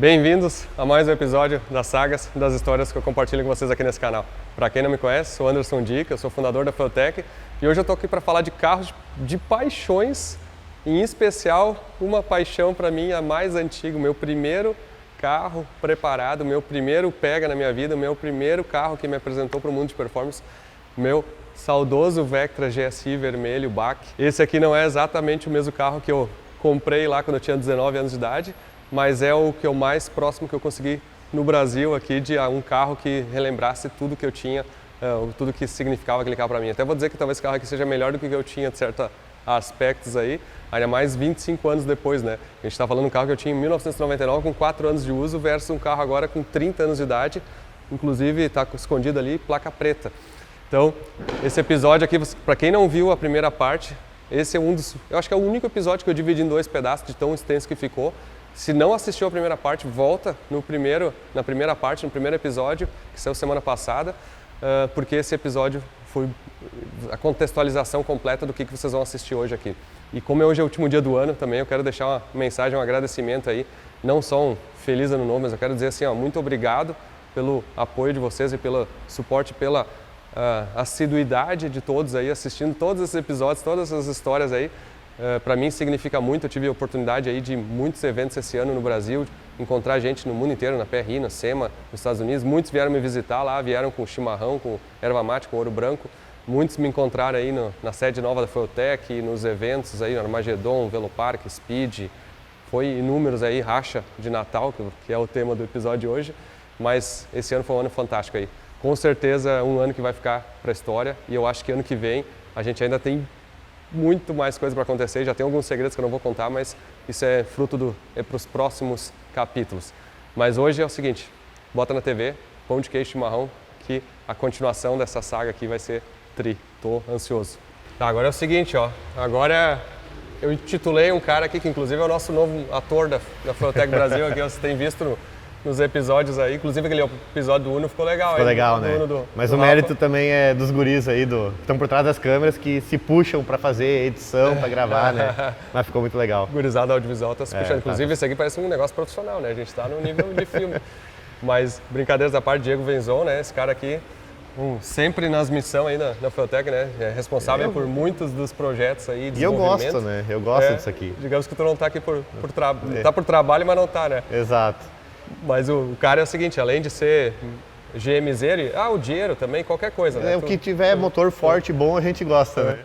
Bem-vindos a mais um episódio das sagas, das histórias que eu compartilho com vocês aqui nesse canal. Para quem não me conhece, sou Anderson Dica, eu sou fundador da Feutech e hoje eu estou aqui para falar de carros de paixões, em especial uma paixão para mim, a mais antiga, o meu primeiro carro preparado, o meu primeiro pega na minha vida, o meu primeiro carro que me apresentou para o mundo de performance, meu saudoso Vectra GSI vermelho BAC. Esse aqui não é exatamente o mesmo carro que eu comprei lá quando eu tinha 19 anos de idade, mas é o que eu mais próximo que eu consegui no Brasil aqui de um carro que relembrasse tudo que eu tinha, tudo que significava aquele carro para mim. Até vou dizer que talvez esse carro aqui seja melhor do que eu tinha de certos aspectos aí, ainda mais 25 anos depois, né? A gente está falando de um carro que eu tinha em 1999 com 4 anos de uso versus um carro agora com 30 anos de idade, inclusive está escondido ali, placa preta. Então, esse episódio aqui, para quem não viu a primeira parte, esse é eu acho que é o único episódio que eu dividi em 2 pedaços de tão extenso que ficou. Se não assistiu a primeira parte, volta na primeira parte, no primeiro episódio, que saiu semana passada, porque esse episódio foi a contextualização completa do que vocês vão assistir hoje aqui. E como hoje é o último dia do ano também, eu quero deixar uma mensagem, um agradecimento aí, não só um feliz ano novo, mas eu quero dizer assim, muito obrigado pelo apoio de vocês e pelo suporte, pela assiduidade de todos aí, assistindo todos esses episódios, todas essas histórias aí. Para mim significa muito, eu tive a oportunidade aí de muitos eventos esse ano no Brasil, encontrar gente no mundo inteiro, na PRI, na SEMA, nos Estados Unidos. Muitos vieram me visitar lá, vieram com chimarrão, com erva mate, com ouro branco. Muitos me encontraram aí na sede nova da Feutech, nos eventos aí, no Armagedon, Velopark, Speed. Foi inúmeros aí, racha de Natal, que é o tema do episódio de hoje. Mas esse ano foi um ano fantástico aí. Com certeza um ano que vai ficar para a história e eu acho que ano que vem a gente ainda tem muito mais coisa para acontecer, já tem alguns segredos que eu não vou contar, mas isso é fruto para os próximos capítulos. Mas hoje é o seguinte, bota na TV, pão de queijo chimarrão, que a continuação dessa saga aqui vai ser tô ansioso. Tá, agora é o seguinte, agora eu intitulei um cara aqui que inclusive é o nosso novo ator da Feutech Brasil, aqui você tem visto nos episódios aí, inclusive aquele episódio do Uno ficou legal. Ficou legal, né? Mas o mérito também é dos guris aí, que estão por trás das câmeras, que se puxam para fazer edição, para gravar, né? Mas ficou muito legal. Gurizada audiovisual tá se puxando. Inclusive esse aqui parece um negócio profissional, né? A gente tá no nível de filme. Mas brincadeiras à parte, Diego Venzon, né? Esse cara aqui, sempre nas missões aí na Feutech, né? É responsável por muitos dos projetos aí, e eu gosto, né? Eu gosto disso aqui. Digamos que tu não tá aqui tá por trabalho, mas não tá, né? Exato. Mas o cara é o seguinte, além de ser GMZero, o dinheiro também, qualquer coisa, né? O que tiver motor forte e bom, a gente gosta, né?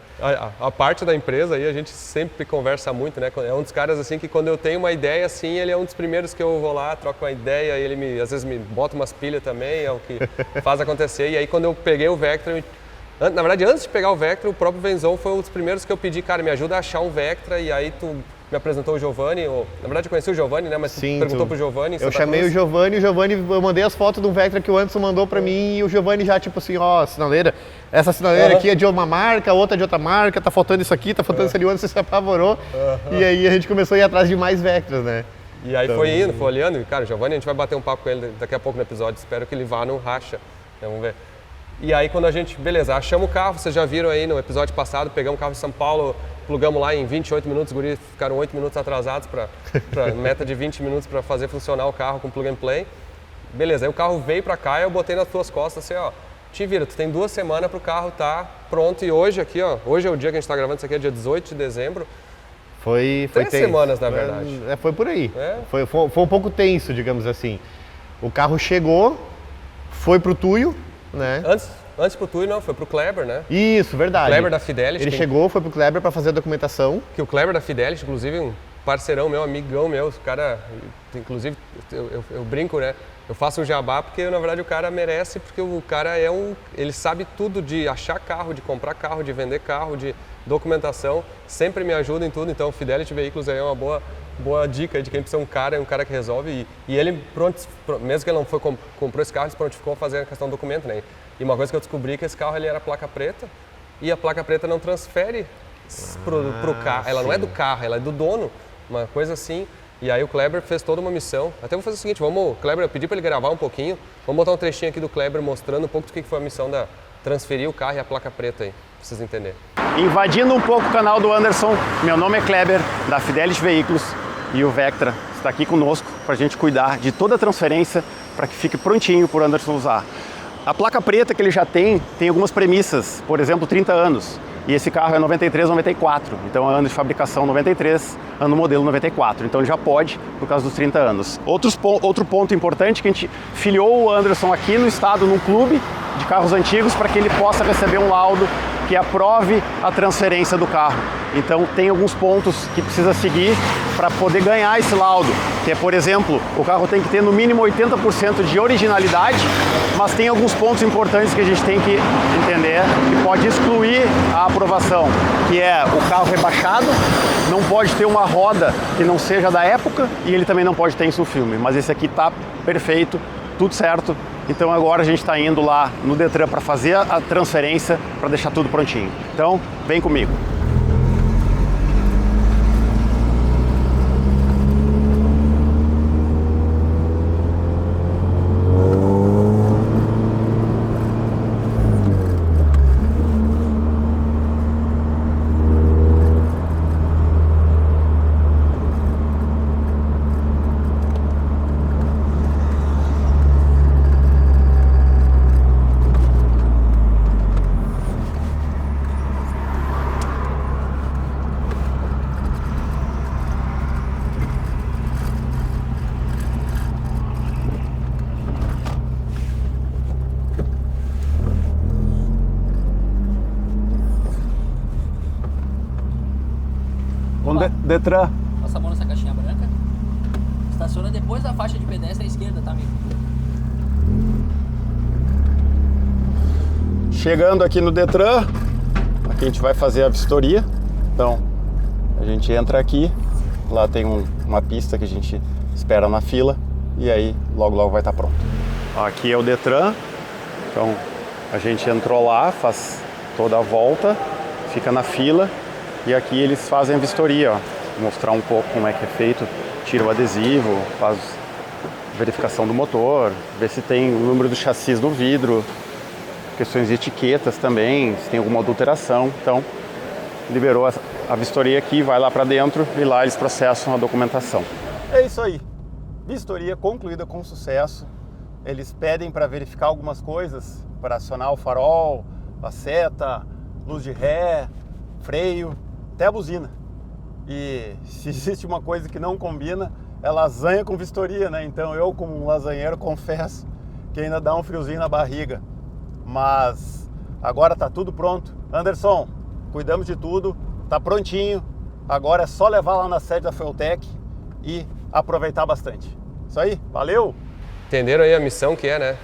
A parte da empresa aí, a gente sempre conversa muito, né? É um dos caras, assim, que quando eu tenho uma ideia, assim, ele é um dos primeiros que eu vou lá, troco uma ideia, e ele às vezes me bota umas pilhas também, é o que faz acontecer. E aí, quando eu peguei o Vectra, na verdade, antes de pegar o Vectra, o próprio Venzon foi um dos primeiros que eu pedi, cara, me ajuda a achar um Vectra, e aí tu me apresentou o Giovanni, na verdade eu conheci o Giovanni, né, mas sim, tu perguntou pro Giovanni. Eu chamei o Giovanni, eu mandei as fotos do Vectra que o Anderson mandou pra mim e o Giovanni já tipo assim, sinaleira, essa sinaleira aqui é de uma marca, outra é de outra marca, tá faltando isso aqui, tá faltando isso ali, o Anderson se apavorou e aí a gente começou a ir atrás de mais Vectras, né. E aí então, foi olhando, e cara, o Giovanni, a gente vai bater um papo com ele daqui a pouco no episódio, espero que ele vá no racha, né, vamos ver. E aí quando a gente, beleza, achamos o carro, vocês já viram aí no episódio passado, pegamos o carro em São Paulo, plugamos lá em 28 minutos, os guris ficaram 8 minutos atrasados para meta de 20 minutos para fazer funcionar o carro com plug and play. Beleza, aí o carro veio para cá e eu botei nas tuas costas assim, te vira, tu tem 2 semanas para o carro tá pronto e hoje aqui, hoje é o dia que a gente está gravando isso aqui, é dia 18 de dezembro. Foi 3 semanas, na verdade. Foi por aí, foi um pouco tenso, digamos assim. O carro chegou, foi pro Tuyo, né? Antes pro Tuyo, não, foi pro Kleber, né? Isso, verdade. O Kleber da Fidelity. Ele chegou, foi pro Kleber para fazer a documentação. Que o Kleber da Fidelity, inclusive, um parceirão meu, amigão meu, o cara, inclusive, eu brinco, né? Eu faço um jabá porque, na verdade, o cara merece, porque o cara ele sabe tudo de achar carro, de comprar carro, de vender carro, de documentação, sempre me ajuda em tudo, então Fidelity Veículos aí é uma boa dica de quem precisa de um cara que resolve e ele, mesmo que ele não comprou esse carro, ele se prontificou a fazer a questão do documento, né? E uma coisa que eu descobri é que esse carro ele era placa preta e a placa preta não transfere pro carro, ela não é do carro, ela é do dono, uma coisa assim. E aí o Kleber fez toda uma missão. Até vou fazer o seguinte, Kleber, eu pedi para ele gravar um pouquinho, vamos botar um trechinho aqui do Kleber mostrando um pouco do que foi a missão da transferir o carro e a placa preta aí, pra vocês entenderem. Invadindo um pouco o canal do Anderson, meu nome é Kleber, da Fidelity Veículos, e o Vectra está aqui conosco para a gente cuidar de toda a transferência para que fique prontinho para o Anderson usar. A placa preta que ele já tem algumas premissas, por exemplo, 30 anos. E esse carro é 93, 94, então é ano de fabricação 93, ano modelo 94, então ele já pode por causa dos 30 anos. Outro ponto importante que a gente filiou o Anderson aqui no estado, num clube de carros antigos, para que ele possa receber um laudo que aprove a transferência do carro. Então tem alguns pontos que precisa seguir para poder ganhar esse laudo, que é, por exemplo, o carro tem que ter no mínimo 80% de originalidade, mas tem alguns pontos importantes que a gente tem que entender que pode excluir a aprovação, que é o carro rebaixado, não pode ter uma roda que não seja da época e ele também não pode ter insufilme, mas esse aqui tá perfeito, tudo certo. Então agora a gente está indo lá no Detran para fazer a transferência, para deixar tudo prontinho. Então, vem comigo. Detran. Passa a mão nessa caixinha branca. Estaciona depois da faixa de pedestre à esquerda, tá, amigo? Chegando aqui no Detran, aqui a gente vai fazer a vistoria. Então, a gente entra aqui, lá tem uma pista que a gente espera na fila e aí logo vai estar pronto. Aqui é o Detran, então a gente entrou lá, faz toda a volta, fica na fila e aqui eles fazem a vistoria, ó. Mostrar um pouco como é que é feito, tira o adesivo, faz verificação do motor, ver se tem o número do chassi no vidro, questões de etiquetas também, se tem alguma adulteração. Então, liberou a vistoria aqui, vai lá para dentro e lá eles processam a documentação. É isso aí, vistoria concluída com sucesso. Eles pedem para verificar algumas coisas, para acionar o farol, a seta, luz de ré, freio, até a buzina. E se existe uma coisa que não combina, é lasanha com vistoria, né? Então eu, como um lasanheiro, confesso que ainda dá um friozinho na barriga. Mas agora tá tudo pronto. Anderson, cuidamos de tudo, tá prontinho. Agora é só levar lá na sede da Feltec e aproveitar bastante. Isso aí, valeu! Entenderam aí a missão que é, né?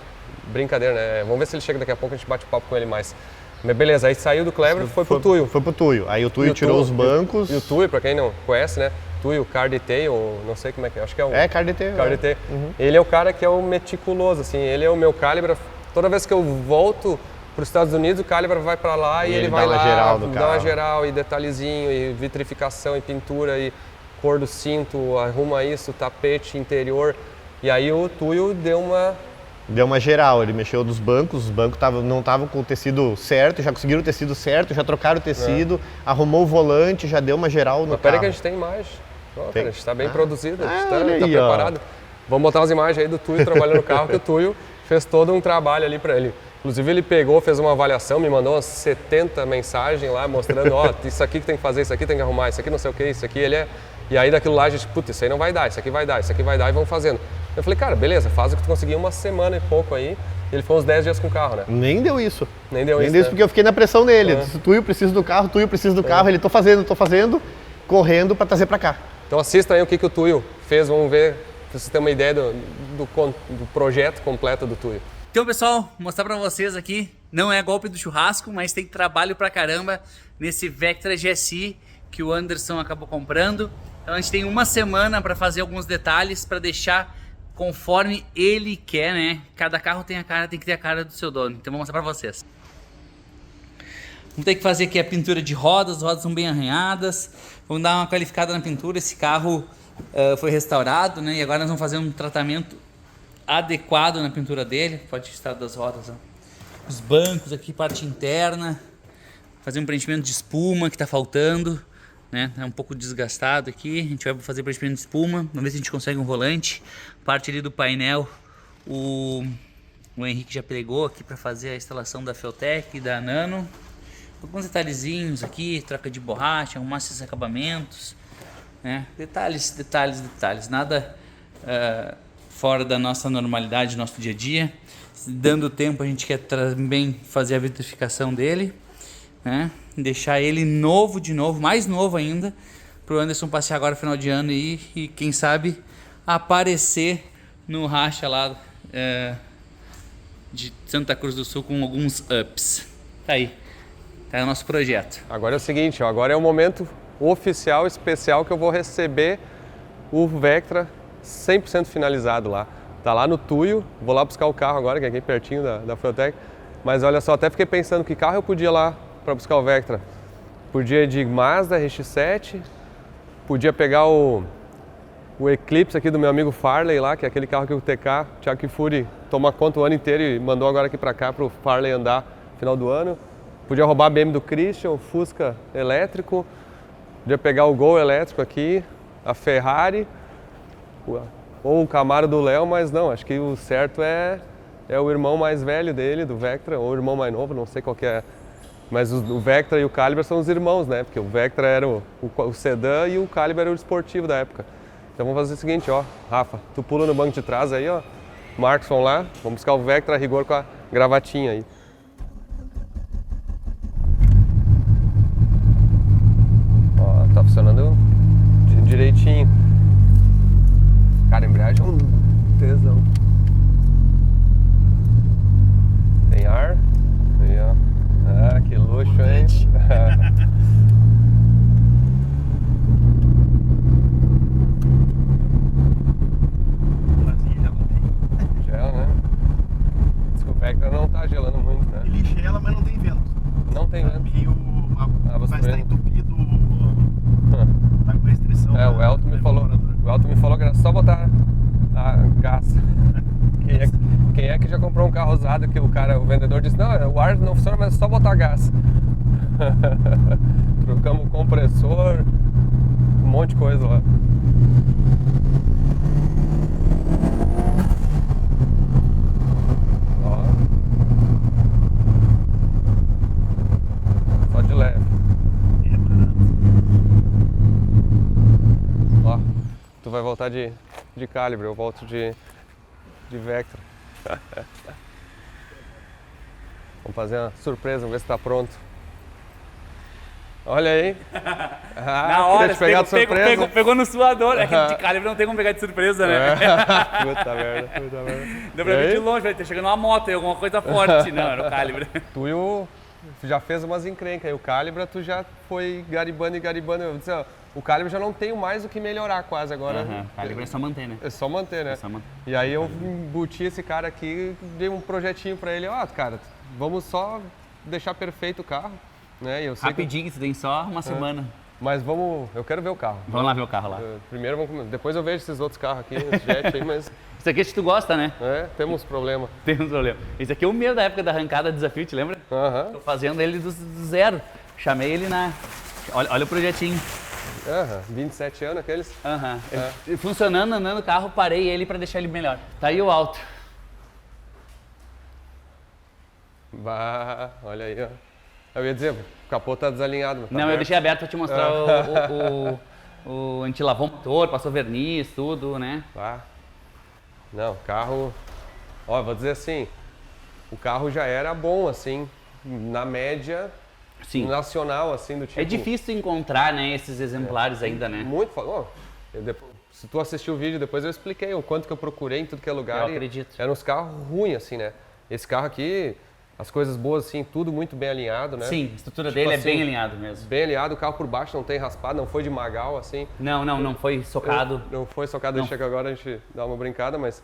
Brincadeira, né? Vamos ver se ele chega daqui a pouco, a gente bate papo com ele mais. Mas beleza, aí saiu do Clever e foi pro Tuyo. Foi pro Tuyo. Aí o Tuyo tirou os bancos. E o Tuyo, pra quem não conhece, né? Tuyo Car Detail, ou não sei como é que é, acho que é o... É, Car Detail. Car Detail. Uhum. Ele é o cara que é o meticuloso, assim, ele é o meu Calibra. Toda vez que eu volto pros Estados Unidos, o Calibra vai pra lá e ele vai lá, dá uma geral, e detalhezinho, e vitrificação, e pintura, e cor do cinto, arruma isso, tapete interior. E aí o Tuyo deu uma geral, ele mexeu dos bancos, os bancos não estavam com o tecido certo, já conseguiram o tecido certo, já trocaram o tecido, arrumou o volante, já deu uma geral no carro. Peraí que a gente tem imagem. Cara, a gente está bem produzido, a gente está preparado. Vamos botar umas imagens aí do Tuyo trabalhando no carro, que o Tuyo fez todo um trabalho ali para ele. Inclusive ele pegou, fez uma avaliação, me mandou umas 70 mensagens lá mostrando, ó, isso aqui que tem que fazer, isso aqui tem que arrumar, isso aqui não sei o que, isso aqui ele é... E aí daquilo lá a gente, putz, isso aí não vai dar, isso aqui vai dar, isso aqui vai dar e vamos fazendo. Eu falei, cara, beleza, faz o que tu conseguir uma semana e pouco aí. E ele ficou uns 10 dias com o carro, né? Nem deu isso. Nem deu isso, né? Porque eu fiquei na pressão dele. Disse, Tuyo, preciso do carro, Tuyo, preciso do carro. Ele, tô fazendo, correndo para trazer para cá. Então assista aí o que o Tuyo fez, vamos ver, pra vocês terem uma ideia do projeto completo do Tuyo. Então, pessoal, vou mostrar para vocês aqui, não é golpe do churrasco, mas tem trabalho pra caramba nesse Vectra GSI que o Anderson acabou comprando. Então a gente tem uma semana para fazer alguns detalhes para deixar conforme ele quer, né? Cada carro tem que ter a cara do seu dono. Então vou mostrar para vocês. Vamos ter que fazer aqui a pintura de rodas, as rodas são bem arranhadas. Vamos dar uma qualificada na pintura. Esse carro foi restaurado, né? E agora nós vamos fazer um tratamento adequado na pintura dele. Pode estar das rodas, ó. Os bancos aqui, parte interna. Fazer um preenchimento de espuma que está faltando. né? É um pouco desgastado aqui. A gente vai fazer preenchimento de espuma. Vamos ver se a gente consegue um rolante. Parte ali do painel, o Henrique já pregou aqui para fazer a instalação da Feltec e da Nano. Alguns detalhezinhos aqui, troca de borracha, arrumar esses acabamentos, né? Detalhes. Nada fora da nossa normalidade, do nosso dia a dia. Dando tempo, a gente quer também fazer a vitrificação dele, né? Deixar ele novo de novo, mais novo ainda, para o Anderson passear agora no final de ano e quem sabe aparecer no racha lá de Santa Cruz do Sul com alguns ups. Tá aí, tá o nosso projeto. Agora é o seguinte, ó, agora é o momento oficial, especial, que eu vou receber o Vectra 100% finalizado lá. Tá lá no Tuyo, vou lá buscar o carro agora, que é aqui pertinho da Feltec. Mas olha só, até fiquei pensando que carro eu podia ir lá para buscar o Vectra. Podia ir de Mazda RX-7, podia pegar o Eclipse aqui do meu amigo Farley lá, que é aquele carro que o TK, Thiago Kifuri, toma conta o ano inteiro e mandou agora aqui para cá para o Farley andar no final do ano. Podia roubar a BM do Christian, o Fusca elétrico, podia pegar o Gol elétrico aqui, a Ferrari, ou o Camaro do Léo, mas não, acho que o certo é o irmão mais velho dele, do Vectra, ou o irmão mais novo, não sei qual que é. Mas o Vectra e o Caliber são os irmãos, né? Porque o Vectra era o sedã e o Caliber era o esportivo da época. Então vamos fazer o seguinte, ó, Rafa, tu pula no banco de trás aí, ó, Marcos vão lá, vamos buscar o Vectra a rigor com a gravatinha aí. Ó, tá funcionando direitinho. Cara, a embreagem é um tesão. Tem ar. Aí, ó. Ah, que luxo, hein? Gela, né? Diz que o Vectra não tá gelando muito, né? Ele gela, mas não tem vento. Não tem vento. Mas tá entupido, tá com restrição. O Elton me falou que era só botar a gás. Quem é que já comprou um carro usado que o vendedor disse, não, o ar não funciona, mas é só botar gás. Trocamos o compressor, um monte de coisa lá. Ó. Só de leve. Ó, tu vai voltar de Calibre, eu volto de Vectra. Vamos fazer uma surpresa, vamos ver se tá pronto. Olha aí. Na hora, pegou no suador. É que Aham. de Calibre não tem como pegar de surpresa, né? Puta merda. Deu pra ver de longe, vai ter chegando uma moto aí, alguma coisa forte. Não, era o Calibre. Tu já fez umas encrencas aí, o Calibra tu já foi garibando. Eu disse, ó, o Calibre já não tenho mais o que melhorar quase agora. O Calibre é só manter, né? É só manter, né? É só manter. E aí eu embuti esse cara aqui, dei um projetinho pra ele, ó, cara, vamos só deixar perfeito o carro, né? E eu sei Rapidinho, você tem só uma semana. mas eu quero ver o carro. Vamos lá ver o carro lá. Primeiro, depois eu vejo esses outros carros aqui, esse jet aí, mas Isso aqui acho que tu gosta, né? temos problema. Tem um problema. Esse aqui é o meu da época da arrancada do desafio, te lembra? Aham. Tô fazendo ele do zero. Chamei ele na... Olha o projetinho. 27 anos aqueles. Funcionando, andando o carro, parei ele pra deixar ele melhor. Tá aí o alto. Bah, olha aí, ó. Eu ia dizer, o capô tá desalinhado. Mas tá Não, eu aberto. deixei aberto pra te mostrar a gente lavou o motor, passou verniz, tudo, né? Tá. Não, o carro... Ó, vou dizer assim, o carro já era bom, assim, na média Sim. nacional, assim, do tipo... É difícil encontrar, né, esses exemplares ainda, né? Muito... Ó, se tu assistiu o vídeo, depois eu expliquei o quanto que eu procurei em tudo que é lugar. Eu e acredito. Eram uns carros ruins, assim, né? Esse carro aqui, as coisas boas, assim, tudo muito bem alinhado, né? Sim, a estrutura Tipo dele assim, é bem alinhado mesmo. Bem alinhado, o carro por baixo não tem raspado, não foi de magal, assim. Não foi socado. Não foi socado, deixa que agora a gente dá uma brincada, mas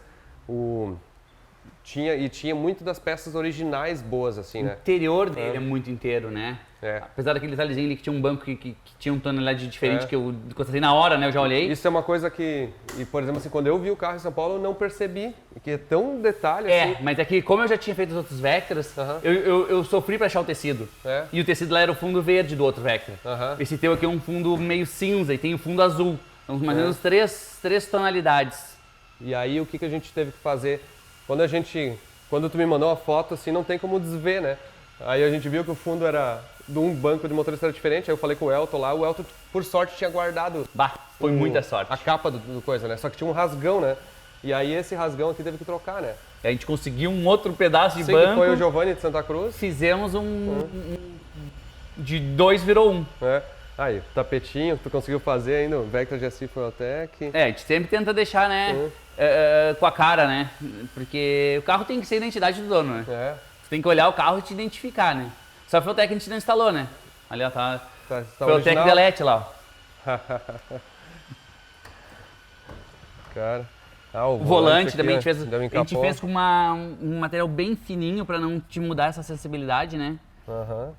tinha muito das peças originais boas, assim, O né? interior dele é muito inteiro, né? É. Apesar daquele detalhezinho ali que tinha um banco que tinha um tonalidade diferente É. que eu constatei na hora, né? Eu já olhei. Isso é uma coisa que, e, por exemplo, assim, quando eu vi o carro em São Paulo, eu não percebi, que é tão detalhe, É, assim. mas é que como eu já tinha feito os outros Vectras, Aham. eu sofri pra achar o tecido. É. E o tecido lá era o fundo verde do outro Vectra. Aham. Esse teu aqui é um fundo meio cinza e tem o fundo azul. Então, mais ou menos três tonalidades. E aí, o que a gente teve que fazer? Quando tu me mandou a foto, assim, não tem como desver, né? Aí a gente viu que o fundo era de um banco de motorista era diferente, aí eu falei com o Elton lá, o Elton, por sorte, tinha guardado Bah, foi muita sorte. a capa do coisa, né? Só que tinha um rasgão, né? E aí esse rasgão aqui teve que trocar, né? A gente conseguiu um outro pedaço de Sim, que banco, foi o Giovanni de Santa Cruz. fizemos de 2 virou 1. né? Aí, tapetinho, tu conseguiu fazer ainda, o Vectra GSI Fueltech. É, a gente sempre tenta deixar, né, com a cara, né? Porque o carro tem que ser a identidade do dono, né? É, Você tem que olhar o carro e te identificar, né? Só a Fueltech a gente não instalou, né? Ali, ó, tá tá Fueltech original. Delete lá, ó. Cara. O volante aqui, também ó, a gente ainda me fez encapou. com um material bem fininho pra não te mudar essa sensibilidade, né? Aham.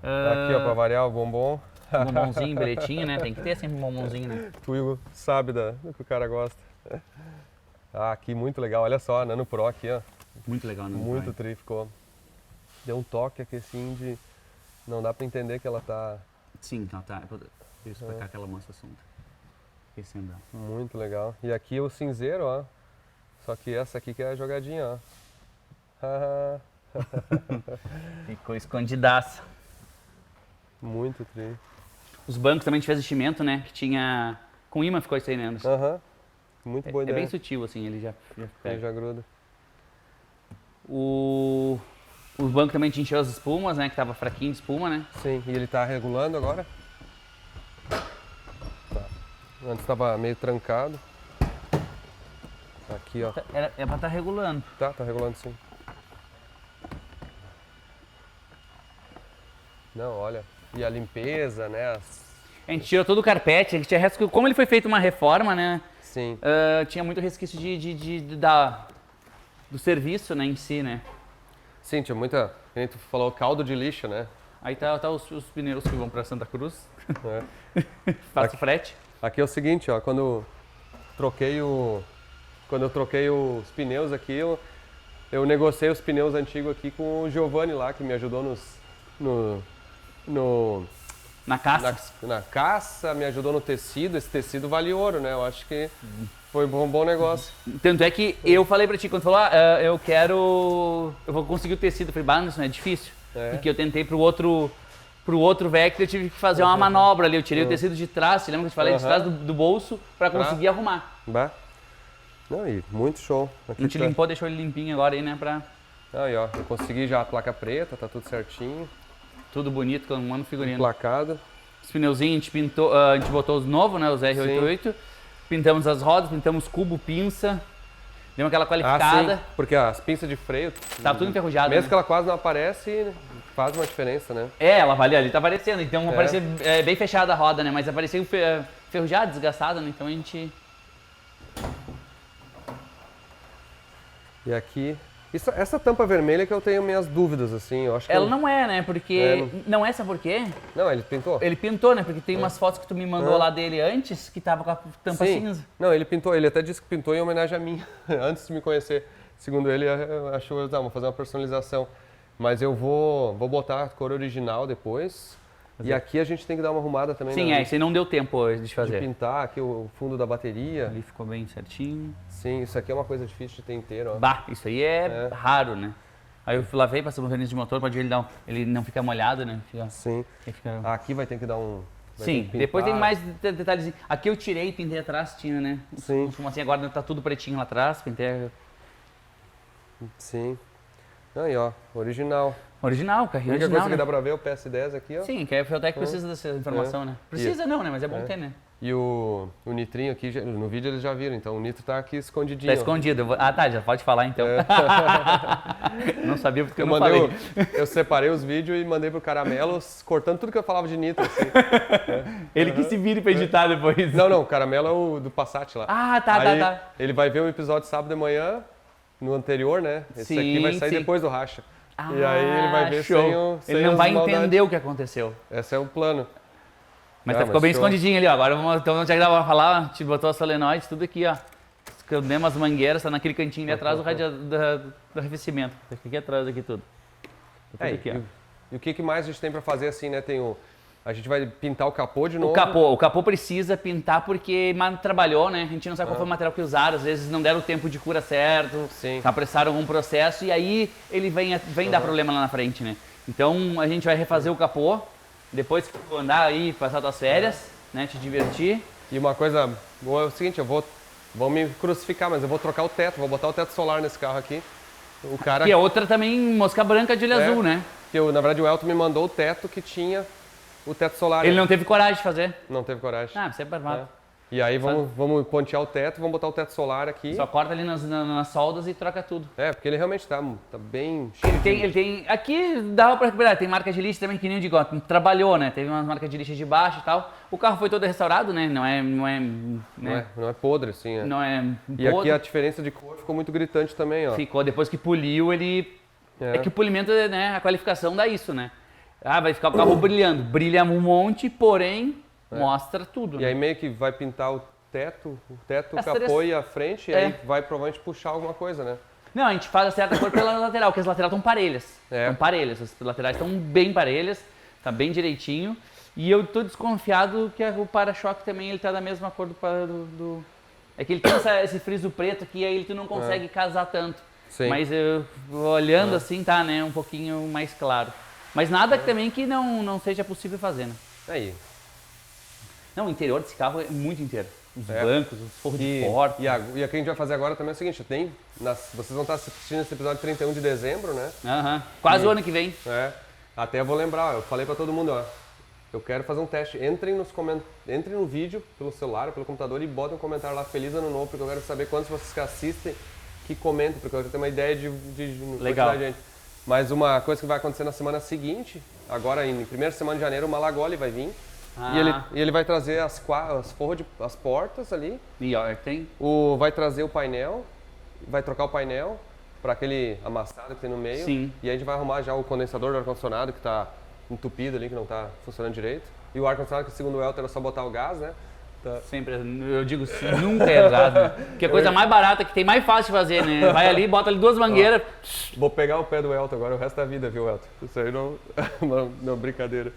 Aqui, ó, pra variar o bombom. Bombonzinho, bilhetinho, né? Tem que ter sempre um bombonzinho, né? Tu, Igor, sabe do que o cara gosta. Ah, aqui muito legal, olha só, Nano Pro aqui, ó. Muito legal, né? Muito tri, ficou. Deu um toque aqui assim de. Não dá pra entender que ela tá Sim, não, tá. Deixa eu explicar aquela moça assunto. Esse andar. muito legal. E aqui o cinzeiro, ó. Só que essa aqui que é a jogadinha, ó. Ficou escondidaça. Muito tri. Os bancos também a gente fez enchimento, né? Que tinha. Com imã ficou isso aí, né, Anderson? Aham. Muito boa É ideia. bem sutil, assim, ele já Ele pega. já gruda. Os bancos também a gente encheu as espumas, né? Que tava fraquinho de espuma, né? Sim, e ele tá regulando agora? Tá. Antes tava meio trancado. Aqui, ó. É pra estar regulando. Tá regulando sim. Não, olha. E a limpeza, né? A gente tirou todo o carpete, a gente tinha resquício. Como ele foi feito uma reforma, né? Sim. Tinha muito resquício do serviço, né, em si, né? Sim, tinha muita. A gente falou caldo de lixo, né? Aí tá os pneus que vão pra Santa Cruz. É. Faço frete. Aqui é o seguinte, ó, quando eu troquei os pneus aqui, eu negociei os pneus antigos aqui com o Giovanni lá, que me ajudou Na caça. na caça, me ajudou no tecido. Esse tecido vale ouro, né? Eu acho que foi um bom negócio. Tanto é que eu falei pra ti, quando tu falou, eu vou conseguir o tecido. Eu falei, bah, Anderson, é difícil. É. Porque eu tentei pro outro Vectra, eu tive que fazer uma manobra ali. Eu tirei o tecido de trás, você lembra que eu te falei? De trás do bolso, pra conseguir arrumar. Bah. Não, e muito show. Aqui A gente tá- limpou, deixou ele limpinho agora aí, né? Pra Aí, ó, eu consegui já a placa preta, tá tudo certinho, tudo bonito, com um ano figurino. placado. Os pneuzinhos a gente pintou, a gente botou os novos, né? Os R88. Pintamos as rodas, pintamos cubo, pinça. Deu aquela qualificada. sim, porque as pinças de freio, Tava tudo enferrujado. mesmo né? que ela quase não aparece, faz uma diferença, né? Ela ali tá aparecendo. Então aparecia bem fechada a roda, né? Mas apareceu enferrujada, desgastada, né? Então a gente. E aqui, essa tampa vermelha que eu tenho minhas dúvidas, assim, eu acho que... Ela não é, né? Porque. Não é, sabe por quê? Não, ele pintou? Ele pintou, né? Porque tem umas fotos que tu me mandou lá dele antes que tava com a tampa Sim. cinza. Não, ele pintou, ele até disse que pintou em homenagem a mim, antes de me conhecer. Segundo ele, achou, vou fazer uma personalização. Mas eu vou botar a cor original depois. E aqui a gente tem que dar uma arrumada também, Sim, né? isso aí não deu tempo hoje de De fazer. pintar aqui o fundo da bateria. Ali ficou bem certinho. Sim, isso aqui é uma coisa difícil de ter inteiro, ó. Bah, isso aí é raro, né? Aí eu lavei, passamos verniz de motor, pode ele não ficar molhado, né? Sim. Ele fica... Aqui vai ter que dar um... vai ter Sim, que pintar. depois tem mais detalhes. Aqui eu tirei e pintei atrás, tinha, né? Sim. Assim, agora tá tudo pretinho lá atrás, pintei. Sim. Aí, ó, original. Original, A carrinho única original, coisa que né? dá pra ver é o PS10 aqui, ó. Sim, que a Fueltech precisa dessa informação, né? Precisa não, né? Mas é bom ter, né? E o nitrinho aqui, no vídeo eles já viram, então o nitro tá aqui escondidinho. Tá ó. escondido. Ah, tá, já pode falar então. Não sabia porque eu não mandei falei. eu separei os vídeos e mandei pro Caramelo, cortando tudo que eu falava de nitro, assim. Ele que se vire pra editar depois. Não, o Caramelo é o do Passat lá. Ah, tá, Aí, tá. ele vai ver o episódio sábado de manhã no anterior, né? Esse Sim, aqui vai sair sim. depois do racha. E aí ele vai ver show. sem Ele não as vai maldades. entender o que aconteceu. Esse é o plano. Mas Ah, ficou bem show. escondidinho ali, ó. Agora então onde é que dá pra falar? Te botou a solenoide, tudo aqui, ó. Mesmo as mangueiras, tá naquele cantinho ali atrás do arrefecimento. Aqui atrás, aqui tudo. Tá tudo aqui, ó. E o que mais a gente tem pra fazer assim, né? A gente vai pintar o capô de novo. O capô precisa pintar porque trabalhou, né? A gente não sabe qual foi o material que usaram, às vezes não deram o tempo de cura certo, Sim. apressaram algum processo e aí ele vem dar problema lá na frente, né? Então a gente vai refazer o capô, depois que tu andar aí, passar tuas férias, né? Te divertir. E uma coisa boa é o seguinte, vão me crucificar, mas eu vou trocar o teto, vou botar o teto solar nesse carro aqui. O cara... Que é outra também, mosca branca de olho azul, né? Que na verdade o Elton me mandou o teto que tinha o teto solar. Ele não teve coragem de fazer. Não teve coragem. Ah, você é barbado. E aí vamos pontear o teto, vamos botar o teto solar aqui. Só corta ali nas soldas e troca tudo. Porque ele realmente tá bem... Ele tem. Aqui dava pra recuperar, tem marca de lixa também que nem o de Gotham. Trabalhou, né? Teve umas marcas de lixa de baixo e tal. O carro foi todo restaurado, né? Não Não é podre, assim. Não é E aqui podre. a diferença de cor ficou muito gritante também, ó. Ficou, depois que poliu, ele. É que o polimento, né? A qualificação dá isso, né? Ah, vai ficar o carro brilhando. Brilha um monte, porém, mostra tudo. E aí meio que vai pintar o teto, o As capô três- e a frente, e aí vai provavelmente puxar alguma coisa, né? Não, a gente faz a certa cor pela lateral, porque as laterais estão parelhas. É. Estão parelhas, as laterais estão bem parelhas, tá bem direitinho. E eu tô desconfiado que o para-choque também ele tá da mesma cor do... É que ele tem esse friso preto que aí tu não consegue casar tanto. Sim. Mas eu, olhando assim, tá, né, um pouquinho mais claro. Mas nada também que não seja possível fazer, né? Aí. Não, o interior desse carro é muito inteiro. Os bancos, os forros de E porta. o que a gente vai fazer agora também é o seguinte, vocês vão estar assistindo esse episódio 31 de dezembro, né? Aham. Quase o ano que vem. Até eu vou lembrar, eu falei pra todo mundo, ó, eu quero fazer um teste, entrem no vídeo, pelo celular, pelo computador e botem um comentário lá, Feliz Ano Novo, porque eu quero saber quantos vocês que assistem, que comentam, porque eu quero ter uma ideia de Legal. quantidade de gente. Mas uma coisa que vai acontecer na semana seguinte, agora em primeira semana de janeiro, o Malagoli vai vir. E ele vai trazer as portas ali, E ó, tem... vai trazer o painel, vai trocar o painel para aquele amassado que tem no meio. Sim. E aí a gente vai arrumar já o condensador do ar-condicionado que está entupido ali, que não está funcionando direito. E o ar-condicionado que segundo o Elton era só botar o gás, né? Tá. Sempre, eu digo nunca é usado, né? Porque é a coisa mais barata que tem, mais fácil de fazer, né? Vai ali, bota ali duas mangueiras. Vou pegar o pé do Elton agora o resto da vida, viu, Elton? Isso aí não brincadeira.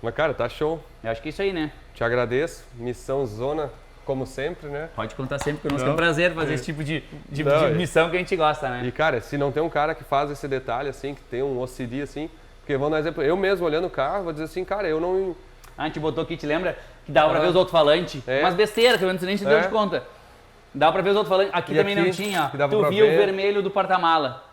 Mas cara, tá show. Eu acho que é isso aí, né? Te agradeço. Missão Zona, como sempre, né? Pode contar sempre conosco, é um prazer fazer esse tipo de Não, missão que a gente gosta, né? E cara, se não tem um cara que faz esse detalhe assim, que tem um OCD assim, porque vamos dar exemplo, eu mesmo olhando o carro, vou dizer assim, cara, eu não... A gente botou aqui, te lembra? Que dava pra ver os alto-falantes. Umas besteiras que eu nem se deu de conta. Dava pra ver os alto-falantes. Aqui E também aqui, não tinha, que ó. dava Tu pra via o ver. vermelho do porta-mala,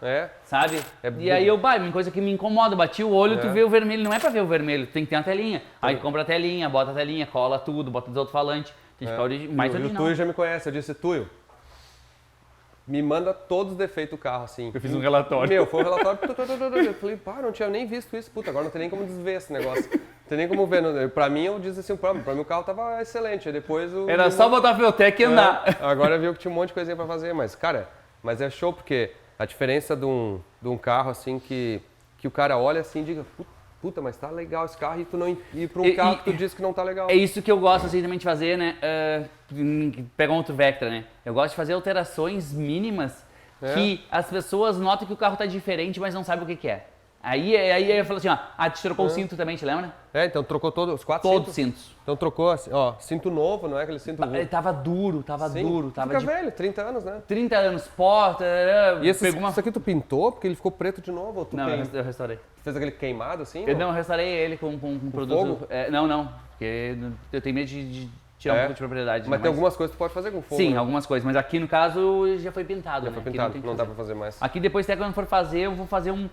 sabe? E aí uma coisa que me incomoda, bati o olho, tu vê o vermelho. Não é pra ver o vermelho, tem que ter uma telinha. Aí compra a telinha, bota a telinha, cola tudo, bota os alto-falantes. Tem que ficar mais E o original. Tuyo já me conhece, eu disse, Tuyo, me manda todos os defeitos do carro, assim. Eu fiz um relatório. Meu, foi um relatório. Eu falei, pá, não tinha nem visto isso. Puta, agora não tem nem como desver esse negócio. Não tem nem como ver. Pra mim, eu disse assim, pra mim o carro tava excelente. Aí depois o... Era só botar a Feltec e andar. Agora viu que tinha um monte de coisinha pra fazer. Mas, cara, é show porque a diferença de um carro, assim, que o cara olha assim e diga, puta, mas tá legal esse carro. E tu não ir pra um carro que tu diz que não tá legal. É isso que eu gosto assim também de fazer, né? Pegar um outro Vectra, né? Eu gosto de fazer alterações mínimas que as pessoas notam que o carro tá diferente, mas não sabem o que é. Aí eu falo assim, ó, te trocou o cinto também, te lembra? Então trocou todos os 4 Todos os cintos. cintos. Então trocou assim, ó, cinto novo, não é aquele cinto Ele tava duro, Sim. tava Fica de velho, 30 anos, né? 30 anos, porta, E isso pegou uma... aqui tu pintou porque ele ficou preto de novo? Ou tu Não, eu restaurei. fez aquele queimado assim? Eu restaurei ele com produto... fogo? Não, porque eu tenho medo de tirar um pouco de propriedade. Mas né? tem algumas coisas que tu pode fazer com fogo. Sim, né? algumas coisas, mas aqui no caso já foi pintado. Já né? foi Aqui pintado, tem que não dá fazer. pra fazer mais. Aqui depois, até quando for fazer, eu vou fazer um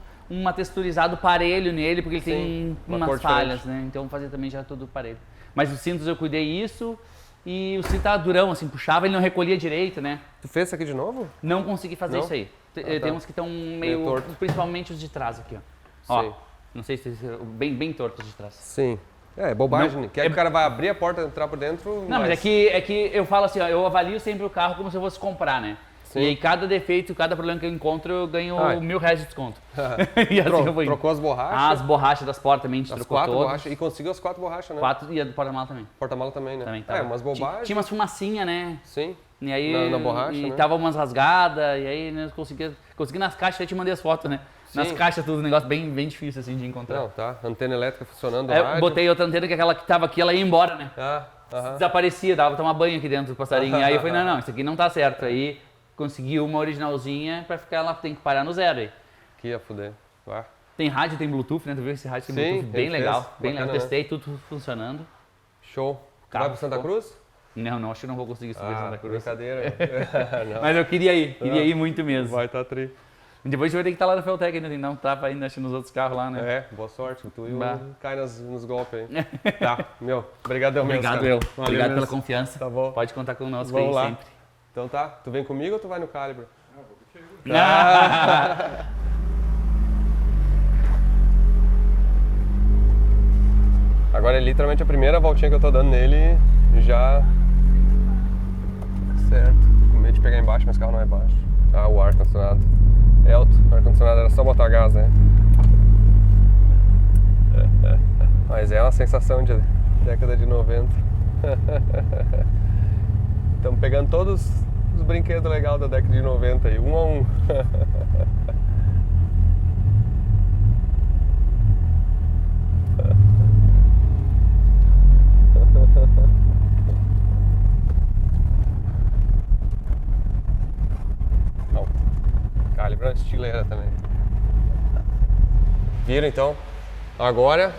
texturizado parelho nele, porque ele Sim, tem uma cor umas falhas, diferente. né? Então vou fazer também já tudo parelho. Mas os cintos eu cuidei isso e o cinto tava durão, assim, puxava, ele não recolhia direito, né? Tu fez isso aqui de novo? Não consegui fazer Não? isso aí. tá. Tem uns que estão meio... torto. Principalmente os de trás aqui, ó. Sei. Ó, não sei se... Bem tortos de trás. Sim. É bobagem. Não, que aí o cara vai abrir a porta, entrar por dentro. Não, mas é que eu falo assim, ó, eu avalio sempre o carro como se eu fosse comprar, né? Sim. E aí cada defeito, cada problema que eu encontro, eu ganho R$1.000 de desconto. E assim eu vou indo. Trocou as borrachas? As borrachas das portas também, a gente As trocou 4 todas. borrachas. E conseguiu as 4 borrachas, né? 4 e a do porta-mala também. Porta-mala também, né? Também tava. Umas bobagens. Tinha umas fumacinhas, né? Sim. E aí, Na borracha, e né? tava umas rasgadas, e aí né, consegui nas caixas, aí te mandei as fotos, né? Nas Sim. caixas tudo, um negócio bem difícil assim de encontrar. Não, tá. Antena elétrica funcionando, Aí eu rádio. botei outra antena, que aquela que tava aqui, ela ia embora, né? Aham. Desaparecia, dava pra tomar banho aqui dentro do passarinho. Aí eu falei, não, isso aqui não tá certo. Aí consegui uma originalzinha pra ficar, ela tem que parar no zero aí. Que ia fuder. Ah. Tem rádio, tem Bluetooth, né? Tu viu esse rádio tem Sim, Bluetooth bem ele legal. fez. Bem Bacana, legal. né? Testei, tudo funcionando. Show. Carro Vai pro Santa ficou- Cruz? Não, acho que não vou conseguir subir Santa Cruz. Brincadeira. Não. Mas eu queria ir muito mesmo. Vai tá tri. Depois a gente vai ter que estar lá na Feltec ainda, tem que dar um tapa ainda acho, nos outros carros lá, né? É, boa sorte. Tu e Bah. cai nos golpes aí. Tá, meu. Obrigadão mesmo, Obrigado, cara. eu. Valeu Obrigado mesmo. pela confiança. Tá bom. Pode contar conosco Vamos aí lá. sempre. Então tá. Tu vem comigo ou tu vai no Calibre? Agora é literalmente a primeira voltinha que eu tô dando nele e já... Certo. Com medo de pegar embaixo, mas o carro não é baixo. Ah, o ar-condicionado. Elto, o ar-condicionado era só botar gás, né? Mas é uma sensação de década de 90. Estamos pegando todos os brinquedos legais da década de 90 aí, um a um. Não. Calibre é uma estileira também. Viram então? Agora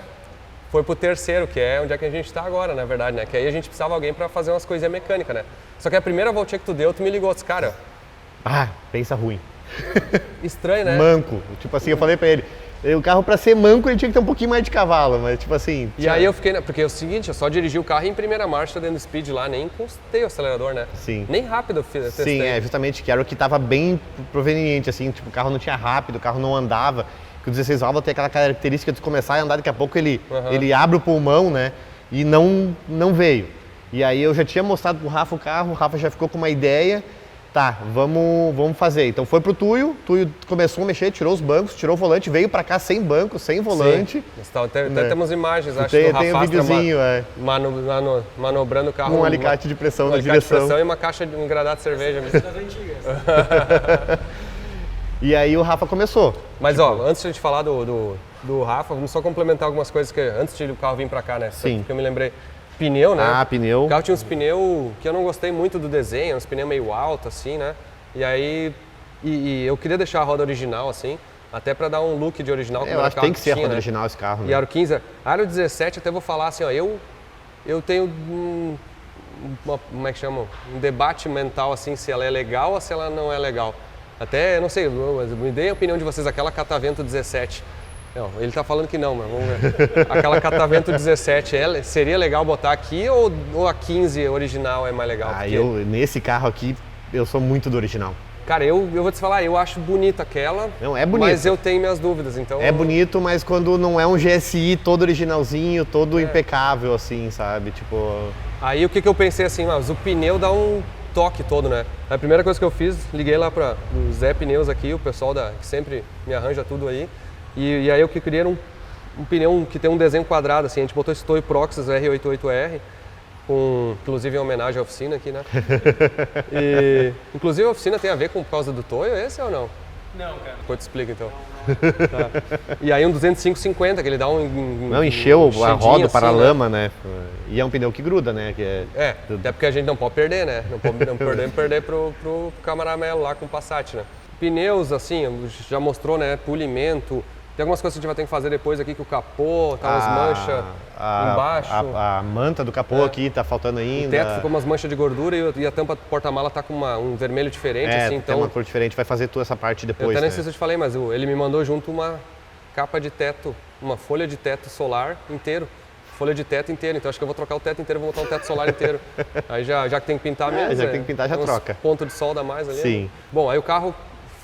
foi pro terceiro, que é onde é que a gente tá agora, na verdade, né? Que aí a gente precisava de alguém pra fazer umas coisinhas mecânicas, né? Só que a primeira voltinha que tu deu, tu me ligou, disse, cara, Ah, pensa ruim. estranho, né? Manco. Tipo assim, eu falei pra ele, o carro pra ser manco ele tinha que ter um pouquinho mais de cavalo, mas tipo assim... E aí eu fiquei, porque é o seguinte, eu só dirigi o carro em primeira marcha dentro do speed lá, nem encostei o acelerador, né? Sim. Nem rápido eu testei. Sim, é justamente que era o que tava bem proveniente, assim, tipo, o carro não tinha rápido, o carro não andava. Que o 16 válvula tem aquela característica de começar a andar, daqui a pouco ele abre o pulmão, né? E não veio. E aí eu já tinha mostrado pro Rafa o carro, o Rafa já ficou com uma ideia, tá, vamos fazer. Então foi pro Tuyo começou a mexer, tirou os bancos, tirou o volante, veio pra cá sem banco, sem volante. Sim. Até né? temos imagens, acho, Tem do um Rafa videozinho, manobrando o carro. um alicate de pressão um na alicate de direção. pressão e uma caixa de engradado de cerveja. E aí o Rafa começou. Mas ó, antes de a gente falar do Rafa, vamos só complementar algumas coisas que antes de o carro vir pra cá, né? Sim. Que eu me lembrei. Pneu, né? Ah, pneu. O carro tinha uns pneus que eu não gostei muito do desenho, uns pneus meio altos, assim, né? E aí, e eu queria deixar a roda original, assim, até pra dar um look de original. como Eu era acho o que tem carro que ser a tinha, roda né? original esse carro, E né? aro 15, aro 17, até vou falar assim, ó, eu tenho como é que chama? Um debate mental, assim, se ela é legal ou se ela não é legal. Até, eu não sei, mas me dei a opinião de vocês, aquela Catavento 17. Não, ele tá falando que não, mas vamos ver. Aquela Catavento 17, seria legal botar aqui ou a 15 original é mais legal? Ah, Porque, nesse carro aqui, eu sou muito do original. cara, eu vou te falar, eu acho bonita aquela, Não, é bonito. mas eu tenho minhas dúvidas, então... É bonito, mas quando não é um GSI todo originalzinho, todo impecável, assim, sabe? Tipo... Aí o que eu pensei assim, mas o pneu dá um toque todo, né? A primeira coisa que eu fiz, liguei lá para o Zé Pneus aqui, o pessoal que sempre me arranja tudo aí. E aí eu que queria um pneu que tem um desenho quadrado, assim, a gente botou esse Toyo Proxys R88R, inclusive em homenagem à oficina aqui, né? E, inclusive a oficina tem a ver por causa do Toyo, esse ou não? Não, cara. Depois te explico então. Tá. E aí um 205/50, que ele dá Não encheu a enchidinho roda, o assim, paralama, né? E é um pneu que gruda, né? Que É, até porque a gente não pode perder, né? Não podemos perder pro Camaramelo lá com o Passat, né? Pneus, assim, já mostrou, né? Polimento. Tem algumas coisas que a gente vai ter que fazer depois aqui, que o capô, tá umas manchas embaixo. A manta do capô aqui tá faltando ainda. O teto ficou umas manchas de gordura e a tampa do porta-mala tá com um vermelho diferente, assim, tem então... uma cor diferente, vai fazer toda essa parte Eu depois, até né? nem sei se eu te falei, mas ele me mandou junto uma capa de teto, uma folha de teto solar inteiro. Folha de teto inteiro, então acho que eu vou trocar o teto inteiro, vou botar um teto solar inteiro. Aí já que tem que pintar mesmo. já que tem que pintar, já uns troca. Ponto de solda a mais ali. Sim. Né? Bom, aí o carro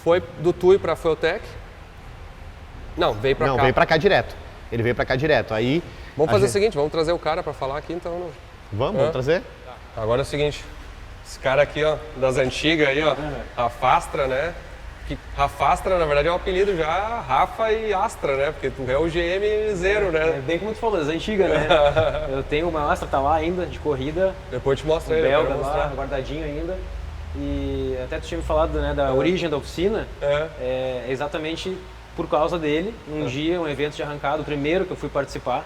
foi do Tui pra Feltec. Não, veio pra cá. Não, veio pra cá direto. Ele veio pra cá direto. Aí. Vamos fazer o seguinte, vamos trazer o cara pra falar aqui, então. Vamos trazer? Agora é o seguinte, Esse cara aqui, ó, das antigas aí, ó, Rafastra, né? Que Rafastra, na verdade, é um apelido já, Rafa e Astra, né? Porque tu é o GM zero, né? É bem como tu falou, das antigas, né? Eu tenho uma Astra, tá lá ainda, de corrida, Depois eu te mostro um ele, eu belga quero lá, mostrar. guardadinho ainda. E até tu tinha me falado, né, da origem da oficina, é exatamente por causa dele. Um dia, um evento de arrancada, o primeiro que eu fui participar.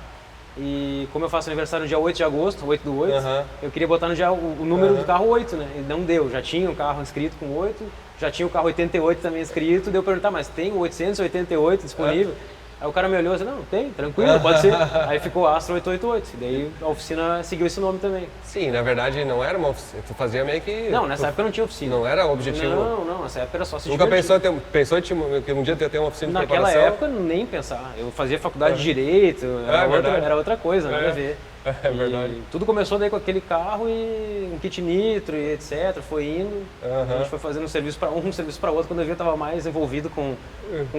E como eu faço aniversário no dia 8 de agosto, 8/8, eu queria botar no dia o número do carro 8, né? E não deu, já tinha um carro inscrito com 8, já tinha o carro 88 também inscrito, deu eu perguntar, mas tem o 888 disponível? Aí o cara me olhou e disse, não, tem, tranquilo, pode ser. Aí ficou Astra 888, e daí a oficina seguiu esse nome também. Sim, na verdade não era uma oficina, tu fazia meio que... Não, nessa época não tinha oficina. Não era o objetivo? Não, nessa época era só se Nunca divertir. pensou que um dia tu ia ter uma oficina de Naquela preparação? época, nem pensar. Eu fazia faculdade de Direito, verdade. era outra coisa, nada a ver. É verdade. E tudo começou daí com aquele carro e um kit nitro e etc. Foi indo. A gente foi fazendo um serviço para um serviço para outro. Quando eu vi, eu estava mais envolvido com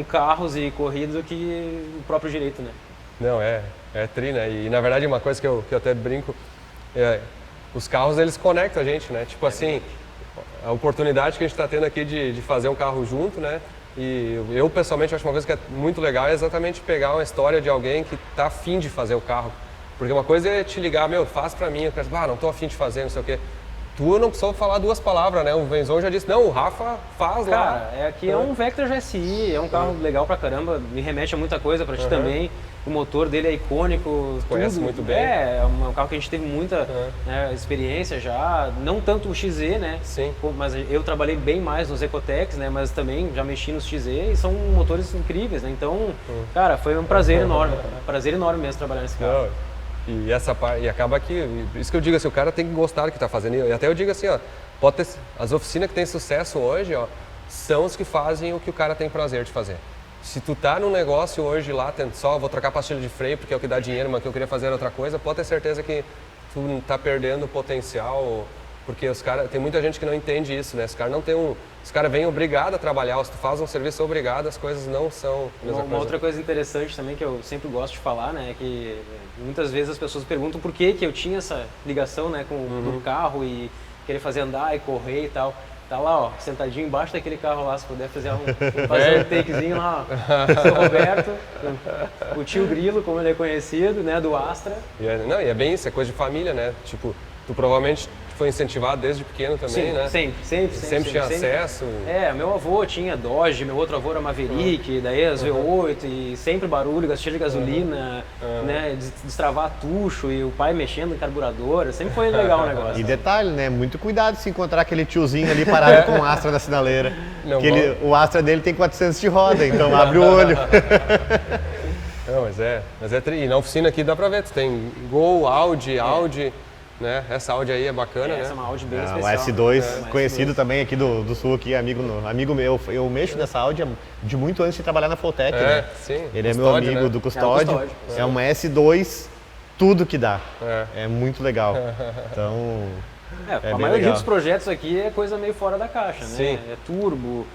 carros e corridas do que o próprio direito, né? Não, é tri, né? E na verdade uma coisa que eu até brinco, os carros eles conectam a gente, né? Tipo assim, a oportunidade que a gente está tendo aqui de fazer um carro junto, né? E eu pessoalmente acho uma coisa que é muito legal é exatamente pegar uma história de alguém que tá afim de fazer o carro. Porque uma coisa é te ligar, meu, faz pra mim, eu penso, não tô afim de fazer, não sei o quê. Tu não precisou falar duas palavras, né? O Venzon já disse, não, o Rafa faz lá. Cara, aqui é um Vectra GSI, é um carro legal pra caramba, me remete a muita coisa pra ti também. O motor dele é icônico, Conhece tudo. muito bem. É um carro que a gente teve muita experiência já, não tanto o XZ, né? Sim. Mas eu trabalhei bem mais nos Ecotecs, né? Mas também já mexi nos XZ e são motores incríveis, né? Então, cara, foi um prazer enorme mesmo trabalhar nesse carro. Não. E essa parte, e acaba que, isso que eu digo assim, o cara tem que gostar do que tá fazendo. E até eu digo assim, ó, pode ter, as oficinas que têm sucesso hoje, ó, são os que fazem o que o cara tem prazer de fazer. Se tu tá num negócio hoje lá, só vou trocar pastilha de freio porque é o que dá dinheiro, mas que eu queria fazer outra coisa, pode ter certeza que tu tá perdendo o potencial, porque os caras, tem muita gente que não entende isso, né? Os caras vêm obrigado a trabalhar, se tu faz um serviço obrigado, as coisas não são a mesma Uma coisa. outra coisa interessante também que eu sempre gosto de falar, né, é que muitas vezes as pessoas perguntam por que eu tinha essa ligação, né, com o carro e querer fazer andar e correr e tal. Tá lá, ó, sentadinho embaixo daquele carro lá, se puder fazer um takezinho lá, ó. Seu Roberto, o tio Grilo, como ele é conhecido, né, do Astra. E é bem isso, é coisa de família, né? Tipo, tu provavelmente foi incentivado desde pequeno também, Sim, né? sempre tinha acesso. Meu avô tinha Dodge, meu outro avô era Maverick, daí as V8 e sempre barulho, gastinha de gasolina, né, destravar tucho e o pai mexendo em carburador, sempre foi legal o negócio. E detalhe, né? Muito cuidado se encontrar aquele tiozinho ali parado com o Astra na sinaleira. O Astra dele tem 400 de roda, então abre o olho. Não, mas é tri. E na oficina aqui dá pra ver, tu tem Gol, Audi, né? Essa Audi aí é bacana, né? Essa é uma Audi bem O especial. S2, conhecido também aqui do sul, aqui, amigo meu. Eu mexo nessa Audi de muito antes de trabalhar na Fulltech, né? Sim. Ele é meu Custódio, amigo né? do Custódio. É uma S2, tudo que dá. É muito legal. Então, a bem maioria legal. dos projetos aqui é coisa meio fora da caixa, né? Sim. É turbo,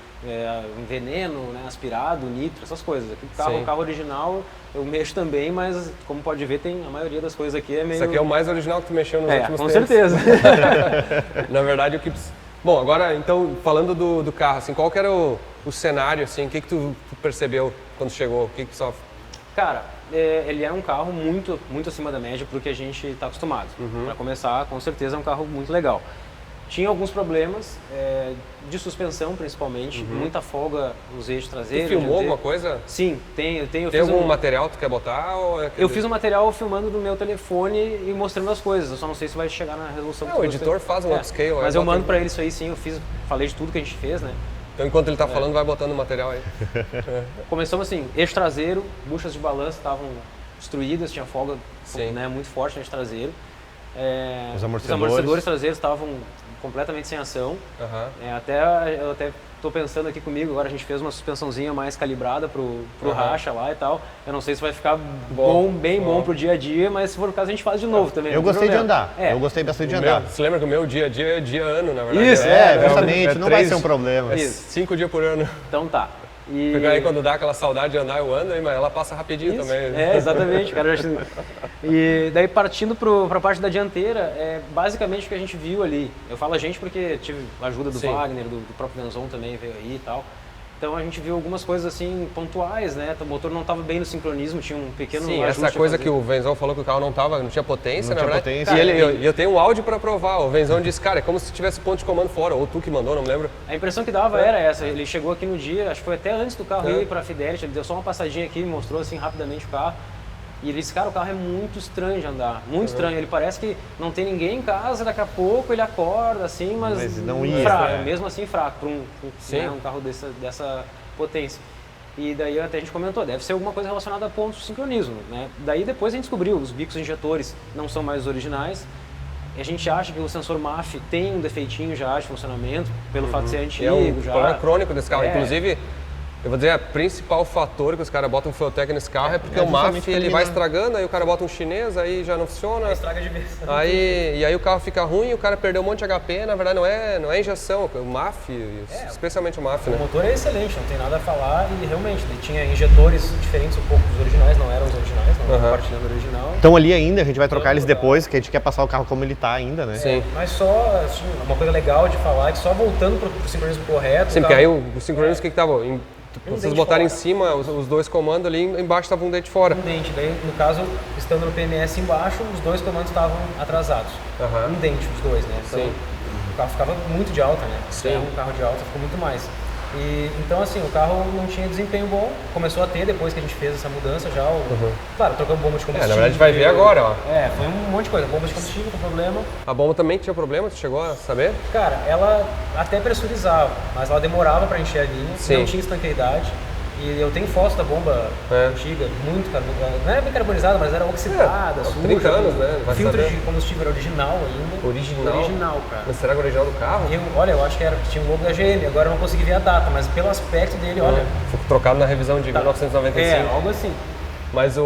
veneno, né? Aspirado, nitro, essas coisas. Aqui, o carro original eu mexo também, mas como pode ver, a maioria das coisas aqui é meio... Isso aqui é o mais original que tu mexeu nos últimos com tempos. certeza. Na verdade, o que... Bom, agora, então, falando do carro, assim, qual que era o cenário, assim, o que tu percebeu quando chegou? O que só... Cara, ele é um carro muito, muito acima da média pro que a gente está acostumado. Para começar, com certeza é um carro muito legal. Tinha alguns problemas de suspensão, principalmente, muita folga nos eixos traseiros. Tu filmou alguma coisa? Sim, tem. Tem algum material que tu quer botar? Ou Eu fiz um material filmando no meu telefone e mostrando as coisas. Eu só não sei se vai chegar na resolução. O editor faz um upscale. Mas eu mando para ele isso aí, sim. Falei de tudo que a gente fez, né? Então, enquanto ele tá falando, vai botando o material aí. Começamos assim, eixo traseiro, buchas de balanço estavam destruídas, tinha folga né, muito forte no eixo traseiro. Os amortecedores traseiros estavam completamente sem ação. Eu até tô pensando aqui comigo, agora a gente fez uma suspensãozinha mais calibrada pro racha lá e tal. Eu não sei se vai ficar bem bom pro dia a dia, mas se for o caso a gente faz de novo também. Eu gostei de andar. Eu gostei bastante de andar. Você lembra que o meu dia a dia é dia-ano, na verdade? Isso, justamente, não vai ser um problema. 5 dias por ano. Então tá. E... Porque aí quando dá aquela saudade de andar, eu ando, mas ela passa rapidinho Isso, também. exatamente, cara. E daí partindo para a parte da dianteira, basicamente o que a gente viu ali. Eu falo a gente porque tive a ajuda do Wagner, do próprio Venzon também veio aí e tal. Então a gente viu algumas coisas assim pontuais, né? O motor não estava bem no sincronismo, tinha um pequeno Sim, ajuste essa coisa que o Venzon falou que o carro não tinha potência, Não na tinha verdade. potência. E eu tenho um áudio para provar. O Venzon disse, cara, é como se tivesse ponto de comando fora, ou tu que mandou, não me lembro. A impressão que dava era essa. Ele chegou aqui no dia, acho que foi até antes do carro ir para a Fidelity, ele deu só uma passadinha aqui, mostrou assim rapidamente o carro. E ele disse, cara, o carro é muito estranho de andar, muito estranho. Ele parece que não tem ninguém em casa, daqui a pouco ele acorda assim, mas não ia, fraco, mesmo assim fraco, para um carro dessa potência. E daí até a gente comentou, deve ser alguma coisa relacionada a pontos de sincronismo, né? Daí depois a gente descobriu, os bicos injetores não são mais os originais. A gente acha que o sensor MAF tem um defeitinho já de funcionamento, pelo fato de ser antigo. É um já. problema crônico desse carro. Inclusive, eu vou dizer, o principal fator que os caras botam um Fueltech nesse carro é porque o MAF ele vai estragando, aí o cara bota um chinês, aí já não funciona. Estraga de vez. E aí o carro fica ruim, o cara perdeu um monte de HP, na verdade não é injeção, o MAF, especialmente o MAF, né? O motor é excelente, não tem nada a falar e realmente ele tinha injetores diferentes um pouco dos originais, não eram os originais, não compartilhando o original. Então ali ainda, a gente vai trocar eles depois, que a gente quer passar o carro como ele tá ainda, né? Sim. Mas só, assim, uma coisa legal de falar é que só voltando para o sincronismo correto... Sim, porque aí o sincronismo, o que tava? Vocês botaram em fora. cima os dois comandos ali, embaixo estava um dente fora. Um dente, daí no caso, estando no PMS embaixo, os dois comandos estavam atrasados. Um dente, os dois, né? Então, o carro ficava muito de alta, né? Sim. Um carro de alta ficou muito mais. E, então, assim, o carro não tinha desempenho bom, começou a ter depois que a gente fez essa mudança já. Claro, trocamos bomba de combustível. Na verdade vai ver agora, ó. Foi um monte de coisa. Bomba de combustível com problema. A bomba também tinha problema, tu chegou a saber? Cara, ela até pressurizava, mas ela demorava para encher a linha, não tinha estanqueidade. E eu tenho foto da bomba antiga, muito não era bem carbonizada, mas era oxidada, suja. 30 anos, né? O filtro de combustível era original ainda. Original, cara. Mas será que é original do carro? Eu acho que tinha um logo da GM, agora eu não consegui ver a data, mas pelo aspecto dele, olha... Foi trocado na revisão de 1995. Algo assim. Mas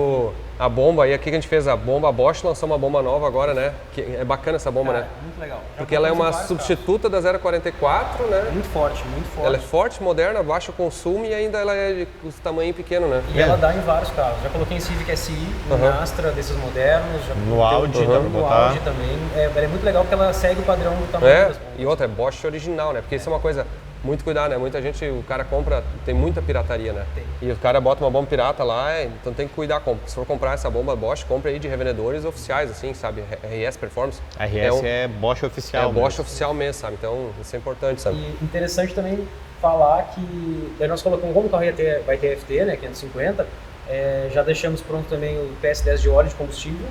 a bomba, aí aqui que a gente fez a bomba, a Bosch lançou uma bomba nova agora, né? Que é bacana essa bomba, né? Muito legal. Porque ela é uma substituta da 044, né? Muito forte, muito forte. Ela é forte, moderna, baixo consumo e ainda ela é de tamanho pequeno, né? E ela dá em vários carros. Já coloquei em Civic SI, em Astra, desses modernos. Já no Audi, no Audi também. Ela é muito legal porque ela segue o padrão do tamanho das bombas. E outra, é Bosch original, né? Porque isso é uma coisa... Muito cuidado, né? Muita gente, o cara compra, tem muita pirataria, né? E o cara bota uma bomba pirata lá, então tem que cuidar. Se for comprar essa bomba Bosch, compra aí de revendedores oficiais, assim, sabe? RS Performance. RS é Bosch oficial. É Bosch oficial mesmo, sabe? Então isso é importante, sabe? E interessante também falar que daí nós colocamos, como o carro vai ter FT, né? 550, já deixamos pronto também o PS10 de óleo de combustível.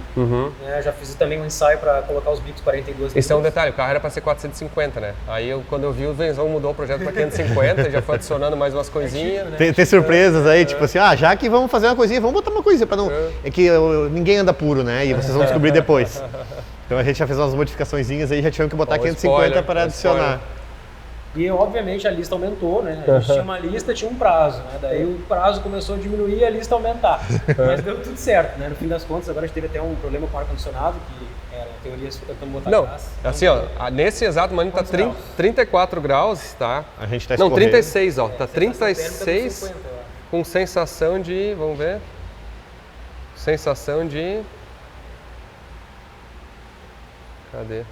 Já fiz também um ensaio para colocar os bicos 42 Isso é um detalhe, o carro era para ser 450, né? Aí quando eu vi, o Venzon mudou o projeto para 550, já foi adicionando mais umas coisinhas. Tem surpresas aí, tipo assim, já que vamos fazer uma coisinha, vamos botar uma coisinha para não... É que ninguém anda puro, né? E vocês vão descobrir depois. Então a gente já fez umas modificaçõezinhas aí, já tivemos que botar 550 para adicionar. E obviamente a lista aumentou, né? A gente tinha uma lista, tinha um prazo, né? Daí o prazo começou a diminuir e a lista a aumentar. Mas deu tudo certo, né? No fim das contas, agora a gente teve até um problema com o ar-condicionado, que era, na teoria, tentando botar gás. Assim, ó, nesse exato momento tá 34 graus, tá? A gente tá Não, escorrendo. 36, ó. Tá 36 50, com sensação de, vamos ver. Sensação de... Cadê?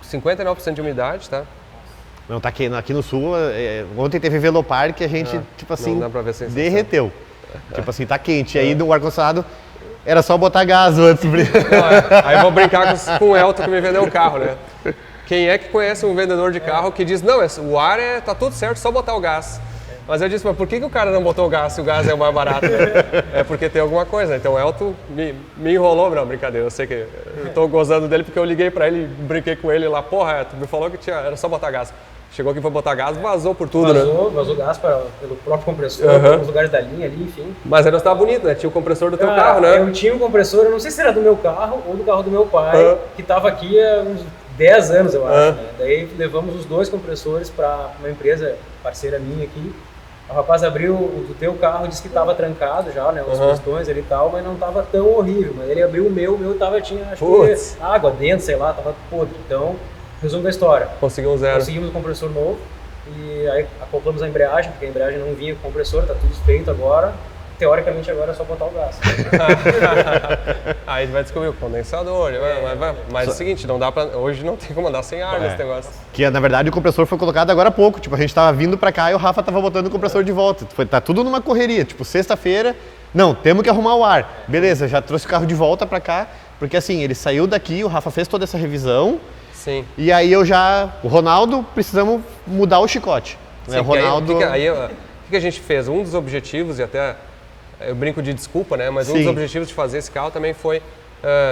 59% de umidade, tá? Não, tá aqui no sul, ontem teve Velopark e a gente, tipo assim, não dá pra ver a sensação. derreteu. Tipo assim, tá quente. E aí no ar-condicionado era só botar gás antes. Aí eu vou brincar com o Elton que me vendeu o carro, né? Quem é que conhece um vendedor de carro que diz, não, o ar tá tudo certo, só botar o gás. Mas eu disse, mas por que o cara não botou o gás se o gás é o mais barato? É porque tem alguma coisa. Então o Elton me enrolou, não, brincadeira. Eu sei que eu tô gozando dele porque eu liguei pra ele, brinquei com ele lá, porra, Elton, me falou que era só botar gás. Chegou aqui para botar gás, vazou por tudo, né? Vazou gás pelo próprio compressor, pelos lugares da linha ali, enfim. Mas ainda estava bonito, né? Tinha o compressor do teu carro, né? Eu tinha um compressor, eu não sei se era do meu carro ou do carro do meu pai, que estava aqui há uns 10 anos, eu acho, né? Daí levamos os dois compressores para uma empresa parceira minha aqui. O rapaz abriu o do teu carro, disse que estava trancado já, né? Os pistões ali e tal, mas não estava tão horrível. Mas ele abriu o meu tinha, acho que água dentro, sei lá, tava podre. Então, resumo da história. Conseguimos zero. Conseguimos um compressor novo, E aí acoplamos a embreagem, porque a embreagem não vinha com compressor, tá tudo feito agora. Teoricamente agora é só botar o gás. Aí vai descobrir o condensador, mas é o seguinte, não dá pra, hoje não tem como andar sem ar nesse negócio. Que na verdade o compressor foi colocado agora há pouco, tipo, a gente tava vindo pra cá e o Rafa tava botando o compressor de volta. Tá tudo numa correria, tipo, sexta-feira, não, temos que arrumar o ar. Beleza, já trouxe o carro de volta pra cá, porque assim, ele saiu daqui, o Rafa fez toda essa revisão. Sim. E aí o Ronaldo, precisamos mudar o chicote. Sim, o Ronaldo... o que a gente fez? Um dos objetivos, e até eu brinco de desculpa, né? Mas um Sim. dos objetivos de fazer esse carro também foi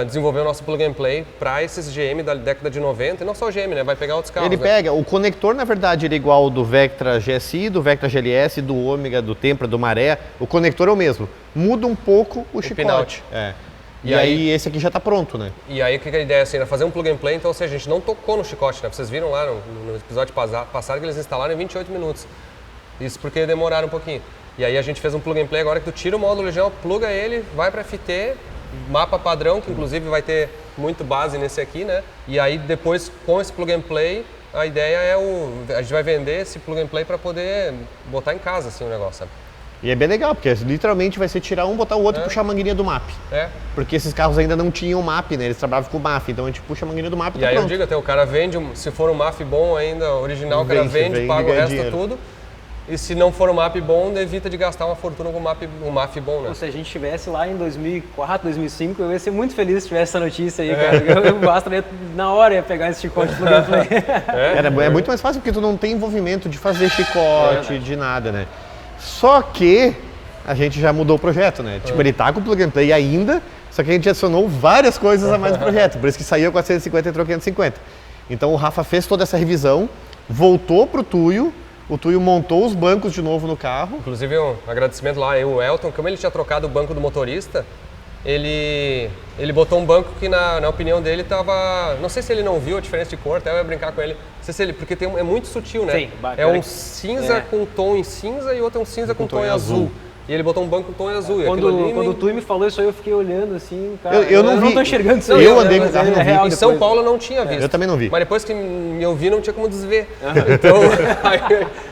desenvolver o nosso plug and play para esses GM da década de 90, e não só o GM, né? Vai pegar outros carros. Ele pega, o conector na verdade ele é igual ao do Vectra GSI, do Vectra GLS, do Ômega, do Tempra, do Maré. O conector é o mesmo, muda um pouco o chicote. pinout. E aí esse aqui já está pronto, né? E aí o que é a ideia assim, era fazer um plug and play, então ou seja, a gente não tocou no chicote, né? Vocês viram lá no episódio passado que eles instalaram em 28 minutos. Isso porque demoraram um pouquinho. E aí a gente fez um plug and play agora que tu tira o módulo original, pluga ele, vai para FT, mapa padrão, que inclusive vai ter muito base nesse aqui, né? E aí depois com esse plug and play, a ideia é a gente vai vender esse plug and play para poder botar em casa assim o negócio, sabe? E é bem legal, porque literalmente vai ser tirar um, botar o outro e puxar a mangueirinha do MAP. Porque esses carros ainda não tinham MAP, né? Eles trabalhavam com o MAF, então a gente puxa a mangueirinha do MAP e tá aí pronto. Eu digo até, o cara vende, se for um MAF bom ainda, original, o cara vende, paga o resto dinheiro. Tudo. E se não for um MAP bom, evita de gastar uma fortuna com um MAF bom, né? Se a gente estivesse lá em 2004, 2005, eu ia ser muito feliz se tivesse essa notícia aí, cara. Eu basta na hora ia pegar esse chicote plug and play. É muito mais fácil porque tu não tem envolvimento de fazer chicote, de nada, né? Só que a gente já mudou o projeto, né? Tipo, ele tá com o plug and play ainda, só que a gente adicionou várias coisas a mais no projeto. Por isso que saiu 450 e entrou 550. Então o Rafa fez toda essa revisão, voltou pro Tuyo, o Tuyo montou os bancos de novo no carro. Inclusive um agradecimento lá, o Elton, como ele tinha trocado o banco do motorista, ele botou um banco que na opinião dele tava, não sei se ele não viu a diferença de cor, até eu ia brincar com ele, não sei se ele, porque é muito sutil, né? Sim, é um cinza com tom em cinza e outro é um cinza com tom em azul. E ele botou um banco com tom em azul. Quando o Tuyo me falou isso aí, eu fiquei olhando assim, cara. Eu não vi. Não tô enxergando isso. Eu andei com o carro e não vi. Em São Paulo eu não tinha visto. Eu também não vi. Mas depois que eu vi, não tinha como desver. Então,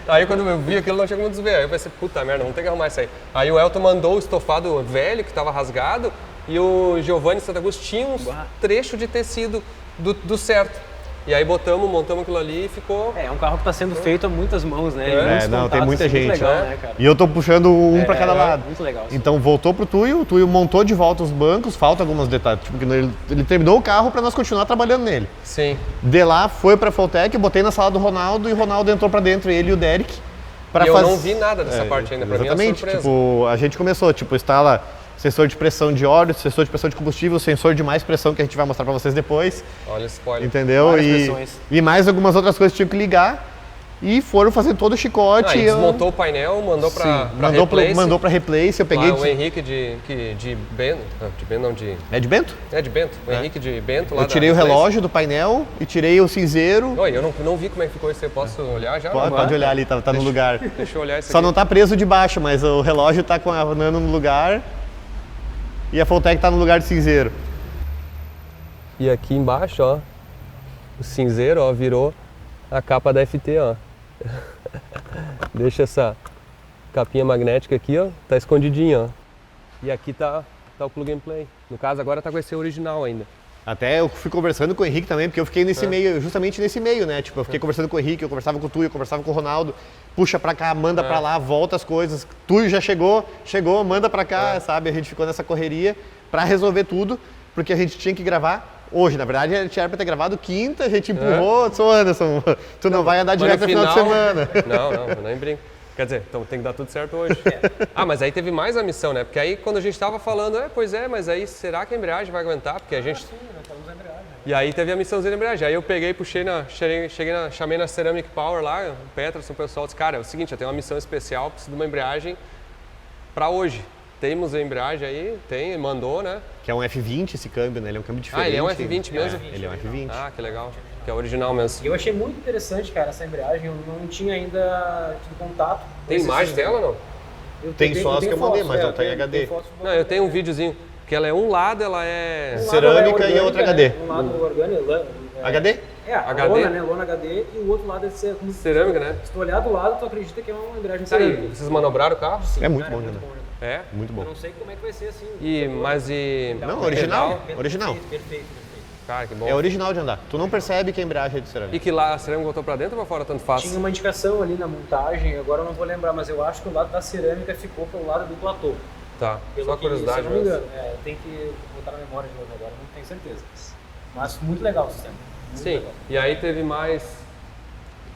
aí quando eu vi aquilo, não tinha como desver. Aí eu pensei, puta merda, vamos ter que arrumar isso aí. Aí o Elton mandou o estofado velho, que estava rasgado, e o Giovanni Santa Cruz tinha um trecho de tecido do certo. E aí montamos aquilo ali e ficou... É um carro que está sendo feito a muitas mãos, né? Tem muita assim, gente. Muito legal, né, cara? E eu tô puxando um para cada lado. Muito legal. Sim. Então voltou pro Tuyo, o Tuyo montou de volta os bancos, falta alguns detalhes. Tipo, ele terminou o carro para nós continuar trabalhando nele. Sim. De lá, foi pra Feltec, botei na sala do Ronaldo e o Ronaldo entrou pra dentro, ele e o Derek. Eu não vi nada dessa parte ainda, pra mim é surpresa. Tipo, a gente começou, instala sensor de pressão de óleo, sensor de pressão de combustível, sensor de mais pressão que a gente vai mostrar pra vocês depois. Olha o spoiler. Entendeu? E mais algumas outras coisas que tinham que ligar. E foram fazer todo o chicote. Desmontou o painel, mandou pra replace. Mandou pra replace, eu peguei... O Henrique de Bento. É de Bento? É de Bento. O Henrique de Bento lá. Eu tirei o relógio do painel e tirei o cinzeiro. Oi, eu não vi como é que ficou isso aí. Posso olhar já? Pode olhar ali, tá no lugar. Deixa eu olhar isso Só aqui. não tá preso de baixo, mas o relógio tá com a Nano no lugar. E a Feltec tá no lugar de cinzeiro. E aqui embaixo, ó, o cinzeiro, ó, virou a capa da FT, ó. Deixa essa capinha magnética aqui, ó, tá escondidinha, ó. E aqui tá o plug and play. No caso, agora tá com esse original ainda. Até eu fui conversando com o Henrique também, porque eu fiquei nesse meio, justamente nesse meio, né? Tipo, eu fiquei conversando com o Henrique, eu conversava com o Tuyo, eu conversava com o Ronaldo. Puxa pra cá, manda pra lá, volta as coisas. Tuyo já chegou, manda pra cá, sabe? A gente ficou nessa correria pra resolver tudo, porque a gente tinha que gravar hoje. Na verdade, a gente era pra ter gravado quinta, a gente empurrou. Sou Anderson, tu não vai andar direto no final de semana. Não, eu nem brinco. Quer dizer, então tem que dar tudo certo hoje. Mas aí teve mais a missão, né? Porque aí quando a gente tava falando, mas aí será que a embreagem vai aguentar? Porque a gente... Sim, nós falamos a embreagem. E aí teve a missãozinha da embreagem. Aí eu peguei, chamei na Ceramic Power lá, o Peterson, o pessoal disse, cara, é o seguinte, eu tenho uma missão especial, preciso de uma embreagem pra hoje. Temos a embreagem aí, mandou, né? Que é um F20 esse câmbio, né? Ele é um câmbio diferente. Ele é um F20 mesmo? Ele é um F20. Ah, que legal. Que é original mesmo. Eu achei muito interessante, cara, essa embreagem. Eu não tinha ainda tido contato. Tem imagem dela ou não? Tem só as que eu mandei, mas não tem HD. Não, eu tenho um videozinho, que ela é um lado, ela é... Cerâmica e a outra HD. Um lado orgânico. HD? a HD. lona, né? Lona HD e o outro lado é ser Cerâmica, né? Se tu olhar do lado, tu acredita que é uma embreagem Tá aí, cerâmica. vocês manobraram o carro? Sim, É muito cara, bom de andar. É? Muito bom. Eu não sei como é que vai ser assim. Mas e... Não, original. Perfeito, Original. Perfeito. Cara, que bom. É original de andar. Tu não percebe que a embreagem é de cerâmica. E que lá a cerâmica botou pra dentro ou pra fora, tanto faz? Tinha uma indicação ali na montagem, agora eu não vou lembrar, mas eu acho que o lado da cerâmica ficou pelo lado do platô. Tá, Pelo só que, curiosidade se eu não me mesmo. engano. Eu tenho que botar na memória de novo agora, não tenho certeza. Mas muito legal o sistema. Muito Sim, legal. e aí teve mais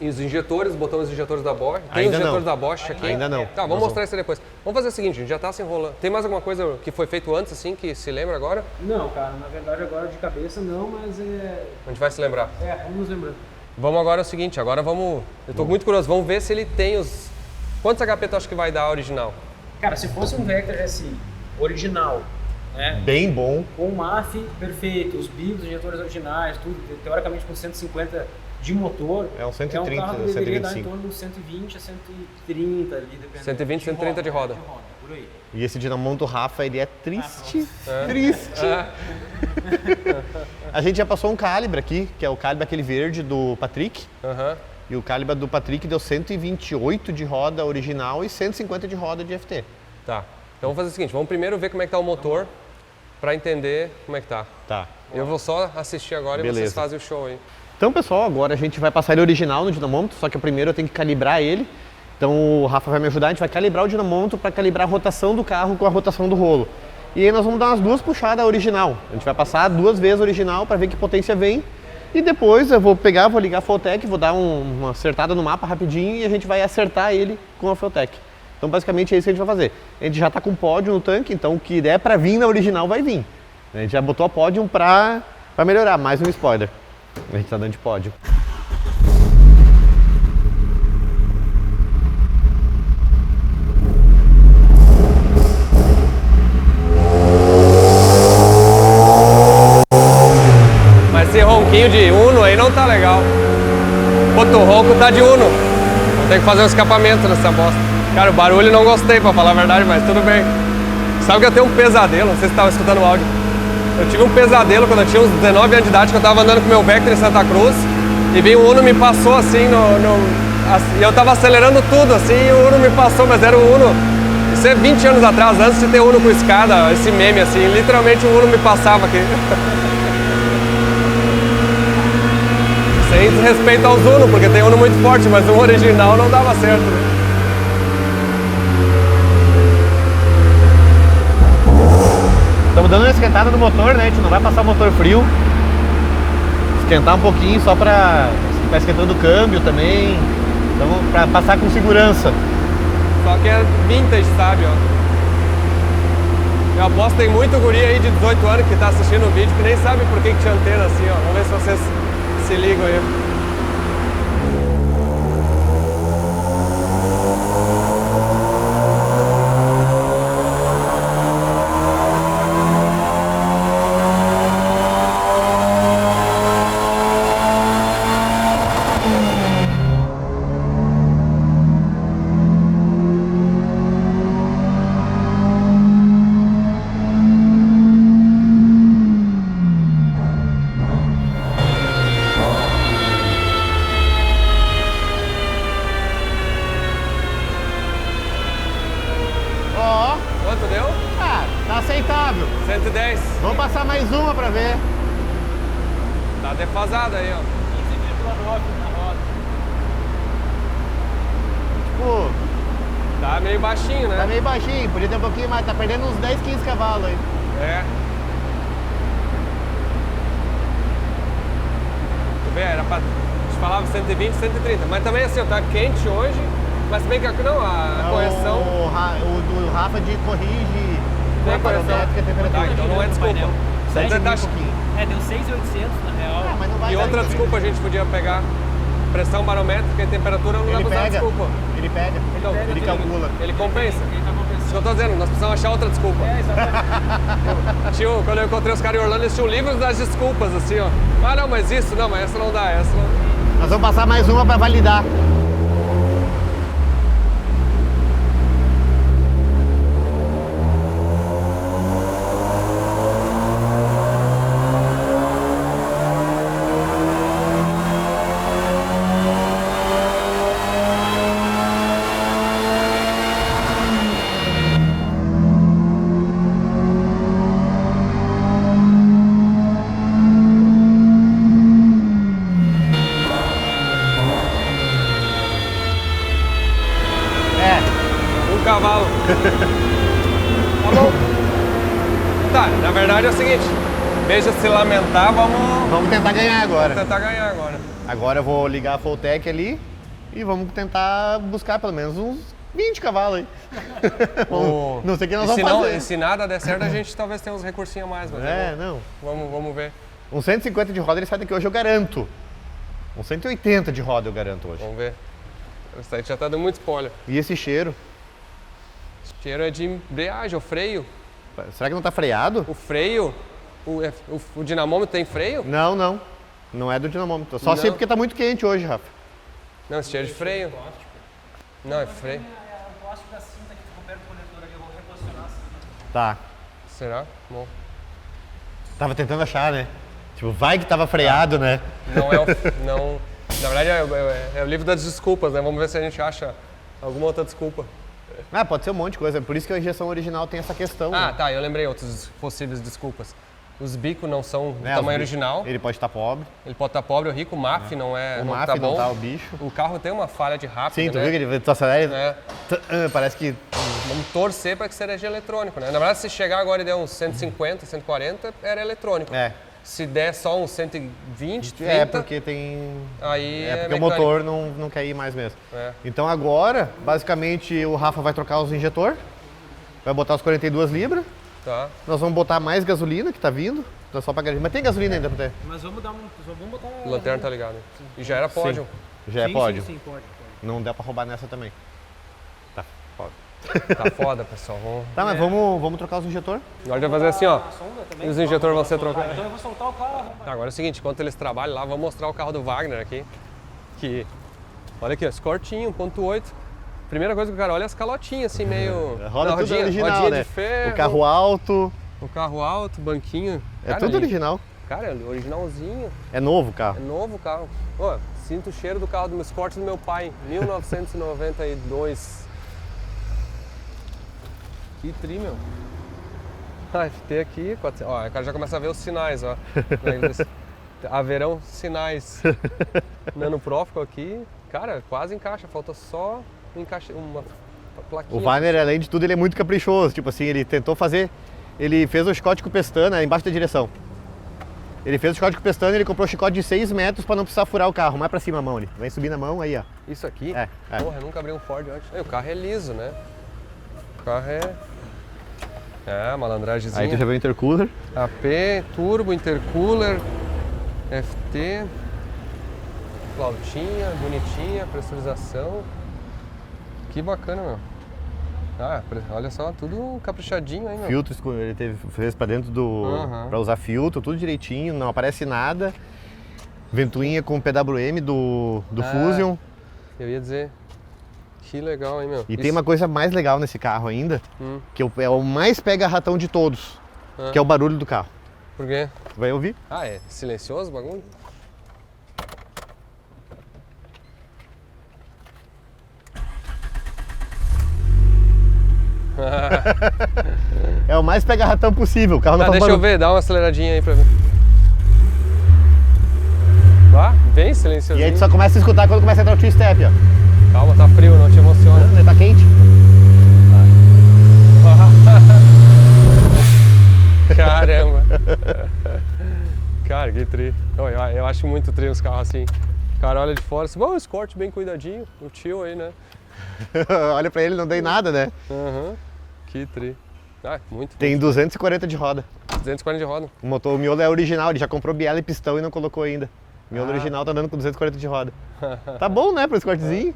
os injetores, botamos os injetores da Bosch. Tem Ainda os injetores não. da Bosch aqui? Ainda não. Tá, vamos mostrar isso aí depois. Vamos fazer o seguinte, a gente já tá se enrolando. Tem mais alguma coisa que foi feito antes, assim, que se lembra agora? Não, cara, na verdade agora de cabeça não, mas A gente vai se lembrar. vamos nos lembrando. Vamos agora é o seguinte, agora vamos... Eu tô muito curioso, vamos ver se ele tem os... Quantos HP tu acha que vai dar a original? Cara, se fosse um Vectra GSI original, né? Bem bom. Com o MAF perfeito, os BIOS, os injetores originais, tudo, teoricamente com 150 de motor. É um 130, é um carro que deveria dar em 125. torno de 120 a 130 ali, dependendo. 120, 130 de roda. Por aí. E esse dinamão do Rafa, ele é triste. Triste. A gente já passou um calibre aqui, que é o calibre aquele verde do Patrick. Aham. E o calibre do Patrick deu 128 de roda original e 150 de roda de FT. Tá. Então vamos fazer o seguinte, vamos primeiro ver como é que tá o motor, pra entender como é que tá. Tá. Eu vou só assistir agora e vocês Beleza. fazem o show aí. Então, pessoal, agora a gente vai passar ele original no dinamômetro, só que primeiro eu tenho que calibrar ele. Então o Rafa vai me ajudar, a gente vai calibrar o dinamômetro para calibrar a rotação do carro com a rotação do rolo. E aí nós vamos dar umas duas puxadas original. A gente vai passar 2 vezes original para ver que potência vem. E depois eu vou pegar, vou ligar a Fueltec, vou dar uma acertada no mapa rapidinho e a gente vai acertar ele com a Fueltec. Então basicamente é isso que a gente vai fazer. A gente já está com pódio no tanque, então o que der para vir na original vai vir. A gente já botou a pódio para melhorar, mais um spoiler. A gente está dando de pódio. Mas esse ronquinho de Uno aí não tá legal. Puta, o ronco tá de Uno. Tem que fazer um escapamento nessa bosta. Cara, o barulho eu não gostei, pra falar a verdade, mas tudo bem. Sabe que eu tenho um pesadelo, não sei se você tava escutando o áudio. Eu tive um pesadelo quando eu tinha uns 19 anos de idade, que eu tava andando com meu Vectra em Santa Cruz. E veio o Uno me passou assim, e eu tava acelerando tudo assim, e o Uno me passou, mas era o Uno. Isso é 20 anos atrás, antes de ter Uno com escada, esse meme assim, literalmente o Uno me passava aqui. Sem desrespeito aos Uno, porque tem Uno muito forte, mas o original não dava certo. Né? Estamos dando uma esquentada no motor, né? A gente não vai passar o motor frio. Esquentar um pouquinho só para tá esquentando o câmbio também. Então, para passar com segurança. Só que é vintage, sabe, ó. Eu aposto que tem muito guri aí de 18 anos que tá assistindo o vídeo que nem sabe por que tinha antena assim, ó. Vamos ver se vocês se ligam aí. Ó, Quanto deu? tá aceitável. 110. Vamos passar mais uma para ver. Tá defasado aí, ó. 15,9 na roda. Tipo, Tá meio baixinho, tá né? meio baixinho, podia ter um pouquinho mais, tá perdendo uns 10, 15 cavalos aí. É. Tu vê, era pra... A gente falava 120, 130. Mas também assim, ó, tá quente hoje. Mas se bem que não, a correção... O do Rafa de corrige Tem a correção. barométrica e a temperatura. Tá, então não é desculpa. Sete Você mil tá... e pouquinho. Deu 6.800 na real. Ah, mas não vai E dar outra isso. desculpa a gente podia pegar. Pressão barométrica e temperatura não dá Ele pra usar pega, desculpa. ele pega, Então, ele calcula. Ele compensa. Ele tá compensando. Isso que eu tô dizendo, nós precisamos achar outra desculpa. Quando eu encontrei os caras em Orlando, eles tinham livros das desculpas, assim, ó. Ah, não, mas isso, não, mas essa não dá, essa não... Nós vamos passar mais uma para validar. Tá bom. Tá, na verdade é o seguinte, em vez de se lamentar, Vamos tentar ganhar agora. tentar ganhar agora. Agora eu vou ligar a Fulltech ali e vamos tentar buscar pelo menos uns 20 cavalos aí. Não sei o que nós vamos fazer. E se nada der certo, a gente talvez tenha uns recursinhos a mais, mas Não. vamos ver. Um 150 de roda ele sai daqui hoje, eu garanto. Um 180 de roda eu garanto hoje. Vamos ver. Isso aí já tá dando muito spoiler. E esse cheiro? Esse cheiro é de embreagem, o freio. Será que não tá freado? O freio, o dinamômetro tem freio? Não. Não é do dinamômetro. Só Não. sei porque tá muito quente hoje, Rafa. Não, esse cheiro é de freio. Não, é freio. O plástico da cinta que ficou perto do coletor ali, eu vou reposicionar a cinta. Tá. Será? Bom. Tava tentando achar, né? Tipo, vai que tava freado, né? Não é o. Não, na verdade é o livro das desculpas, né? Vamos ver se a gente acha alguma outra desculpa. Ah, pode ser um monte de coisa. Por isso que a injeção original tem essa questão. Ah, né? tá, eu lembrei outras possíveis desculpas. Os bicos não são do Né, tamanho os bichos. original. Ele pode estar pobre. Ele pode estar pobre ou rico, o MAF não é. O não MAF tá não bom. tá o bicho. O carro tem uma falha de rápido. Sim, tu né? viu que ele tu acelera É. parece que... Vamos torcer para que seja eletrônico, né? Na verdade, se chegar agora e der uns 150, 140, era eletrônico. É. Se der só uns 120, 30, É, porque tem... aí É porque o mecânico. motor não quer ir mais mesmo. É. Então agora, basicamente, o Rafa vai trocar os injetor. Vai botar os 42 libras. Tá. Nós vamos botar mais gasolina, que tá vindo. Então, só pra garantir. Mas tem gasolina ainda, não tem? Mas vamos botar... O lanterna tá ligado. E já era pódio. Já é pódio. Sim, pode. Não dá pra roubar nessa também. Tá, pode. Tá foda, pessoal. Vamos... Tá, mas vamos trocar os injetor? Agora a gente vai fazer assim, ó. A sonda também? E os injetores vão ser trocados. Então eu vou soltar o carro. Tá, agora é o seguinte, enquanto eles trabalham lá, vou mostrar o carro do Wagner aqui. Que, olha aqui, ó, Escortinho, 1.8. Primeira coisa que o cara olha é as calotinhas, assim, meio... Roda Não, tudo rodinha- original, rodinha né? de ferro, O carro alto. o carro alto, banquinho. É Cara, tudo ali- original. Cara, é originalzinho. É novo o É carro. novo o carro. Ó, sinto o cheiro do carro do Escort do meu pai, 1992. Que tri, meu. Ah, FT aqui, 400. Ó, o cara já começa a ver os sinais, ó. Haverão sinais. Nano Profco aqui, cara, quase encaixa, falta só uma plaquinha. O Wagner, além de tudo, ele é muito caprichoso. Tipo assim, ele tentou fazer... Ele fez o chicote com pestana embaixo da direção. Ele fez o chicote com pestana e ele comprou um chicote de 6 metros pra não precisar furar o carro. Mais pra cima a mão ali. Vem subir na mão, aí ó. Isso aqui? É. Porra, eu nunca abri um Ford antes. O carro é liso, né? O carro é... É, malandragemzinha. Aí tu já vê o intercooler. AP, turbo, intercooler, FT, flautinha, bonitinha, pressurização. Que bacana, meu. Ah, olha só, tudo caprichadinho aí, meu. Filtros, ele fez pra dentro do... Aham. Pra usar filtro, tudo direitinho, não aparece nada. Ventoinha com PWM do Fusion. Eu ia dizer, que legal, hein, meu. E tem uma coisa mais legal nesse carro ainda, que é o mais pega-ratão de todos, que é o barulho do carro. Por quê? Tu vai ouvir? Ah, é silencioso o bagulho? É o mais pega-ratão possível, o carro não Tá, faz deixa eu barulho. ver, dá uma aceleradinha aí pra ver. Ah, bem silenciosinho. E aí tu só começa a escutar quando começa a entrar o two-step, ó. Calma, tá frio, não te emociona. Ele tá quente. Caramba! Cara, que tri. Eu acho muito tri os carros assim. O cara olha de fora assim, bom, o Escort bem cuidadinho, o tio aí, né? Olha pra ele, não dei nada, né? Aham, que tri. Ah, muito. Tem 240 de roda. 240 de roda. O miolo é original, ele já comprou biela e pistão e não colocou ainda. O miolo original tá andando com 240 de roda. Tá bom, né, pro Escortzinho?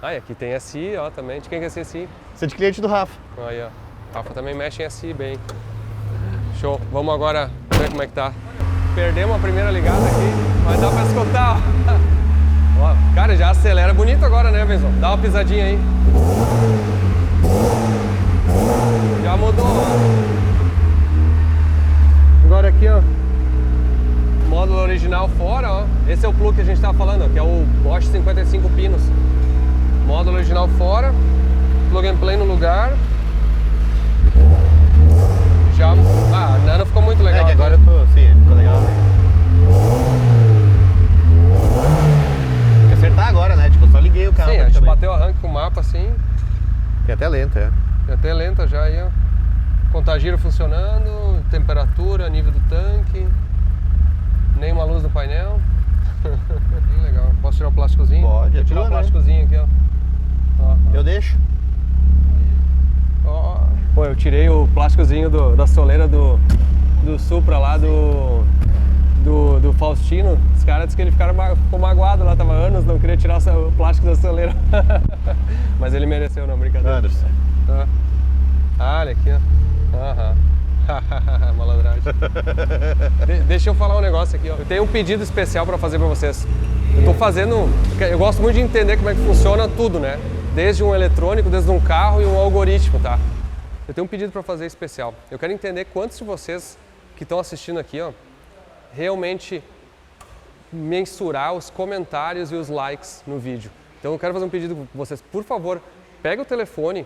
Ah, e aqui tem SI, ó, também. De quem que é esse SI? Você é de cliente do Rafa. Aí, ó. Rafa também mexe em SI bem. Show. Vamos agora ver como é que tá. Perdemos a primeira ligada aqui, mas dá pra escutar, ó. Ó, cara, já acelera bonito agora, né, Benzão? Dá uma pisadinha aí. Já mudou, ó. Agora aqui, ó. Módulo original fora, ó. Esse é o plug que a gente tava falando, ó, que é o Bosch 55 pinos. Módulo original fora. Plug and play no lugar. Já... Ah, a Nano ficou muito legal. É que agora eu tô, sim, ficou legal. Tem que acertar agora, né? Tipo, eu só liguei o carro. Sim, a gente praticamente. bateu o arranque com o mapa assim. Tem até lento, é. porta-giro funcionando, temperatura, nível do tanque, nenhuma luz no painel. Bem legal. Posso tirar o plásticozinho? Pode, Vou tirar o né? plásticozinho aqui, ó. Eu deixo. Ó. Pô, eu tirei o plásticozinho da soleira do Supra lá do Faustino. Os caras disseram que ele ficou magoado lá, tava anos, não queria tirar o plástico da soleira. Mas ele mereceu, não, brincadeira. Anderson. Olha aqui, ó. Aham. Malandragem. Deixa eu falar um negócio aqui, ó. Eu tenho um pedido especial para fazer para vocês. Eu tô fazendo. Eu gosto muito de entender como é que funciona tudo, né? Desde um eletrônico, desde um carro e um algoritmo, tá? Eu tenho um pedido para fazer especial. Eu quero entender quantos de vocês que estão assistindo aqui, ó, realmente mensurar os comentários e os likes no vídeo. Então eu quero fazer um pedido para vocês. Por favor, pega o telefone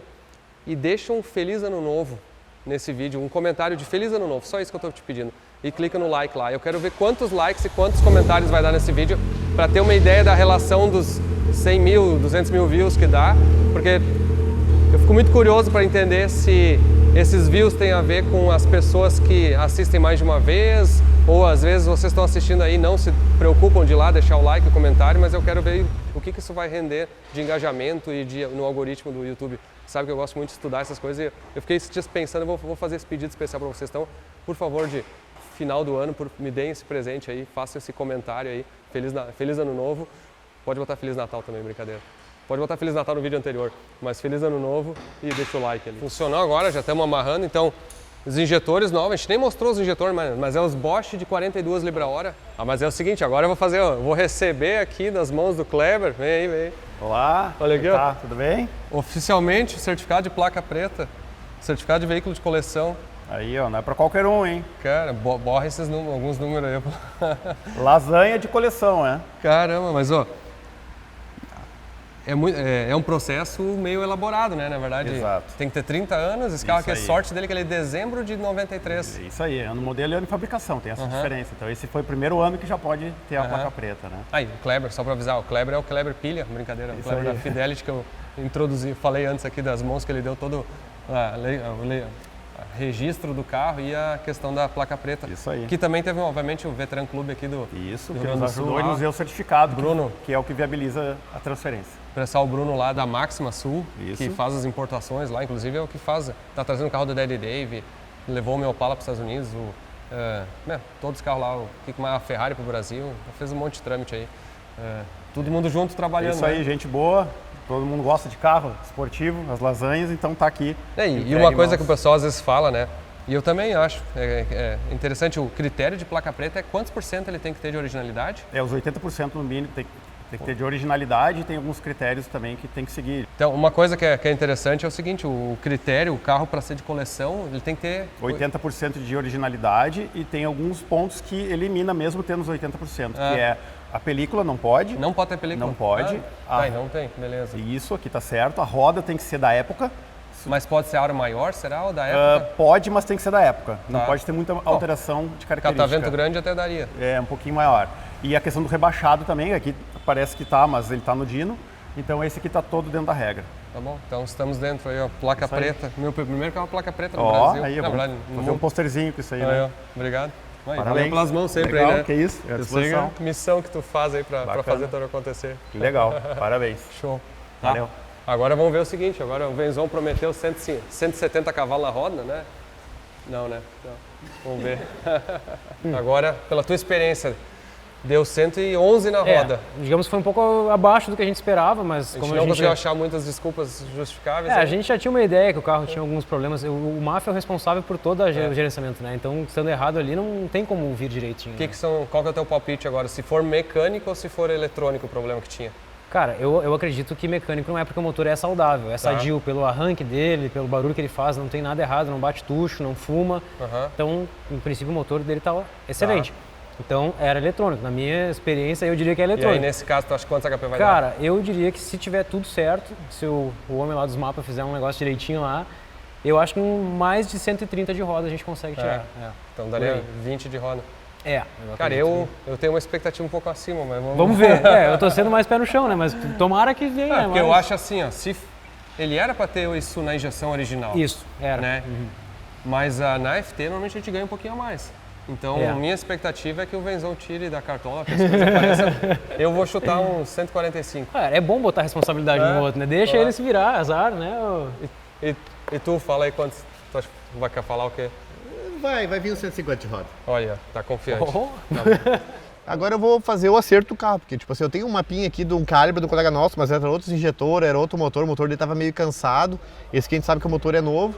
e deixa um Feliz Ano Novo nesse vídeo, um comentário de Feliz Ano Novo, só isso que eu estou te pedindo. E clica no like lá. Eu quero ver quantos likes e quantos comentários vai dar nesse vídeo para ter uma ideia da relação dos 100 mil, 200 mil views que dá, porque eu fico muito curioso para entender se esses views têm a ver com as pessoas que assistem mais de uma vez, ou às vezes vocês estão assistindo aí e não se preocupam de ir lá deixar o like, o comentário, mas eu quero ver o que isso vai render de engajamento e no algoritmo do YouTube. Sabe que eu gosto muito de estudar essas coisas e eu fiquei esses dias pensando, eu vou fazer esse pedido especial para vocês. Então, por favor, de final do ano, me deem esse presente aí, façam esse comentário aí, Feliz Ano Novo. Pode botar Feliz Natal também, brincadeira. Pode botar Feliz Natal no vídeo anterior, mas Feliz Ano Novo e deixa o like ali. Funcionou agora, já estamos amarrando, então os injetores novos, a gente nem mostrou os injetores, mas é os Bosch de 42 libra-hora. Mas é o seguinte, agora eu vou receber aqui das mãos do Kleber, vem aí, vem aí. Olá, Olha aqui, ó. tudo bem? Oficialmente, certificado de placa preta, certificado de veículo de coleção. Aí, ó, não é pra qualquer um, hein? Cara, borra esses alguns números aí. Lasanha de coleção, né? Caramba, mas ó, é um processo meio elaborado, né? Na verdade, Exato. Tem que ter 30 anos, esse carro aqui, a aí. sorte dele é que ele é de dezembro de 93. Isso aí, ano modelo e ano de fabricação, tem essa diferença. Então esse foi o primeiro ano que já pode ter a placa preta, né? Aí, o Kleber, só pra avisar, o Kleber é o Kleber Pilha, brincadeira, o Kleber da Fidelity que eu falei antes aqui das mãos que ele deu todo registro do carro e a questão da placa preta. Isso aí. Que também teve, obviamente, o Veteran Clube aqui do Isso, do que Rio nos Grande do Sul ajudou e lá. nos deu o certificado, Bruno. que é o que viabiliza a transferência. O pessoal Bruno lá da Máxima Sul, Isso. que faz as importações lá, inclusive é o que faz. Tá trazendo o carro do Daddy Dave, levou o meu Opala para os Estados Unidos, todos os carros lá, a Ferrari para o Brasil, fez um monte de trâmite aí. Todo mundo junto trabalhando. Isso aí, né? gente boa, todo mundo gosta de carro esportivo, as lasanhas, então tá aqui. E uma coisa que o pessoal às vezes fala, né? E eu também acho, é interessante, o critério de placa preta é quantos por cento ele tem que ter de originalidade? É, os 80% no mínimo tem que ter de originalidade e tem alguns critérios também que tem que seguir. Então, uma coisa que é interessante é o seguinte, o critério, o carro para ser de coleção, ele tem que ter... 80% de originalidade e tem alguns pontos que elimina mesmo tendo os 80%, que é a película não pode. Não pode ter película? Não pode. Não tem, beleza. Isso, aqui tá certo. A roda tem que ser da época. Mas pode ser aro maior, será? Ou da época? Pode, mas tem que ser da época. Não Tá. pode ter muita alteração de característica. Catavento grande até daria. É, um pouquinho maior. E a questão do rebaixado também, aqui parece que tá, mas ele tá no Dino. Então esse aqui tá todo dentro da regra. Tá bom? Então estamos dentro aí, ó. Placa Isso aí. preta. Meu primeiro carro placa preta no Ó, Brasil. aí, Na vamos verdade, no fazer um mundo. posterzinho com isso aí, Aí, né? ó. Obrigado. Aí, Parabéns. valeu pelas mãos sempre Legal, aí, né? que isso, é à Eu sei disposição. a missão que tu faz aí pra Bacana. fazer tudo acontecer. Que legal, parabéns. Show. Tá? Valeu. Agora vamos ver o seguinte, agora o Venzon prometeu 170 cavalos na roda, né? Não, né? Não. Vamos ver. Agora, pela tua experiência, deu 111 na roda. Digamos que foi um pouco abaixo do que a gente esperava, mas A gente como não a gente... conseguiu achar muitas desculpas justificáveis. A né? gente já tinha uma ideia que o carro tinha alguns problemas. O MAF é o responsável por todo o gerenciamento, né? Então, estando errado ali, não tem como vir direitinho. Qual que é o teu palpite agora? Se for mecânico ou se for eletrônico o problema que tinha? Cara, eu acredito que mecânico não é porque o motor é saudável, é sadio pelo arranque dele, pelo barulho que ele faz, não tem nada errado, não bate tucho, não fuma. Então, em princípio, o motor dele tá excelente. Então, era eletrônico. Na minha experiência, eu diria que é E eletrônico. aí, nesse caso, tu acha quantos HP vai dar? Cara, eu diria que se tiver tudo certo, se o homem lá dos mapas fizer um negócio direitinho lá, eu acho que com mais de 130 de roda a gente consegue tirar. Então daria 20 de roda. Cara, acredito eu tenho uma expectativa um pouco acima, mas Vamos ver. Eu tô sendo mais pé no chão, né? Mas tomara que venha. Porque eu acho assim, ó, se ele era para ter isso na injeção original. Isso, era. Né? Mas na FT normalmente a gente ganha um pouquinho a mais. Então, minha expectativa é que o Venzão tire da cartola, que as coisas apareçam. Eu vou chutar uns 145. É bom botar responsabilidade no outro, né? Deixa ele se virar, azar, né? E tu, fala aí quantos. Tu acha que vai falar o quê? Vai vir uns 150 de roda. Olha, tá confiante. Agora eu vou fazer o acerto do carro, porque tipo assim, eu tenho um mapinha aqui de um calibre do colega nosso, mas era outros injetores, era outro motor, o motor dele tava meio cansado. Esse aqui a gente sabe que o motor é novo.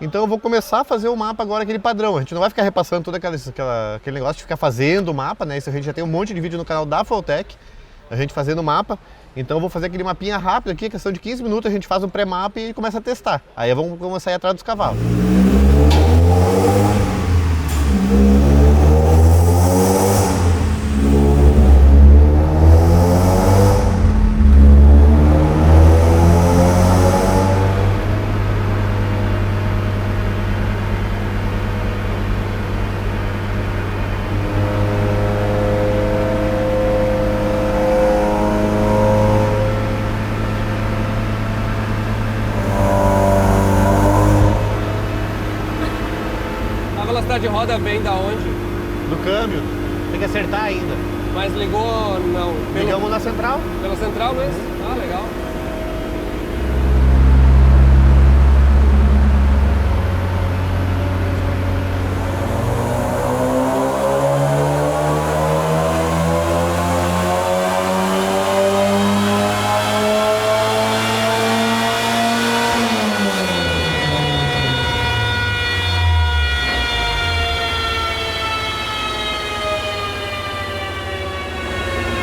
Então eu vou começar a fazer o mapa agora, aquele padrão. A gente não vai ficar repassando todo aquele negócio de ficar fazendo o mapa, né? Isso a gente já tem um monte de vídeo no canal da Fueltech, a gente fazendo o mapa. Então eu vou fazer aquele mapinha rápido aqui, questão de 15 minutos, a gente faz um pré-mapa e começa a testar. Aí vamos começar a ir atrás dos cavalos. A velocidade de roda vem da onde? Do câmbio, tem que acertar ainda. Mas ligou não, Ligamos na central. pela central mesmo? Ah, legal.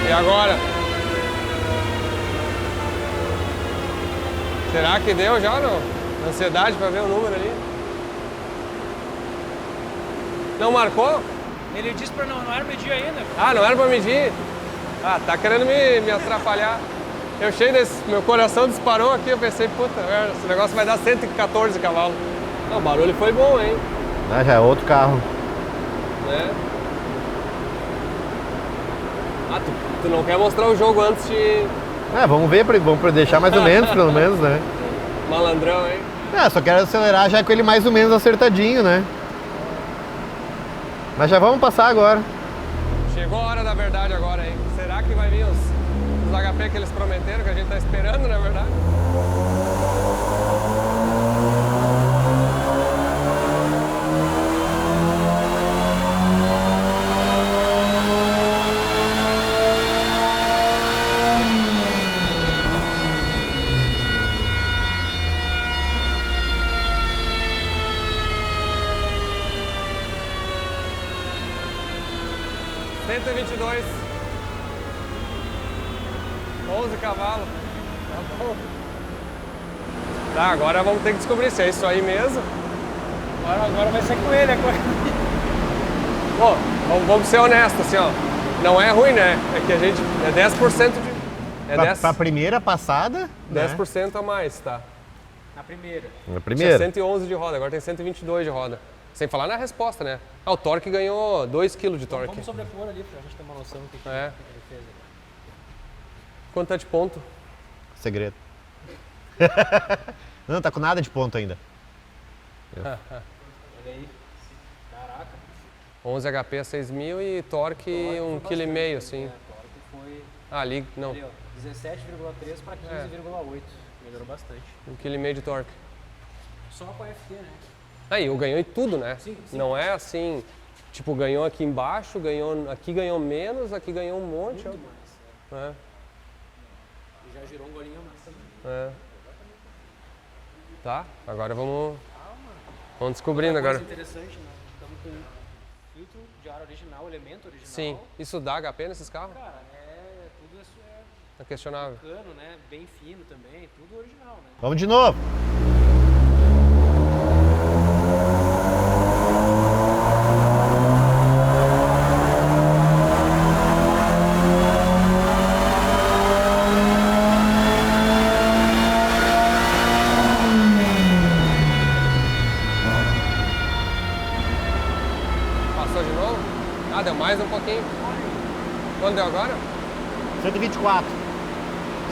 E agora? Será que deu já ou não? Ansiedade pra ver o número ali. Não marcou? Ele disse pra não era medir ainda. Ah, não era pra medir? Ah, tá querendo me atrapalhar. Eu cheio desse. Meu coração disparou aqui, eu pensei, puta merda, esse negócio vai dar 114 cavalos. Não, o barulho foi bom, hein? Ah, já é outro carro. Né? Ah, tu não quer mostrar o jogo antes de. Vamos ver, vamos deixar mais ou menos, pelo menos, né? Malandrão, hein? Só quero acelerar já com ele mais ou menos acertadinho, né? Mas já vamos passar agora. Chegou a hora da verdade agora, hein? Será que vai vir os HP que eles prometeram, que a gente tá esperando, na verdade? (122) 11 cavalos. Tá bom. Tá, agora vamos ter que descobrir se é isso aí mesmo. Agora vai ser com ele agora. Pô, vamos ser honestos, assim, ó. Não é ruim, né? É que a gente. É 10% de. É 10%, Pra primeira passada, 10% a mais, tá? Na primeira. Na Tinha primeira. 111 de roda, agora tem 122 de roda. Sem falar na resposta, né? Ah, o torque ganhou 2 kg de torque. Vamos sobrepor ali pra gente ter uma noção do que É. ele fez. Quanto tá de ponto? Segredo. Não, tá com nada de ponto ainda. Olha aí. Caraca. 11 HP a 6.000 e torque 1,5 kg, assim. Torque foi Ah, ali, não. ali, ó, 17,3 para 15,8. Melhorou bastante. 1,5 kg de torque. Só com a FT, né? Aí, eu ganhei tudo, né? Sim. Não é assim, tipo, ganhou aqui embaixo, aqui ganhou menos, aqui ganhou um monte. Muito ó. mais. É, E já girou um golinho a mais também. é. Tá, agora vamos descobrindo agora. Coisa interessante, né? Estamos com filtro de ar original, elemento original. Sim, isso dá HP nesses carros? Cara, tudo isso É questionável. cano, né? Bem fino também, tudo original, né? Vamos de novo. Passou de novo? Ah, deu mais um pouquinho. Quanto deu agora? 124.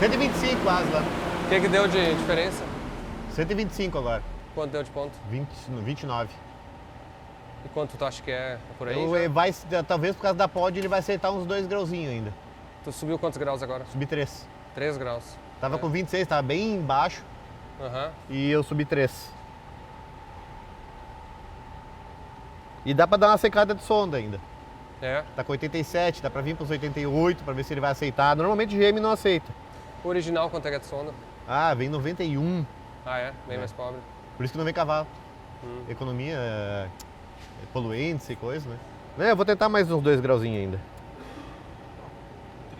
125 quase lá. O que deu de diferença? 125 agora. Quanto deu de ponto? 29. E quanto tu acha que é por aí? Talvez por causa da pod ele vai acertar uns 2 grauzinhos ainda. Tu subiu quantos graus agora? Subi 3. 3 graus. Tava com 26, tava bem baixo Aham. e eu subi 3. E dá pra dar uma secada de sonda ainda. É. Tá com 87, dá pra vir pros 88 pra ver se ele vai aceitar. Normalmente o GM não aceita. O original quanto é que é de sonda? Ah, vem 91. Ah, é? Bem mais pobre. Por isso que não vem cavalo. Economia, poluentes e coisa, né? Eu vou tentar mais uns 2 grauzinhos ainda.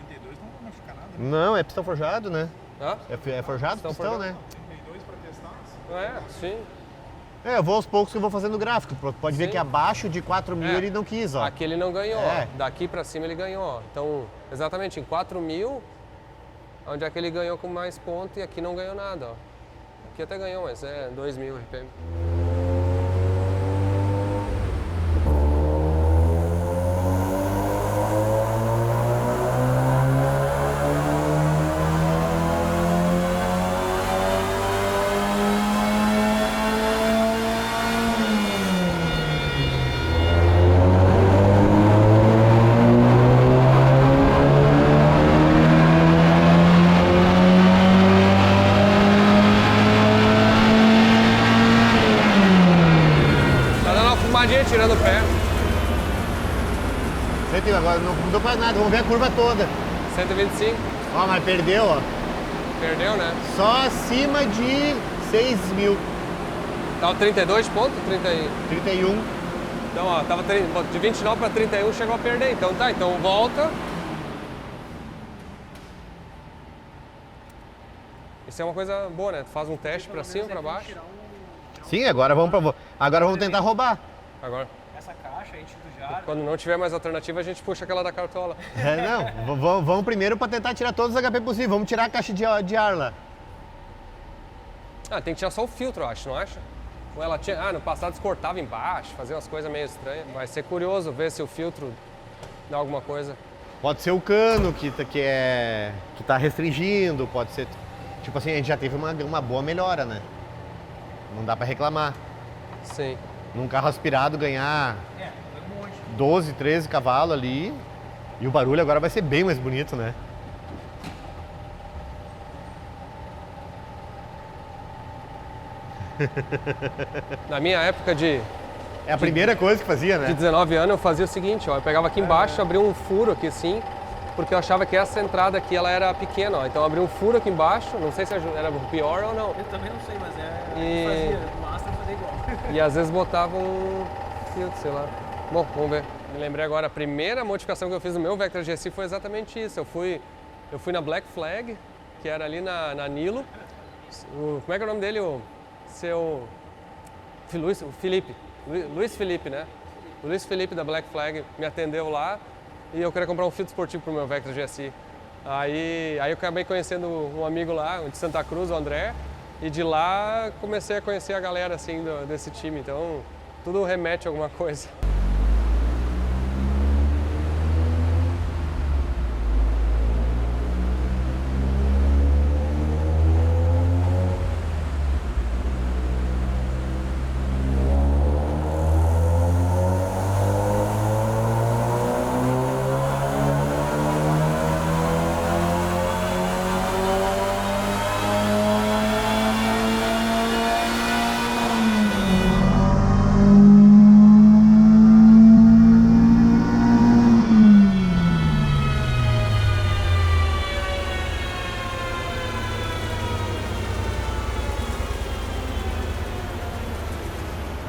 32 não vai machucar nada. Não, é pistão forjado, né? Hã? É forjado Pistão pistão, forjado. né? 32 pra testar. É, sim. Eu vou aos poucos que eu vou fazendo gráfico. Pode ver Sim. que abaixo de 4 mil É. ele não quis, ó. Aqui ele não ganhou, É. ó. Daqui pra cima ele ganhou, ó. Então, exatamente, em 4.000, onde é que ele ganhou com mais ponto e aqui não ganhou nada, ó. Aqui até ganhou, mas é 2.000 RPM. Tá dando uma fumadinha tirando o pé. Agora não mudou quase nada, vamos ver a curva toda. 125. Ó, mas perdeu, ó. Perdeu, né? Só acima de 6 mil. Tava 32 pontos, 31. Então, ó, tava de 29 para 31, chegou a perder. Então tá, então volta. Isso é uma coisa boa, né? Tu faz um teste para cima, para baixo. Sim, agora vamos tentar roubar. Agora, Essa caixa, enche do jar. quando não tiver mais alternativa, a gente puxa aquela da cartola. Não, vamos primeiro para tentar tirar todos os HP possíveis. Vamos tirar a caixa de ar lá. Ah, tem que tirar só o filtro, eu acho, não acha? Ou ela tinha. Ah, no passado descortava embaixo, fazia umas coisas meio estranhas. Vai ser curioso ver se o filtro dá alguma coisa. Pode ser o cano que tá restringindo, pode ser. Tipo assim, a gente já teve uma boa melhora, né? Não dá para reclamar. Sim. Num carro aspirado ganhar 12, 13 cavalos ali. E o barulho agora vai ser bem mais bonito, né? Na minha época de É a primeira coisa que fazia, né? 19 anos, eu fazia o seguinte, ó. Eu pegava aqui embaixo, abria um furo aqui assim, porque eu achava que essa entrada aqui ela era pequena, ó. Então eu abri um furo aqui embaixo, não sei se era pior ou não. Eu também não sei, mas E- fazia, no Astra eu fazia igual. E às vezes botava um filtro, sei lá. Bom, vamos ver. Me lembrei agora, a primeira modificação que eu fiz no meu Vectra GSI foi exatamente isso. Eu fui na Black Flag, que era ali na Nilo. Como é que é o nome dele? O Felipe. Luiz Felipe, né? O Luiz Felipe da Black Flag me atendeu lá e eu queria comprar um filtro esportivo pro meu Vectra GSI. Aí eu acabei conhecendo um amigo lá, de Santa Cruz, o André, e de lá comecei a conhecer a galera assim desse time. Então tudo remete a alguma coisa.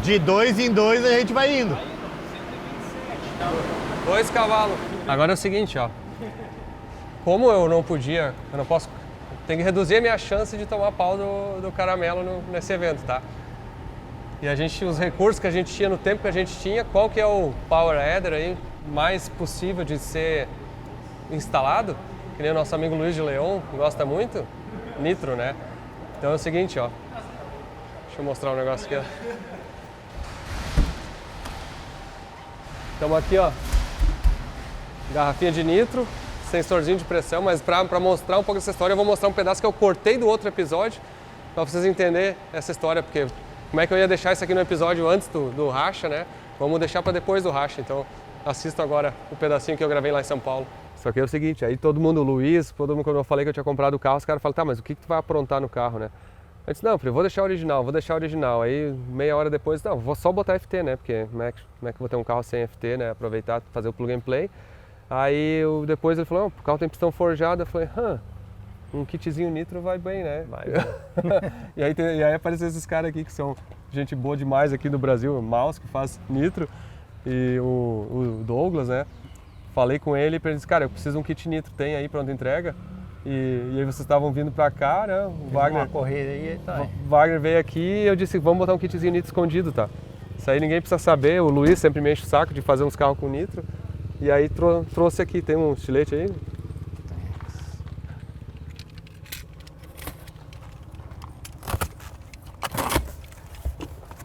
De 2 em 2 a gente vai indo. 2 cavalos. Agora é o seguinte, ó. Como eu não posso, tem que reduzir a minha chance de tomar pau do caramelo nesse evento, tá? E os recursos que a gente tinha no tempo que a gente tinha, qual que é o power adder aí mais possível de ser instalado? Que nem o nosso amigo Luiz de Leon gosta muito, nitro, né? Então é o seguinte, ó. Deixa eu mostrar um negócio aqui, ó. Estamos aqui, ó, garrafinha de nitro, sensorzinho de pressão, mas para mostrar um pouco dessa história, eu vou mostrar um pedaço que eu cortei do outro episódio, para vocês entenderem essa história, porque como é que eu ia deixar isso aqui no episódio antes do racha, né? Vamos deixar para depois do racha, então assista agora o pedacinho que eu gravei lá em São Paulo. Só que é o seguinte, aí todo mundo, o Luiz, todo mundo, quando eu falei que eu tinha comprado o carro, os caras falaram, tá, mas o que tu vai aprontar no carro, né? Eu disse, não, filho, vou deixar original. Aí meia hora depois, não, vou só botar FT, né? Porque como é que eu vou ter um carro sem FT, né? Aproveitar, fazer o plug and play. Aí depois ele falou, o carro tem pistão forjado. Eu falei, um kitzinho nitro vai bem, né? Vai. e aí apareceu esses caras aqui que são gente boa demais aqui no Brasil, o Maus, que faz nitro, e o Douglas, né? Falei com ele e ele disse, cara, eu preciso de um kit nitro, tem aí pronta entrega? E aí vocês estavam vindo pra cá, né? O Wagner, Wagner veio aqui e eu disse, vamos botar um kitzinho nitro escondido, tá? Isso aí ninguém precisa saber, o Luiz sempre me enche o saco de fazer uns carros com nitro. E aí trouxe aqui, tem um estilete aí?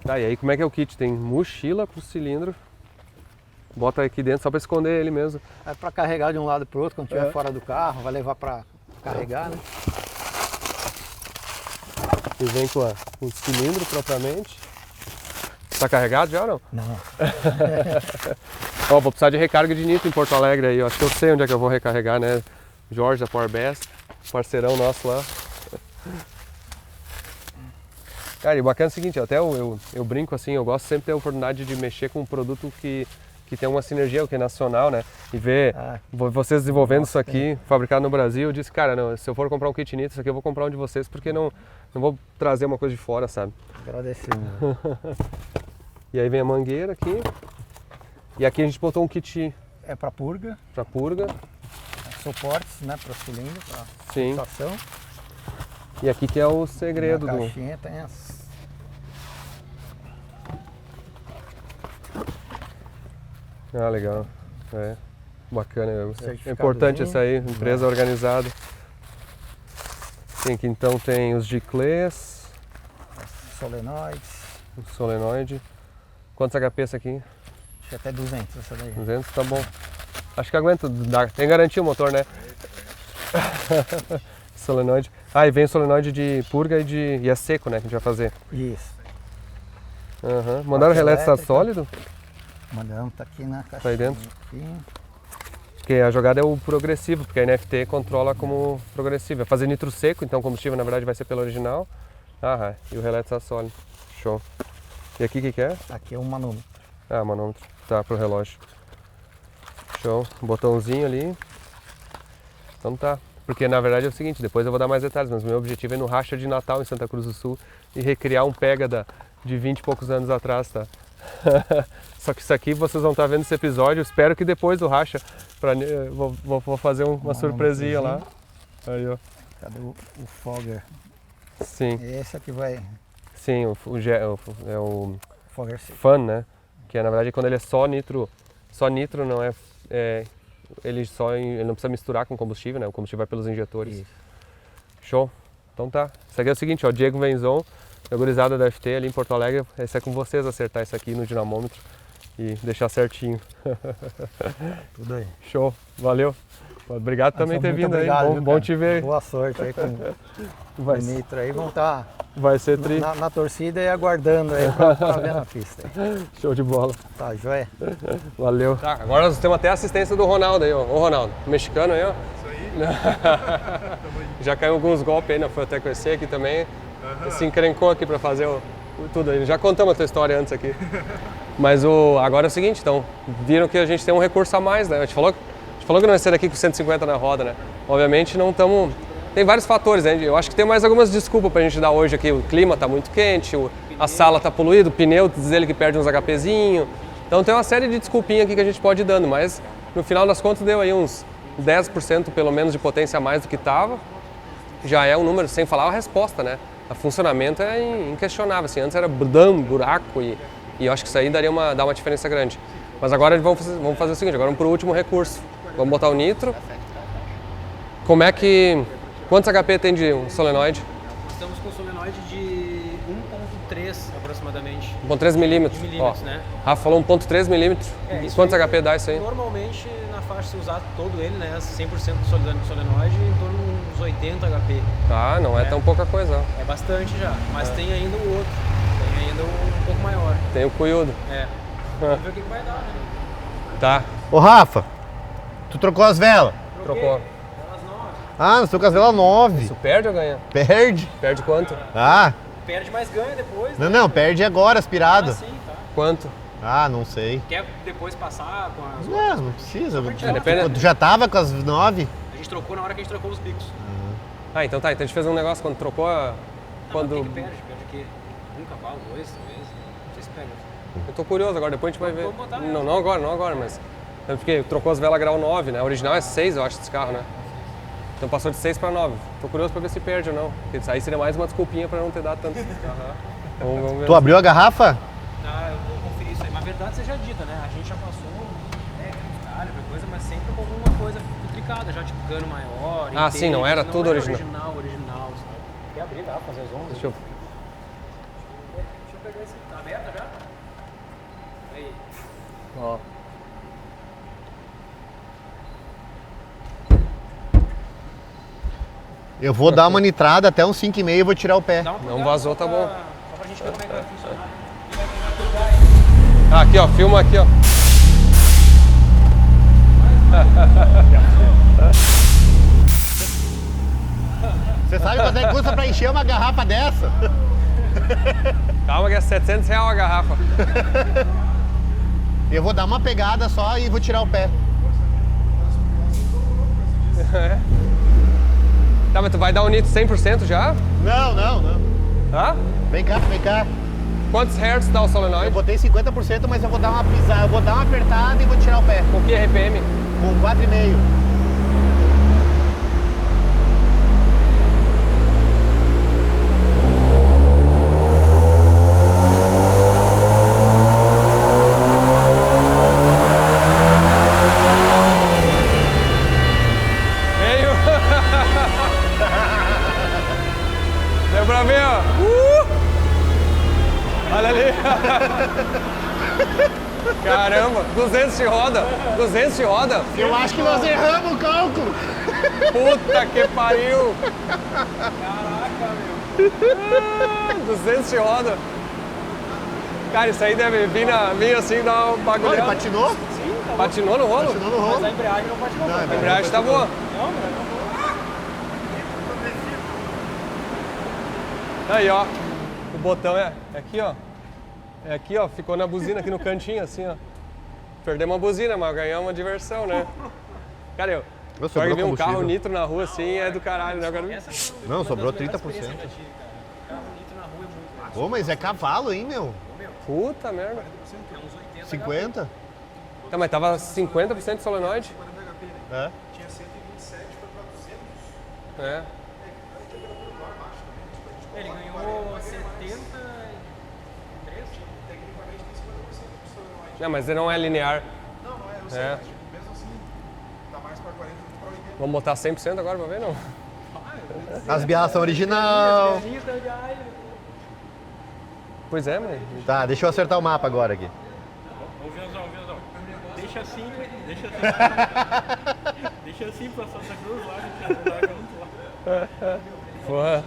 Tá, e aí como é que é o kit? Tem mochila pro cilindro. Bota aqui dentro só para esconder ele mesmo. É para carregar de um lado para o outro, quando estiver fora do carro, vai levar para carregar, né? E vem com o cilindro propriamente. Tá carregado já ou não? Não. Ó, vou precisar de recarga de nitro em Porto Alegre aí. Eu acho que eu sei onde é que eu vou recarregar, né? Jorge da PowerBest, parceirão nosso lá. Cara, e o bacana é o seguinte, até eu brinco assim, eu gosto sempre de ter a oportunidade de mexer com um produto que tem uma sinergia, que é nacional, né? E ver vocês desenvolvendo isso aqui, fabricado no Brasil, eu disse, cara, não, se eu for comprar um kit nitro, isso aqui eu vou comprar um de vocês, porque não vou trazer uma coisa de fora, sabe? Agradecendo. E aí vem a mangueira aqui. E aqui a gente botou um kit... É para purga. Para purga. Suportes, né, para o cilindro, para fixação. E aqui que é o segredo Na caixinha tem as... Ah, legal. É. Bacana. É importante isso aí, empresa organizada. Tem aqui então tem os giclês. Solenoides. O solenoide. Quantos HP esse aqui? Acho que até 200 essa daí. 200, tá bom. Acho que aguenta, tem garantia o motor, né? Solenoide. Ah, e vem solenoide de purga e é seco, né, que a gente vai fazer. Isso. Uhum. Mandaram o relé estar sólido? Mandamos, tá aqui na caixa. Tá aí dentro? Porque a jogada é o progressivo, porque a NFT controla como progressivo. É fazer nitro seco, então o combustível na verdade vai ser pelo original. E o relé está sólido. Show. E aqui o que é? Aqui é um manômetro. Ah, manômetro. Tá, pro relógio. Show. Botãozinho ali. Então tá. Porque na verdade é o seguinte, depois eu vou dar mais detalhes, mas o meu objetivo é ir no racha de Natal em Santa Cruz do Sul e recriar um Pega de 20 e poucos anos atrás, tá? Só que isso aqui vocês vão estar vendo esse episódio, espero que depois do racha, vou fazer uma surpresinha lá. Aí, ó. Cadê o Fogger? Sim. Esse aqui vai... Sim, é o Fogger seco. Fun, né? Que é, na verdade quando ele é só nitro não ele não precisa misturar com combustível, né? O combustível vai pelos injetores. Isso. Show. Então tá. Isso aqui é o seguinte, ó, Diego Venzon, a gurizada da FT ali em Porto Alegre, esse é com vocês acertar isso aqui no dinamômetro e deixar certinho. Tudo aí. Show. Valeu. Obrigado também por ter vindo obrigado, aí. Bom te ver. Boa sorte aí com o nitro aí. Vamos estar vai ser na torcida e aguardando aí pra ver na pista. Show de bola. Tá, joia? Valeu. Tá, agora nós temos até a assistência do Ronaldo aí, ó. Ô Ronaldo, mexicano aí, ó. Isso aí. Já caiu alguns golpes aí, né? Foi até conhecer aqui também. Se encrencou aqui pra fazer tudo aí. Já contamos a tua história antes aqui. Mas agora é o seguinte, então, viram que a gente tem um recurso a mais, né? A gente falou que não ia ser daqui com 150 na roda, né? Obviamente não estamos... Tem vários fatores, né? Eu acho que tem mais algumas desculpas pra gente dar hoje aqui. O clima tá muito quente, a sala tá poluída, o pneu diz ele que perde uns HPzinho. Então tem uma série de desculpinhas aqui que a gente pode ir dando, mas no final das contas deu aí uns 10% pelo menos de potência a mais do que tava. Já é um número, sem falar a resposta, né? O funcionamento é inquestionável, assim, antes era buraco e eu acho que isso aí dá uma diferença grande. Mas agora vamos fazer o seguinte, agora vamos pro último recurso. Vamos botar o nitro. Quantos HP tem de um solenoide? Estamos com um solenoide de 1.3 aproximadamente. 1.3 milímetros. De milímetros, né? Rafa falou 1.3 milímetros. E quantos HP dá isso aí? Normalmente, na faixa, se usar todo ele, né, 100% do solenoide, em torno de uns 80 HP. Ah, não é tão pouca coisa. É bastante já, mas tem ainda o outro, tem ainda um pouco maior. Tem o cuiudo. É. Vamos ver o que vai dar, né? Tá, Ô, Rafa, tu trocou as velas? trocou. Elas não, Ah, nós trocamos as velas 9. Isso perde ou ganha? Perde? Perde quanto? Ah, perde, mas ganha depois, né? não, perde agora, aspirado. Ah, sim, tá. Quanto? Ah, não sei. Quer depois passar com as Não precisa. depende. Tu já tava com as 9? A gente trocou na hora que a gente trocou os bicos. Ah, então tá. Então a gente fez um negócio quando trocou a... Quando... O que perde? Perde o quê? Um cavalo, dois, talvez. Não sei se pega. Eu tô curioso agora, depois a gente vai ver. Vamos botar. Não agora, mas... Porque trocou as velas grau 9, né? A original é 6, eu acho, desse carro, né? Então passou de 6 para 9. Tô curioso pra ver se perde ou não. Porque isso aí seria mais uma desculpinha pra não ter dado tanto. Vamos ver. Tu abriu a garrafa? Ah, eu vou conferir isso aí. Mas a verdade seja dita, né? A gente já passou qualquer coisa, mas sempre com alguma coisa tricada, já tipo cano maior. Ah, sim, não era tudo original. Original, sabe? Quer abrir, dá, fazer as ondas? Deixa eu... Deixa eu pegar esse. Tá aberta já? Aí. Ó. Eu vou dar uma nitrada até uns 5,5 e vou tirar o pé. Dá uma Não pegada vazou, só tá bom. Só pra gente ver como é que vai funcionar. Ah, aqui ó, filma aqui ó. Você sabe quanto é que custa pra encher uma garrafa dessa? Calma que é R$700 a garrafa. Eu vou dar uma pegada só e vou tirar o pé. Tá, mas tu vai dar o nitro 100% já? Não. Tá? Vem cá. Quantos hertz dá o Eu solenoide? botei 50%, mas eu vou dar uma pisada, eu vou dar uma apertada e vou tirar o pé. Com que RPM? Com 4,5. Veio! Deu pra ver, ó. Olha ali. Caramba, 200 de roda. 200 de roda. Eu acho que nós erramos o cálculo. Puta que pariu. Caraca, meu. 200 de roda. Cara, isso aí deve vir assim, dar uma Olha, bagulhada. patinou? Patinou no rolo? Patinou no rolo. Mas a embreagem não pode não. Não, A embreagem tá boa. Aí, ó. O botão é aqui, ó. É aqui, ó. Ficou na buzina, aqui no cantinho, assim, ó. Perdemos uma buzina, mas ganhamos uma diversão, né? Cara, eu só que ver um carro nitro na rua assim é do caralho, né? Agora... Não, sobrou 30%. Ô, mas é cavalo, hein, meu? Puta merda. 50? Tá, mas tava 50% de solenoide? É. Tinha 127, foi pra 200. É. Ele ganhou 73. Tecnicamente tem 50% de solenoide. Não, mas ele não é linear. Não, eu sei, É. mas tipo, mesmo assim, tá mais pra 40 do que pra 80. Vamos botar 100% agora pra ver, não? As bialas são original. Pois é, mas... Tá, deixa eu acertar o mapa agora aqui. Ô, Vianzão. Deixa assim. Deixa assim pra Santa Cruz lá, a gente vai junto lá. Porra.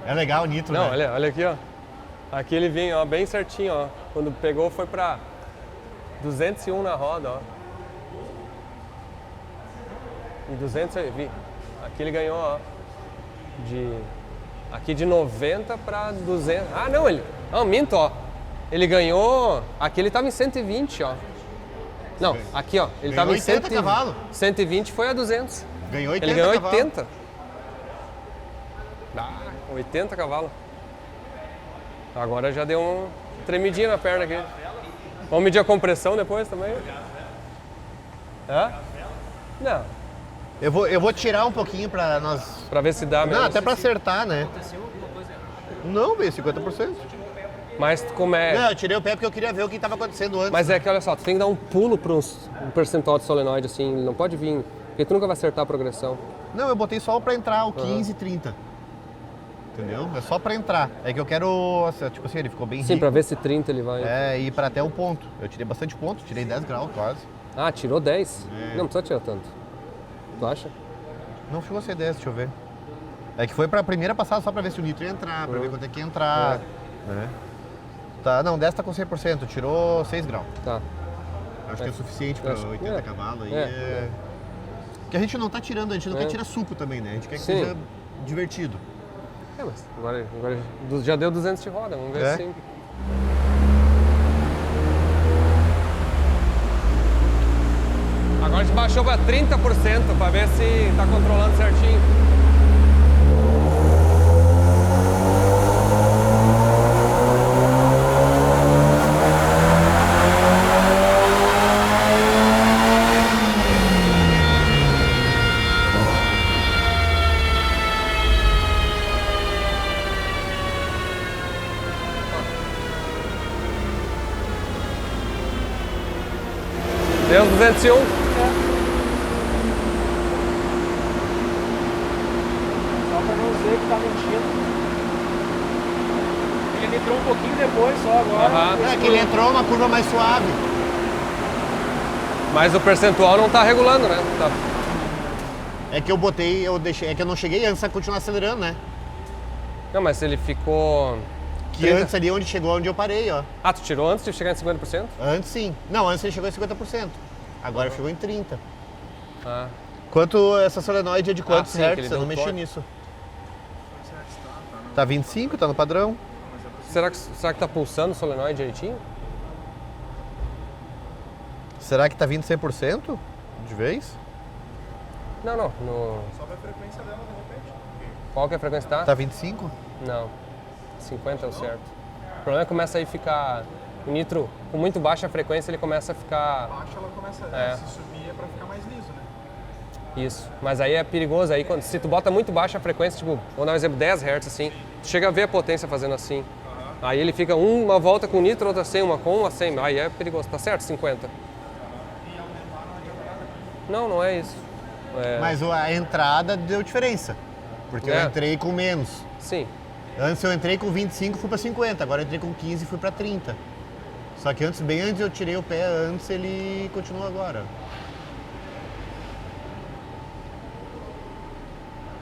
É legal o nitro, Não, né? olha aqui, ó. Aqui ele vinha, ó, bem certinho, ó. Quando pegou foi pra 201 na roda, ó. E 200 aí, vi. Aqui ele ganhou, ó. Aqui de 90 pra 200. Ah, não, ele... Ah, minto, ó. Ele ganhou... Aqui ele tava em 120, ó. Não, aqui, ó. Ele tava em 80 cavalos. 120 foi a 200. Ganhou 80 Ele ganhou cavalos. 80. Ah, 80 cavalos. Agora já deu uma tremidinha na perna aqui. Vamos medir a compressão depois também? Hã? Não, Eu vou tirar um pouquinho pra nós... pra ver se dá mesmo. Não, até pra acertar, né? Não, veio 50%. Mas como é... Não, eu tirei o pé porque eu queria ver o que estava acontecendo antes. Mas é que, olha só, tu tem que dar um pulo para um percentual de solenoide, assim, ele não pode vir, porque tu nunca vai acertar a progressão. Não, eu botei só pra entrar o 15 e 30. Entendeu? É só pra entrar. É que eu quero, tipo assim, ele ficou bem Sim, rico. pra ver se 30 ele vai... É, ir pra até o ponto. Eu tirei bastante ponto, tirei 10 graus quase. Ah, tirou 10? É. Não precisa tirar tanto. Tu acha? Não chegou a ser 10, deixa eu ver. É que foi pra primeira passada só pra ver se o nitro ia entrar, pra ver quanto é que ia entrar. É. Tá, não, dessa tá com 100%, tirou 6 graus. Tá. Acho que é suficiente para 80 cavalos. Aí que a gente não tá tirando, a gente não quer tirar suco também, né? A gente quer que seja divertido. Mas agora já deu 200 de roda, vamos ver se... Agora a gente baixou para 30% para ver se tá controlando certinho. Deu 201. Só pra não dizer que tá mentindo. Ele entrou um pouquinho depois só agora. É que ele entrou uma curva mais suave. Mas o percentual não tá regulando, né? Tá. É que eu botei, é que eu não cheguei antes, vai continuar acelerando, né? Não, mas ele ficou... Que antes ali onde chegou, onde eu parei, ó. Ah, tu tirou antes de chegar em 50%? Antes sim. Não, antes ele chegou em 50%. Agora chegou em 30%. Ah. Quanto essa solenoide é de quantos sim, que ele hertz? deu Eu não um mexi torque. nisso. Tá 25, tá no padrão. Será que tá pulsando o solenoide direitinho? Será que tá vindo 100% de vez? Não. Sobe a frequência dela de repente. Qual que é a frequência que tá? Tá 25? Não. 50 é o certo. O problema é que começa aí a ficar... O nitro, com muito baixa frequência, ele começa a ficar... Baixa, ela começa se subir é pra ficar mais liso, né? Isso. Mas aí é perigoso. Aí, se tu bota muito baixa a frequência, tipo, vou dar um exemplo, 10 Hz assim, tu chega a ver a potência fazendo assim. Aí ele fica uma volta com nitro, outra sem, uma com, uma sem. Aí é perigoso. Tá certo? 50. Não é isso. Mas a entrada deu diferença. Porque eu entrei com menos. Sim. Antes eu entrei com 25 e fui pra 50. Agora eu entrei com 15 e fui pra 30. Só que bem antes eu tirei o pé, antes ele continua agora.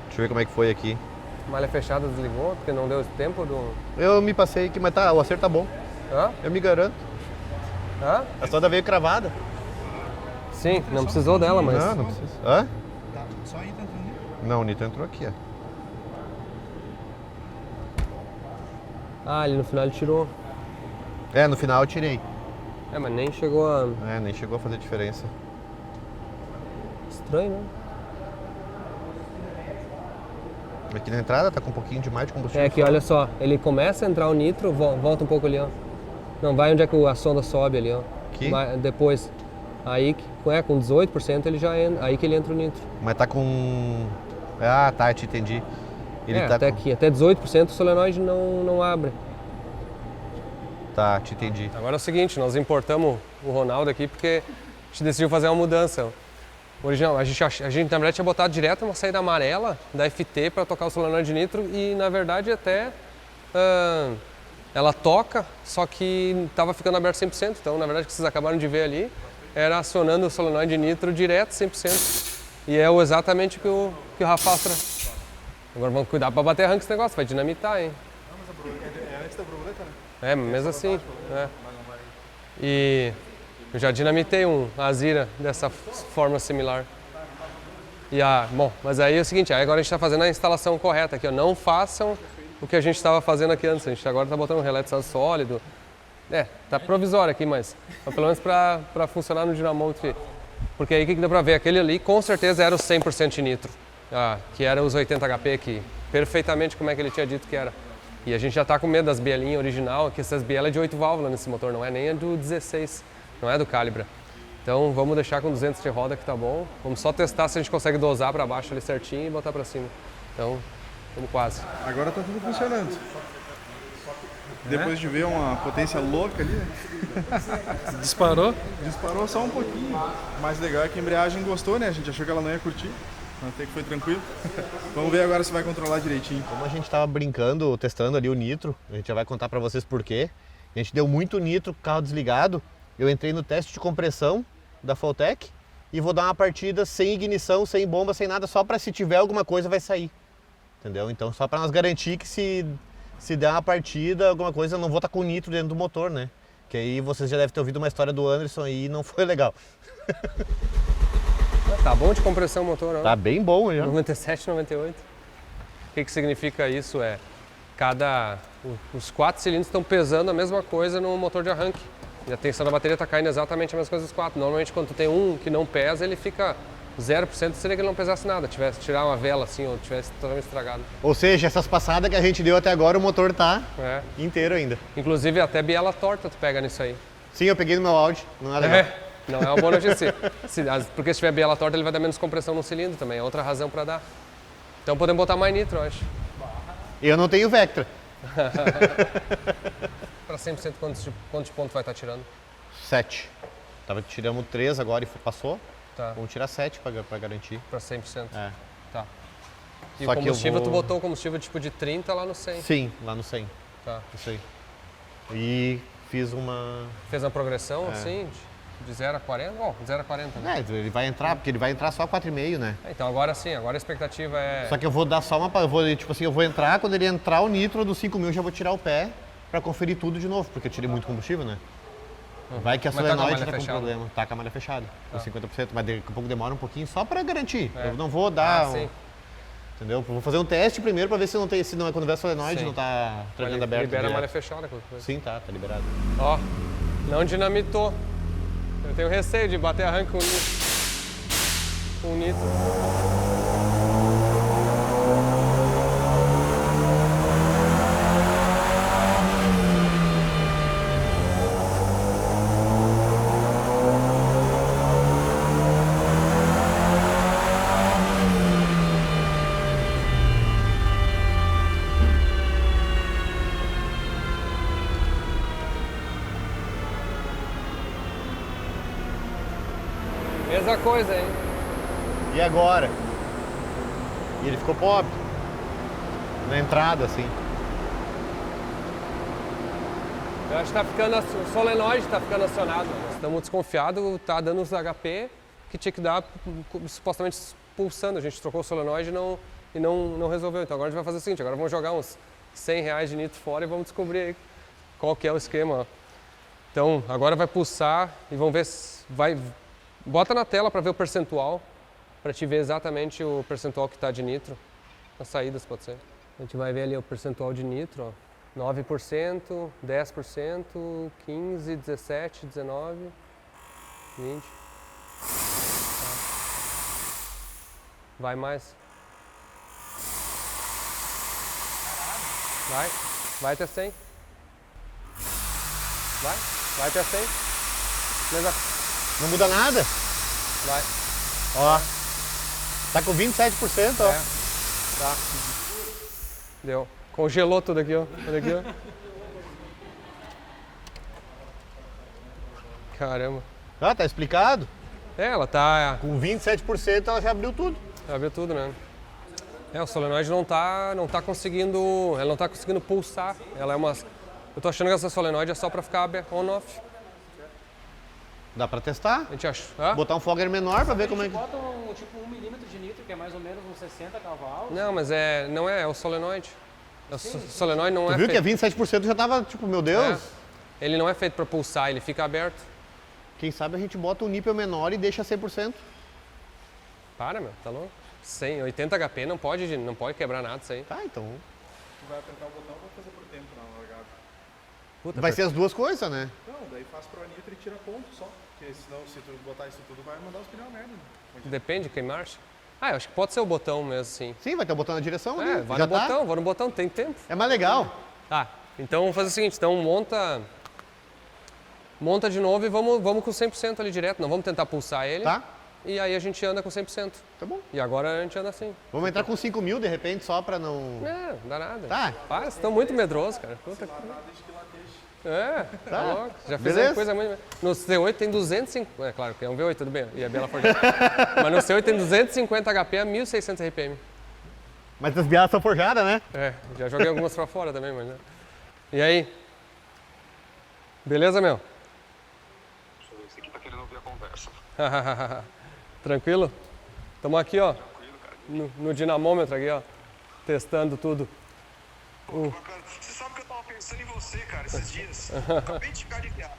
Deixa eu ver como é que foi aqui. Malha fechada desligou, porque não deu tempo do... Eu me passei aqui, mas o acerto tá bom. Hã? Eu me garanto. Hã? A sonda veio cravada. Sim, não precisou dela, mas... Não precisa. Hã? Só aí tá entrando. Não, o nitro entrou aqui, ó. Ah, ali no final ele tirou. No final eu tirei. Mas nem chegou a... Nem chegou a fazer diferença. Estranho, né? Aqui na entrada tá com um pouquinho de mais de combustível. É que olha só, ele começa a entrar o nitro, volta um pouco ali, ó. Não, vai onde é que a sonda sobe ali, ó. Aqui? Depois. Aí, com 18% ele já entra, aí que ele entra o nitro. Mas tá com... Ah, tá, eu te entendi. Ele tá até com... aqui, até 18% o solenoide não abre. Tá, te entendi. Agora é o seguinte, nós importamos o Ronaldo aqui porque a gente decidiu fazer uma mudança. Original, a gente na verdade tinha botado direto uma saída amarela da FT para tocar o solenoide de nitro e na verdade até ela toca, só que estava ficando aberto 100%, então na verdade o que vocês acabaram de ver ali era acionando o solenoide de nitro direto 100%. E é exatamente o que o Rafa faz. Agora vamos cuidar para bater arranque esse negócio, vai dinamitar, hein? Não, mas a borboleta é antes da borboleta, né? Mesmo assim. E eu já dinamitei um Azira dessa forma similar. Bom, mas aí é o seguinte, aí agora a gente está fazendo a instalação correta aqui, ó. Não façam o que a gente estava fazendo aqui antes. A gente agora está botando um relé de estado sólido. Tá provisório aqui, mas pelo menos para funcionar no Dynamotive. Porque aí o que deu para ver? Aquele ali com certeza era o 100% de nitro. Que era os 80 HP aqui. Perfeitamente como é que ele tinha dito que era. E a gente já está com medo das bielinhas original, que essas bielas é de 8 válvulas nesse motor, não é nem a do 16, não é do Calibra. Então vamos deixar com 200 de roda que tá bom. Vamos só testar se a gente consegue dosar para baixo ali certinho e botar para cima. Então, vamos quase. Agora tá tudo funcionando. Depois de ver uma potência louca ali, Disparou? disparou só um pouquinho. O mais legal é que a embreagem gostou, né? A gente achou que ela não ia curtir, até que foi tranquilo. Vamos ver agora se vai controlar direitinho. Como a gente tava brincando, testando ali o nitro, a gente já vai contar pra vocês por quê. A gente deu muito nitro com o carro desligado. Eu entrei no teste de compressão da Faltec e vou dar uma partida sem ignição, sem bomba, sem nada, só pra se tiver alguma coisa vai sair. Entendeu? Então só pra nós garantir que se se der uma partida, alguma coisa, eu não vou estar com nitro dentro do motor, né? Que aí vocês já devem ter ouvido uma história do Anderson aí e não foi legal. Tá bom de compressão o motor, não? Tá bem bom já. 97, 98. O que significa isso? Os 4 cilindros estão pesando a mesma coisa no motor de arranque. E a tensão da bateria está caindo exatamente a mesma coisa dos 4. Normalmente quando tu tem um que não pesa, ele fica 0%, seria que ele não pesasse nada, tivesse tirar uma vela assim ou tivesse totalmente estragado. Ou seja, essas passadas que a gente deu até agora, o motor tá inteiro ainda. Inclusive até biela torta tu pega nisso aí. Sim, eu peguei no meu Audi, não é legal. Não é uma boa notícia. Porque se tiver biela torta, ele vai dar menos compressão no cilindro também, é outra razão para dar. Então podemos botar mais nitro, eu acho. Eu não tenho Vectra. Para 100%, quantos pontos vai estar tirando? 7. Tiramos 3 agora e passou. Tá. Vamos tirar 7 para garantir. Para 100%? É. Tá. E Só o combustível, que tu botou o combustível tipo de 30 lá no 100? Sim, lá no 100. Tá. Isso aí. E fiz uma... Fez uma progressão assim, de 0 a 40? Bom, 0 a 40, né? Ele vai entrar, porque ele vai entrar só 4,5, né? Então agora sim, agora a expectativa é... Só que eu vou dar só uma... Eu vou entrar, quando ele entrar o nitro do 5.000, eu já vou tirar o pé para conferir tudo de novo, porque eu tirei muito combustível, né? Vai que a solenoide tá com problema. Tá com a malha fechada, com 50%, mas daqui a pouco demora um pouquinho só para garantir. Eu não vou dar... Entendeu? Vou fazer um teste primeiro para ver se não tem, quando tiver solenoide não tá trancando aberto. Libera a malha fechada. Sim, tá liberado. Ó, não dinamitou. Eu tenho receio de bater arranque com nitro. Mesma coisa, hein? E agora? E ele ficou pobre. Na entrada, assim. Eu acho que tá ficando, o solenoide está ficando acionado. Nós estamos desconfiados, tá dando os HP que tinha que dar supostamente pulsando. A gente trocou o solenoide e não resolveu. Então agora a gente vai fazer o seguinte, agora vamos jogar uns R$100 de nitro fora e vamos descobrir aí qual que é o esquema. Então agora vai pulsar e vamos ver se vai... Bota na tela para ver o percentual, para te ver exatamente o percentual que está de nitro. Nas saídas pode ser. A gente vai ver ali o percentual de nitro, ó. 9%, 10%, 15%, 17%, 19%, 20%. Vai mais. Vai até 100. Vai até 100. Não muda nada? Vai. Ó. Tá com 27%, ó. Tá. Deu. Congelou tudo aqui, ó. Olha aqui, ó. Caramba. Ah, tá explicado? Ela tá... Com 27% ela já abriu tudo. Abriu tudo, né? O solenoide não tá conseguindo... Ela não tá conseguindo pulsar. Ela é uma... Eu tô achando que essa solenoide é só pra ficar on-off. Dá pra testar? A gente acha. Botar um fogger menor pra ver como é que... Bota tipo 1 milímetro de nitro, que é mais ou menos uns 60 cavalos. Não, mas não é o solenoide. O solenoide não tu é viu feito... que a 27% já tava, tipo, meu Deus. Ele não é feito pra pulsar, ele fica aberto. Quem sabe a gente bota um nível menor e deixa 100%. Para, meu, tá louco? 100, 80 HP não pode quebrar nada isso aí. Tá, então... Tu vai apertar o botão, vou fazer por tempo na largada. Puta, vai ser as duas coisas, né? Não, daí faz pro nitro e tira ponto só. Porque senão, se tu botar isso tudo, vai mandar os pneus merda. Né? Depende quem marcha. Eu acho que pode ser o botão mesmo, sim. Sim, vai ter o botão na direção ali. Vai no botão, tem tempo. É mais legal. Tá, então vamos fazer o seguinte, então monta de novo e vamos com 100% ali direto, não vamos tentar pulsar ele. Tá. E aí a gente anda com 100%. Tá bom. E agora a gente anda assim. Vamos entrar com 5.000 de repente só pra não... Não dá nada. Tá. Para, vocês estão muito medrosos, cara. Puta que... Tá louco. Já fizemos coisa muito... No C8 tem 250... É claro, que é um V8, tudo bem. E a Bela forjada. Mas no C8 tem 250 HP a 1.600 RPM. Mas as bialas são forjadas, né? Já joguei algumas pra fora também, mas... E aí? Beleza, meu? Esse aqui tá querendo ouvir a conversa. Tranquilo? Estamos aqui, ó. Tranquilo, cara. No dinamômetro aqui, ó. Testando tudo. Pô, bacana. Você sabe que eu tava pensando em você, cara, esses dias. Acabei de ficar ligado.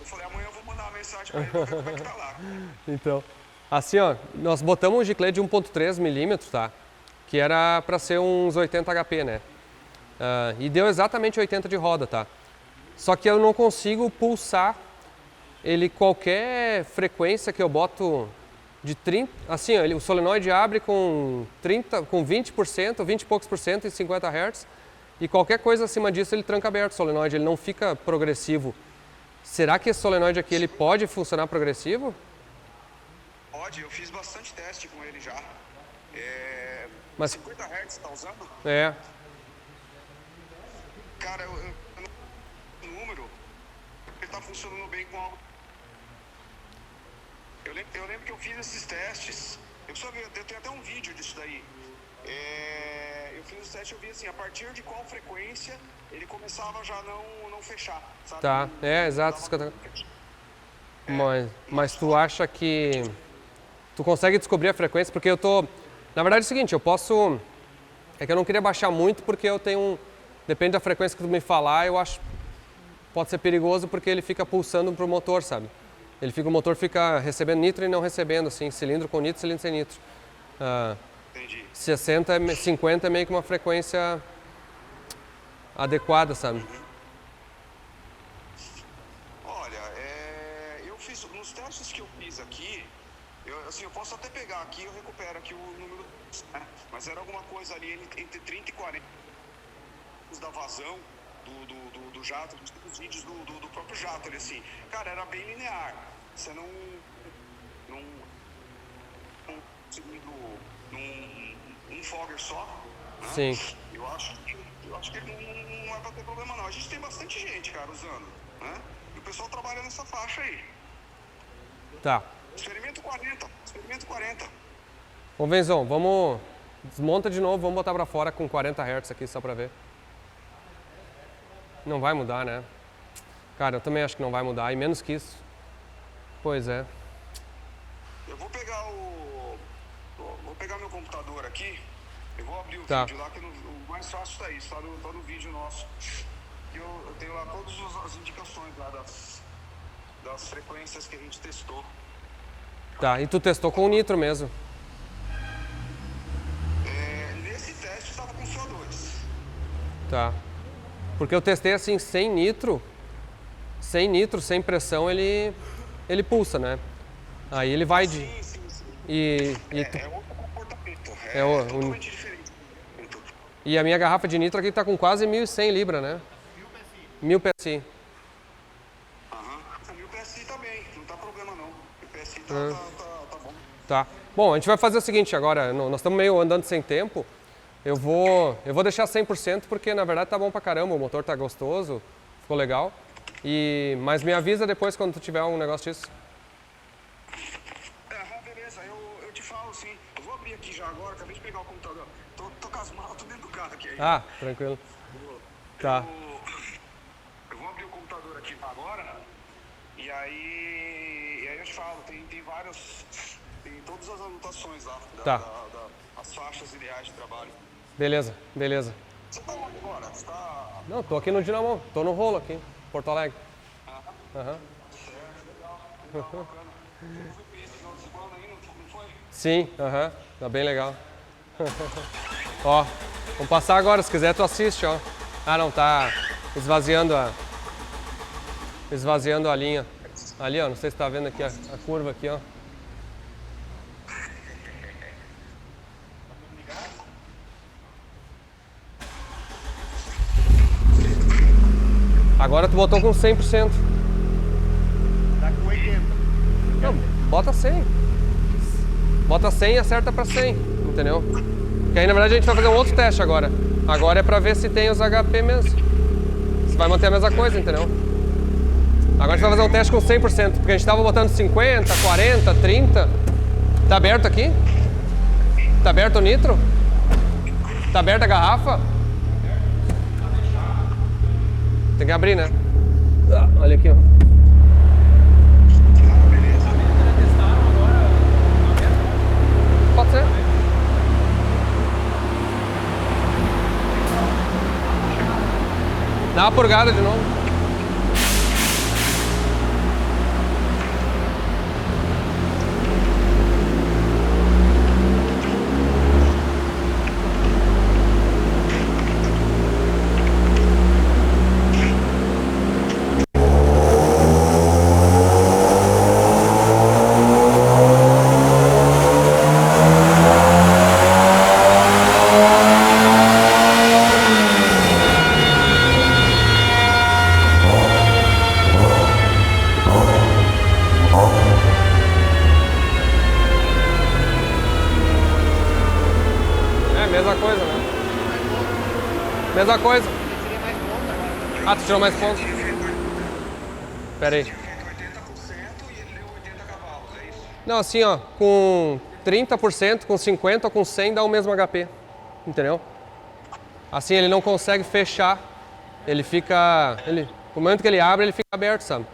Eu falei, amanhã eu vou mandar uma mensagem pra ele pra ver como é que tá lá. Então, assim, ó, nós botamos um giclete de 1.3 milímetros, tá? Que era para ser uns 80 HP, né? E deu exatamente 80 de roda, tá? Só que eu não consigo pulsar ele qualquer frequência que eu boto de 30... Assim, ó, o solenoide abre com 20%, 20 e poucos por cento em 50 Hz e qualquer coisa acima disso ele tranca aberto o solenoide, ele não fica progressivo. Será que esse solenoide aqui ele pode funcionar progressivo? Pode, eu fiz bastante teste com ele já. Mas 50 Hz você tá usando? é. Cara, eu não número, ele tá funcionando bem com algo. Eu lembro que eu fiz esses testes, eu tenho até um vídeo disso daí. Eu fiz os testes, eu vi assim, a partir de qual frequência ele começava já não fechar, sabe? Tá, exato. Mas tu acha que tu consegue descobrir a frequência? Porque eu tô... Na verdade é o seguinte, eu posso... É que eu não queria baixar muito porque eu tenho um... Depende da frequência que tu me falar, eu acho... Pode ser perigoso porque ele fica pulsando pro motor, sabe? O motor fica recebendo nitro e não recebendo, assim, cilindro com nitro, cilindro sem nitro. Entendi. 60, 50 é meio que uma frequência adequada, sabe? Olha, eu fiz, nos testes que eu fiz aqui, eu posso até pegar aqui, eu recupero aqui o número, né? Mas era alguma coisa ali entre 30 e 40 da vazão do jato, dos vídeos do próprio jato ali, assim. Cara, era bem linear. Você não seguindo um fogger só, né? Sim. Eu acho que ele não vai ter problema não. A gente tem bastante gente, cara, usando, né? E o pessoal trabalha nessa faixa aí. Tá. Experimento 40. Ô Venzão, vamos... Desmonta de novo, vamos botar pra fora com 40 Hz aqui só pra ver. Não vai mudar, né? Cara, eu também acho que não vai mudar, e menos que isso. Pois é. Eu vou pegar meu computador aqui, eu vou abrir o Tá. vídeo lá, que o mais fácil tá isso, tá no vídeo nosso. Eu tenho lá todas as indicações lá das frequências que a gente testou. Tá, e tu testou com o nitro mesmo. Nesse teste estava com CO2. Tá. Porque eu testei assim, sem nitro, sem pressão, ele pulsa, né? Aí ele vai de... Sim. E Outro comportamento, totalmente diferente. E a minha garrafa de nitro aqui tá com quase 1.100 libras, né? 1000 PSI. Aham. 1000 PSI tá bem, não tá problema não. O PSI tá bom. Tá. Bom, a gente vai fazer o seguinte agora, nós estamos meio andando sem tempo. Eu vou deixar 100% porque na verdade tá bom pra caramba, o motor tá gostoso, ficou legal. Mas me avisa depois quando tu tiver um negócio disso. Beleza, eu te falo sim. Eu vou abrir aqui já agora, acabei de pegar o computador. Tô com as malas tudo dentro do carro aqui. Ah, tranquilo. Tá. Eu vou abrir o computador aqui agora e aí eu te falo, tem vários, tem todas as anotações lá, as faixas ideais de trabalho. Beleza. Você tá onde agora? Você tá... Não, tô aqui no Dinamo, tô no rolo aqui, Porto Alegre. Aham. Certo, legal, bacana. Eu fui pra esse final de semana aí, não foi? Sim, tá bem legal. Ó, vamos passar agora, se quiser tu assiste, ó. Ah não, tá esvaziando a linha. Ali, ó, não sei se tá vendo aqui a curva aqui, ó. Agora tu botou com 100%. Tá com 80. Não, bota 100. Bota 100 e acerta pra 100, entendeu? Porque aí na verdade a gente vai fazer um outro teste agora. Agora é pra ver se tem os HP mesmo. Se vai manter a mesma coisa, entendeu? Agora a gente vai fazer um teste com 100%, porque a gente tava botando 50, 40, 30. Tá aberto aqui? Tá aberto o nitro? Tá aberta a garrafa? Tem que abrir, né? Olha aqui, ó. Pode ser. Dá uma purgada de novo. Mesma coisa, né? Mesma coisa. Ah, tu tirou mais pontos? Pera aí. Não, assim, ó, com 30%, com 50% ou com 100% dá o mesmo HP, entendeu? Assim ele não consegue fechar, ele fica... no momento que ele abre, ele fica aberto, sabe?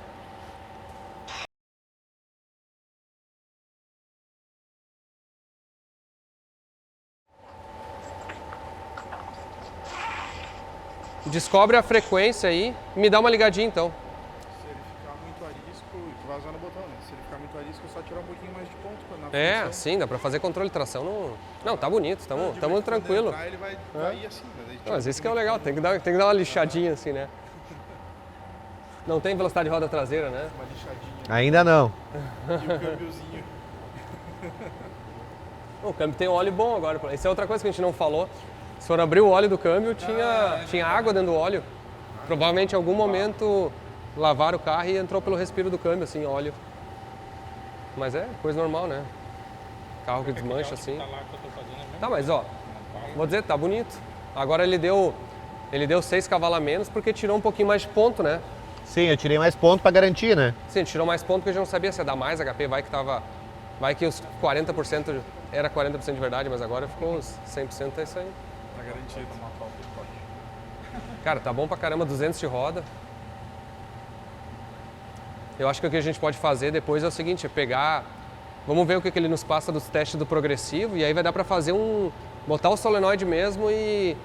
Descobre a frequência aí e me dá uma ligadinha então. Se ele ficar muito arisco, tu vai usar no botão, né? Se ele ficar muito arisco, é só tirar um pouquinho mais de ponto na É, função. sim, dá pra fazer controle de tração. Não, tá bonito, tamo tranquilo. Entrar, ele vai ir assim, né? Não, mas isso que é o legal, tem que dar uma lixadinha assim, né? Não tem velocidade de roda traseira, né? Uma lixadinha. Ainda não. E o câmbiozinho. O câmbio tem óleo bom agora. Isso é outra coisa que a gente não falou. Se for abrir o óleo do câmbio, tinha água dentro do óleo. Provavelmente em algum momento lavaram o carro e entrou pelo respiro do câmbio, assim, óleo. Mas é coisa normal, né? Carro que desmancha assim. Tá, mas ó, vou dizer, tá bonito. Agora ele deu 6 cavalos a menos porque tirou um pouquinho mais de ponto, né? Sim, eu tirei mais pontos pra garantir, né? Sim, tirou mais ponto porque a gente não sabia se ia dar mais HP, vai que os 40% era 40% de verdade, mas agora ficou os 100%, é isso aí. Tá garantido. Cara, tá bom pra caramba, 200 de roda. Eu acho que o que a gente pode fazer depois é o seguinte, é pegar... Vamos ver o que ele nos passa dos testes do progressivo e aí vai dar pra fazer botar o solenoide mesmo e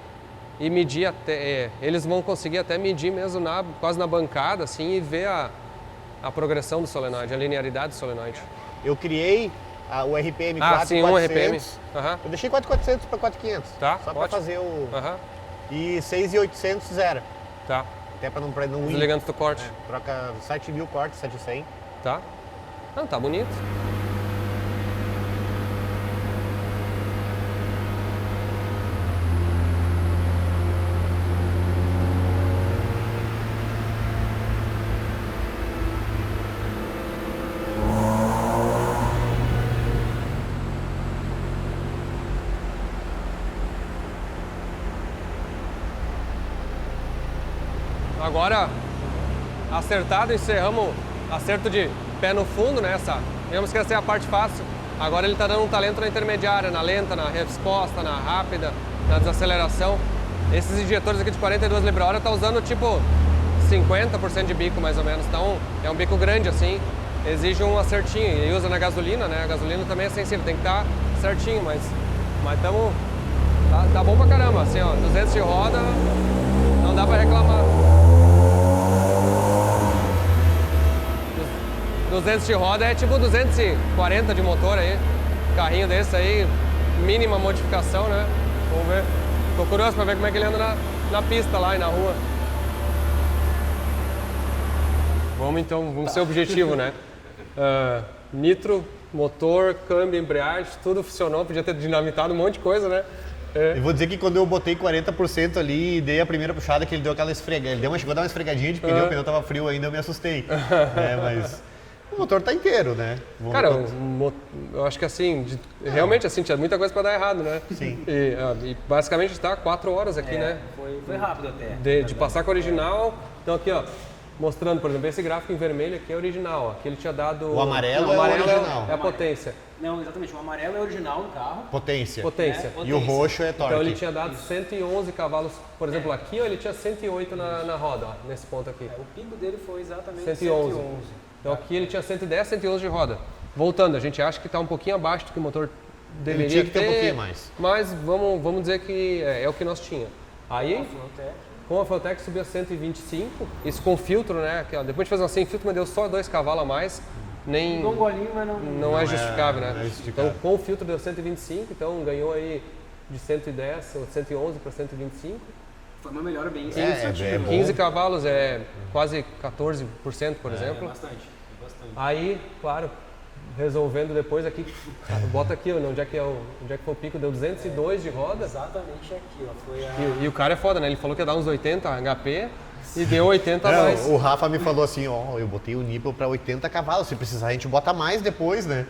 medir até... eles vão conseguir até medir mesmo quase na bancada, assim, e ver a progressão do solenoide, a linearidade do solenoide. Eu criei o RPM 4400. Ah, sim, um RPM. Uhum. Eu deixei 4400 para 4500. Tá, só para ótimo. fazer o... Uhum. E 6800 zero. Tá. Até para não ir. Desligando do corte. Troca 7.000 corte, 700. Tá. Não, tá bonito. Agora, acertado, encerramos acerto de pé no fundo, né? Digamos que essa é a parte fácil. Agora ele está dando um talento na intermediária, na lenta, na resposta, na rápida, na desaceleração. Esses injetores aqui de 42 libra-hora está usando tipo 50% de bico mais ou menos. Então é um bico grande assim, exige um acertinho. E usa na gasolina, né? A gasolina também é sensível, tem que estar certinho, mas estamos... Tá bom pra caramba, assim ó, 200 de roda, não dá pra reclamar. 200 de roda é tipo 240 de motor aí, carrinho desse aí, mínima modificação, né? Vamos ver. Tô curioso pra ver como é que ele anda na pista lá e na rua. Vamos ser objetivo, né? Nitro, motor, câmbio, embreagem, tudo funcionou, podia ter dinamitado um monte de coisa, né? Eu vou dizer que quando eu botei 40% ali e dei a primeira puxada, que ele deu aquela esfregada, chegou a dar uma esfregadinha de pneu, o pneu tava frio ainda, eu me assustei. Mas o motor tá inteiro, né? Cara, eu acho que assim, realmente assim, tinha muita coisa para dar errado, né? Sim. E basicamente está 4 horas aqui, né? Foi rápido até. De passar com o original. Então aqui, ó, mostrando, por exemplo, esse gráfico em vermelho aqui é original, ó. Aqui ele tinha dado... O amarelo é o original. É a potência. Não, exatamente, o amarelo é original no carro. Potência. E o roxo é torque. Então ele tinha dado 111 cavalos, por exemplo, aqui ó, ele tinha 108 na roda, ó, nesse ponto aqui. O pico dele foi exatamente 111. Então aqui ele tinha 110, 111 de roda. Voltando, a gente acha que está um pouquinho abaixo do que o motor deveria tinha que ter um pouquinho mais. Mas vamos dizer que é o que nós tinha. Aí, Com a Feltec subiu a 125, isso com filtro, né? Aqui, ó, depois a gente fez uma sem filtro, mas deu só 2 cavalos a mais. Nem, Um golinho, mas não é justificável, né? não é justificável. Então com o filtro deu 125, então ganhou aí de 110 ou 111 para 125. foi uma melhora bem É significativa. bom. 15 cavalos é quase 14%, por exemplo. Bastante. Aí, claro, resolvendo depois aqui, bota aqui, onde é que foi o pico, deu 202 de roda. Exatamente aqui, ó. Foi a... E o cara é foda, né? Ele falou que ia dar uns 80 HP e deu 80 a mais. O Rafa me falou assim, ó, eu botei o nível para 80 cavalos, se precisar a gente bota mais depois, né?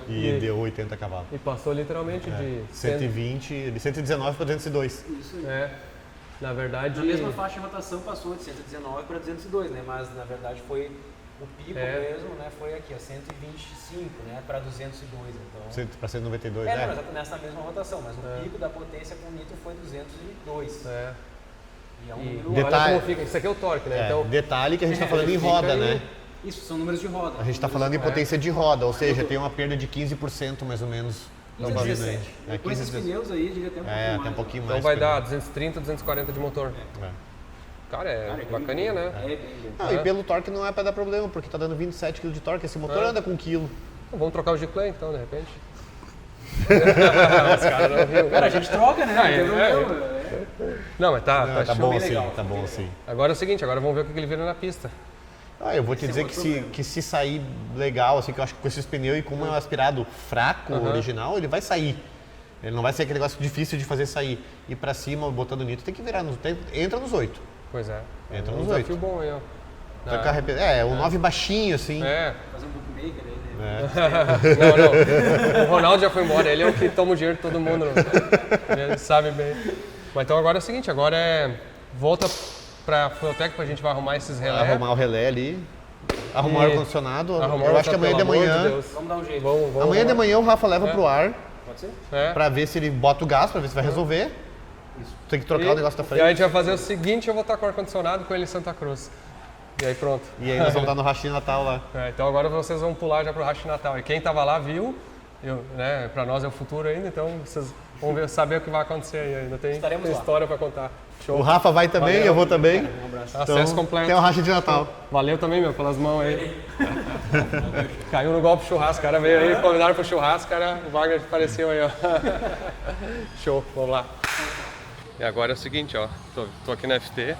E deu 80 cavalos. E passou literalmente de 120, de 119 para 202. Isso aí. É, na verdade... Na mesma faixa de rotação passou de 119 para 202, né? Mas na verdade foi o pico mesmo, né? Foi aqui, ó, 125, né? Para 202, então... Para 192, não, né? nessa mesma rotação, mas o pico da potência com o nitro foi 202. É. E é um E número... olha Detalhe- como fica, isso aqui é o torque, né? É, Então, detalhe que a gente está falando em fica roda, aí- né? Isso, são números de roda. A gente está falando em potência de roda, ou seja, tem uma perda de 15% mais ou menos. Não tá vindo aí. 17. É, Com esses 15%. pneus aí, devia ter um pouquinho É, mais. tem um pouquinho então mais. vai perdão. dar 230, 240 de motor. É. Cara, é bacaninha, né? É bem bom. Não, e pelo torque não é para dar problema, porque tá dando 27 kg de torque, esse motor anda com 1 kg. Então, vamos trocar o G-Play então, de repente. Os caras não viram. Cara, a gente troca, né? Não tem é. problema. Não, mas tá Tá show. bom assim, legal, tá bom assim. Agora é o seguinte, agora vamos ver o que ele vira na pista. Ah, eu vou te dizer que se sair legal, assim, que eu acho que com esses pneus e como é um aspirado fraco, original, ele vai sair. Ele não vai ser aquele negócio difícil de fazer sair. E pra cima, botando nitro, tem que virar, entra nos 8. Pois é. Entra um nos desafio 8. bom aí, ó. O 9 baixinho, assim. É. Fazer um bookmaker aí, né? Não. O Ronaldo já foi embora, ele é o que toma o dinheiro de todo mundo. Ele sabe bem. Mas então agora é o seguinte, agora é... Volta pra Feltec pra gente vai arrumar esses relés. Arrumar o relé ali. Arrumar o ar-condicionado. Arrumar Eu o acho que amanhã de pelo amor manhã. Deus. Vamos dar um jeito. Vamos Amanhã de arrumar. manhã o Rafa leva pro ar Pode ser? É. pra ver se ele bota o gás, pra ver se vai resolver. Tem que trocar o negócio da E frente. aí a gente vai fazer o seguinte, eu vou estar com o ar-condicionado com ele em Santa Cruz. E aí pronto. E aí nós vamos estar no Racha de Natal lá. Então agora vocês vão pular já pro Racha de Natal. E quem tava lá viu, né, pra nós é o futuro ainda, então vocês vão saber o que vai acontecer aí. Ainda tem Estaremos lá. história pra contar. Show. O Rafa vai também, Valeu. eu vou também. Um abraço. Acesso completo. Tem o Racha de Natal. Valeu também, meu, pelas mãos aí. Caiu no golpe churrasco, cara veio aí, convidaram pro churrasco, cara, o Wagner apareceu aí, ó. Show, vamos lá. E agora é o seguinte, ó, tô aqui na FT,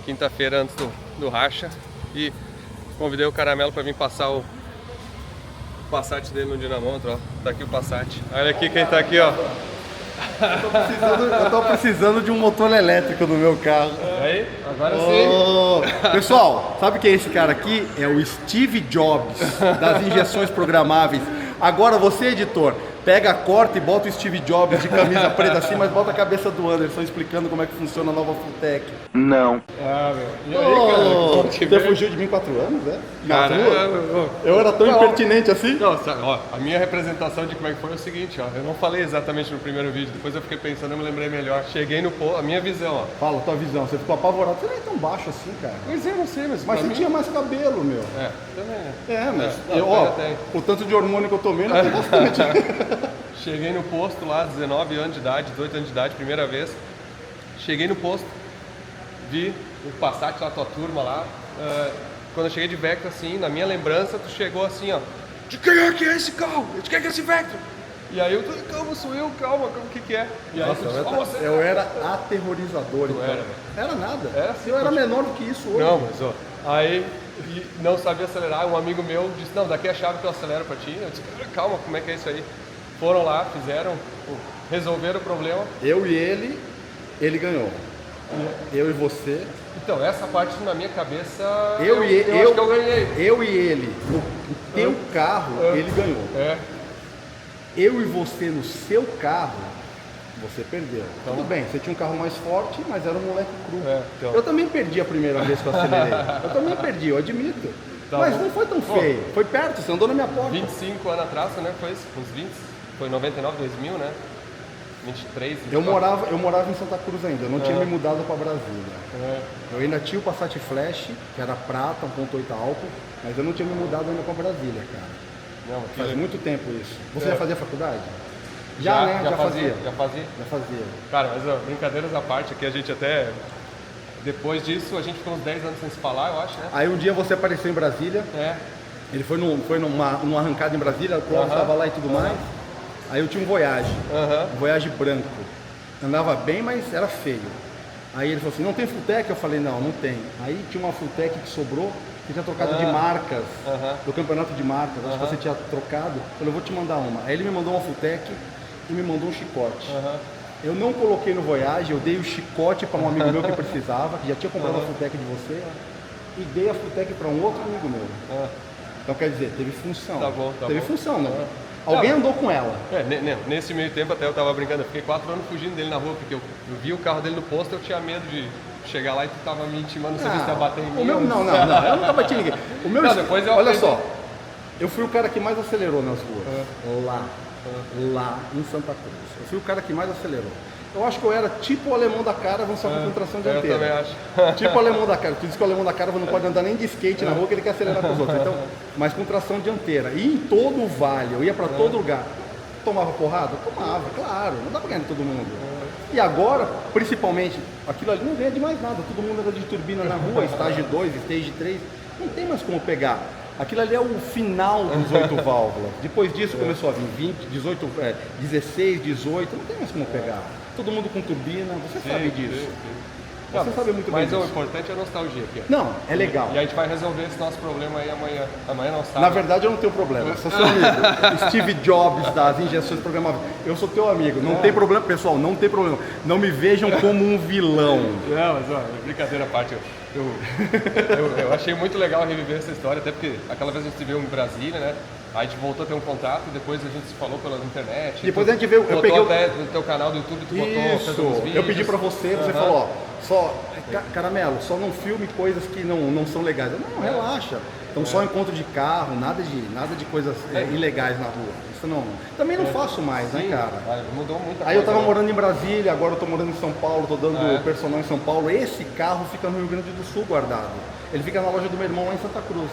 quinta-feira antes do racha, e convidei o Caramelo pra vir passar o Passat dele no dinamômetro, ó. Tá aqui o Passat. Olha aqui quem tá aqui, ó. Eu tô precisando de um motor elétrico no meu carro. Aí, agora sim. Pessoal, sabe quem é esse cara aqui? É o Steve Jobs, das injeções programáveis. Agora você, editor, pega, corta e bota o Steve Jobs de camisa preta assim, mas bota a cabeça do Anderson explicando como é que funciona a nova Fulltech. Não. Ah, meu. E aí, cara? Você fugiu de mim 4 anos, né? Cara, Eu era tão impertinente assim? Não, ó, a minha representação de como é que foi é o seguinte, ó. Eu não falei exatamente no primeiro vídeo, depois eu fiquei pensando, eu me lembrei melhor. Cheguei no posto, a minha visão, ó. Fala, tua visão, você ficou apavorado. Você não é tão baixo assim, cara. Pois é, não sei, mas Mas pra você mim... tinha mais cabelo, meu. É, também, né? É, mas É, não, ó, eu tenho. o tanto de hormônio que eu tomei, não tem bastante. Cheguei no posto lá, 19 anos de idade, 18 anos de idade, primeira vez. Cheguei no posto, vi o Passat lá, tua turma lá. Quando eu cheguei de Vectra, assim, na minha lembrança, tu chegou assim, ó. De quem é que é esse carro? De quem é que é esse Vectra? E aí eu falei, calma, sou eu, calma, o que que é? E aí Nossa, tu disse, "Ó, você eu era aterrorizador, então. era, Era nada. Era assim, eu era pode- menor do que isso hoje. Não, mas ó. Aí e não sabia acelerar, um amigo meu disse, não, daqui é a chave que eu acelero pra ti. Eu disse, cara, calma, como é que é isso aí? Foram lá, fizeram, resolveram o problema. Eu e ele ganhou. Eu e você. Então, essa parte na minha cabeça, Eu acho que eu ganhei. Eu e ele, no teu carro, ele ganhou. É. Eu e você no seu carro, você perdeu. Tudo bem, você tinha um carro mais forte, mas era um moleque cru. Então. Eu também perdi a primeira vez que eu acelerei. Eu também perdi, eu admito. Tá mas bom. não foi tão feio. Foi perto, você andou na minha porta. 25 anos atrás, né? Foi isso? Uns 20? Foi 99, 2000, né? 23, 24. Eu morava em Santa Cruz ainda, eu não tinha me mudado para Brasília. Eu ainda tinha o Passat Flash, que era prata, 1.8 álcool, mas eu não tinha me mudado ainda para Brasília, cara. Não, Faz muito tempo isso. Você É. já fazia faculdade? Já Já fazia. fazia. Cara, mas ó, brincadeiras à parte aqui, a gente até Depois disso, a gente ficou uns 10 anos sem se falar, eu acho, né? Aí um dia você apareceu em Brasília. Ele foi numa arrancada em Brasília, o Clóvis estava lá e tudo mais. Aí eu tinha um Voyage, um Voyage branco. Andava bem, mas era feio. Aí ele falou assim, não tem Fulltech? Eu falei, não tem. Aí tinha uma Fulltech que sobrou, que tinha trocado de marcas, do campeonato de marcas. Acho que você tinha trocado. Eu falei, eu vou te mandar uma. Aí ele me mandou uma Fulltech e me mandou um chicote. Eu não coloquei no Voyage, eu dei o chicote para um amigo meu que precisava, que já tinha comprado a Fulltech de você, e dei a Fulltech para um outro amigo meu. Então quer dizer, teve função. Teve função, né? Alguém andou com ela. Nesse meio tempo até eu tava brincando, eu fiquei 4 anos fugindo dele na rua, porque eu vi o carro dele no posto, eu tinha medo de chegar lá e tu tava me intimando se você ia bater em mim. Não, eu nunca bati em ninguém. O meu, olha só, eu fui o cara que mais acelerou nas ruas. Lá em Santa Cruz. Eu fui o cara que mais acelerou. Eu acho que eu era tipo o alemão da Caravan, só com tração dianteira. Eu também acho. Tipo o alemão da Caravan. Tu diz que o alemão da Caravan não pode andar nem de skate na rua, que ele quer acelerar com os outros. Então, mas com tração dianteira. E em todo o vale, eu ia para todo lugar. Tomava porrada? Tomava, claro. Não dá pra ganhar de todo mundo. E agora, principalmente, aquilo ali não ganha de mais nada. Todo mundo anda de turbina na rua, estágio 2, stage 3. Não tem mais como pegar. Aquilo ali é o final dos 8 válvulas. Depois disso começou a vir 20, 18, 16, 18. Não tem mais como pegar. Todo mundo com turbina, você sabe disso. Você sabe muito bem disso. Mas o importante é a nostalgia aqui. Não, é legal. E a gente vai resolver esse nosso problema aí amanhã. Amanhã não sabe. Na verdade eu não tenho problema. Eu sou seu amigo. Steve Jobs das injeções programáveis. Eu sou teu amigo. Não tem problema, pessoal, não tem problema. Não me vejam como um vilão. Não, mas ó, brincadeira à parte. Eu achei muito legal reviver essa história, até porque aquela vez a gente se viu em Brasília, né? Aí a gente voltou a ter um contato e depois a gente se falou pela internet. Depois a gente veio, eu peguei até no teu canal do YouTube, tu botou uns vídeos. Eu pedi pra você falou, ó, Caramelo, só não filme coisas que não são legais. Eu, não, relaxa. Então só encontro de carro, nada de coisas ilegais na rua. Isso não. Também não faço mais, né, cara? Mudou muito. Aí eu tava morando em Brasília, agora eu tô morando em São Paulo, tô dando personal em São Paulo. Esse carro fica no Rio Grande do Sul guardado. Ele fica na loja do meu irmão lá em Santa Cruz.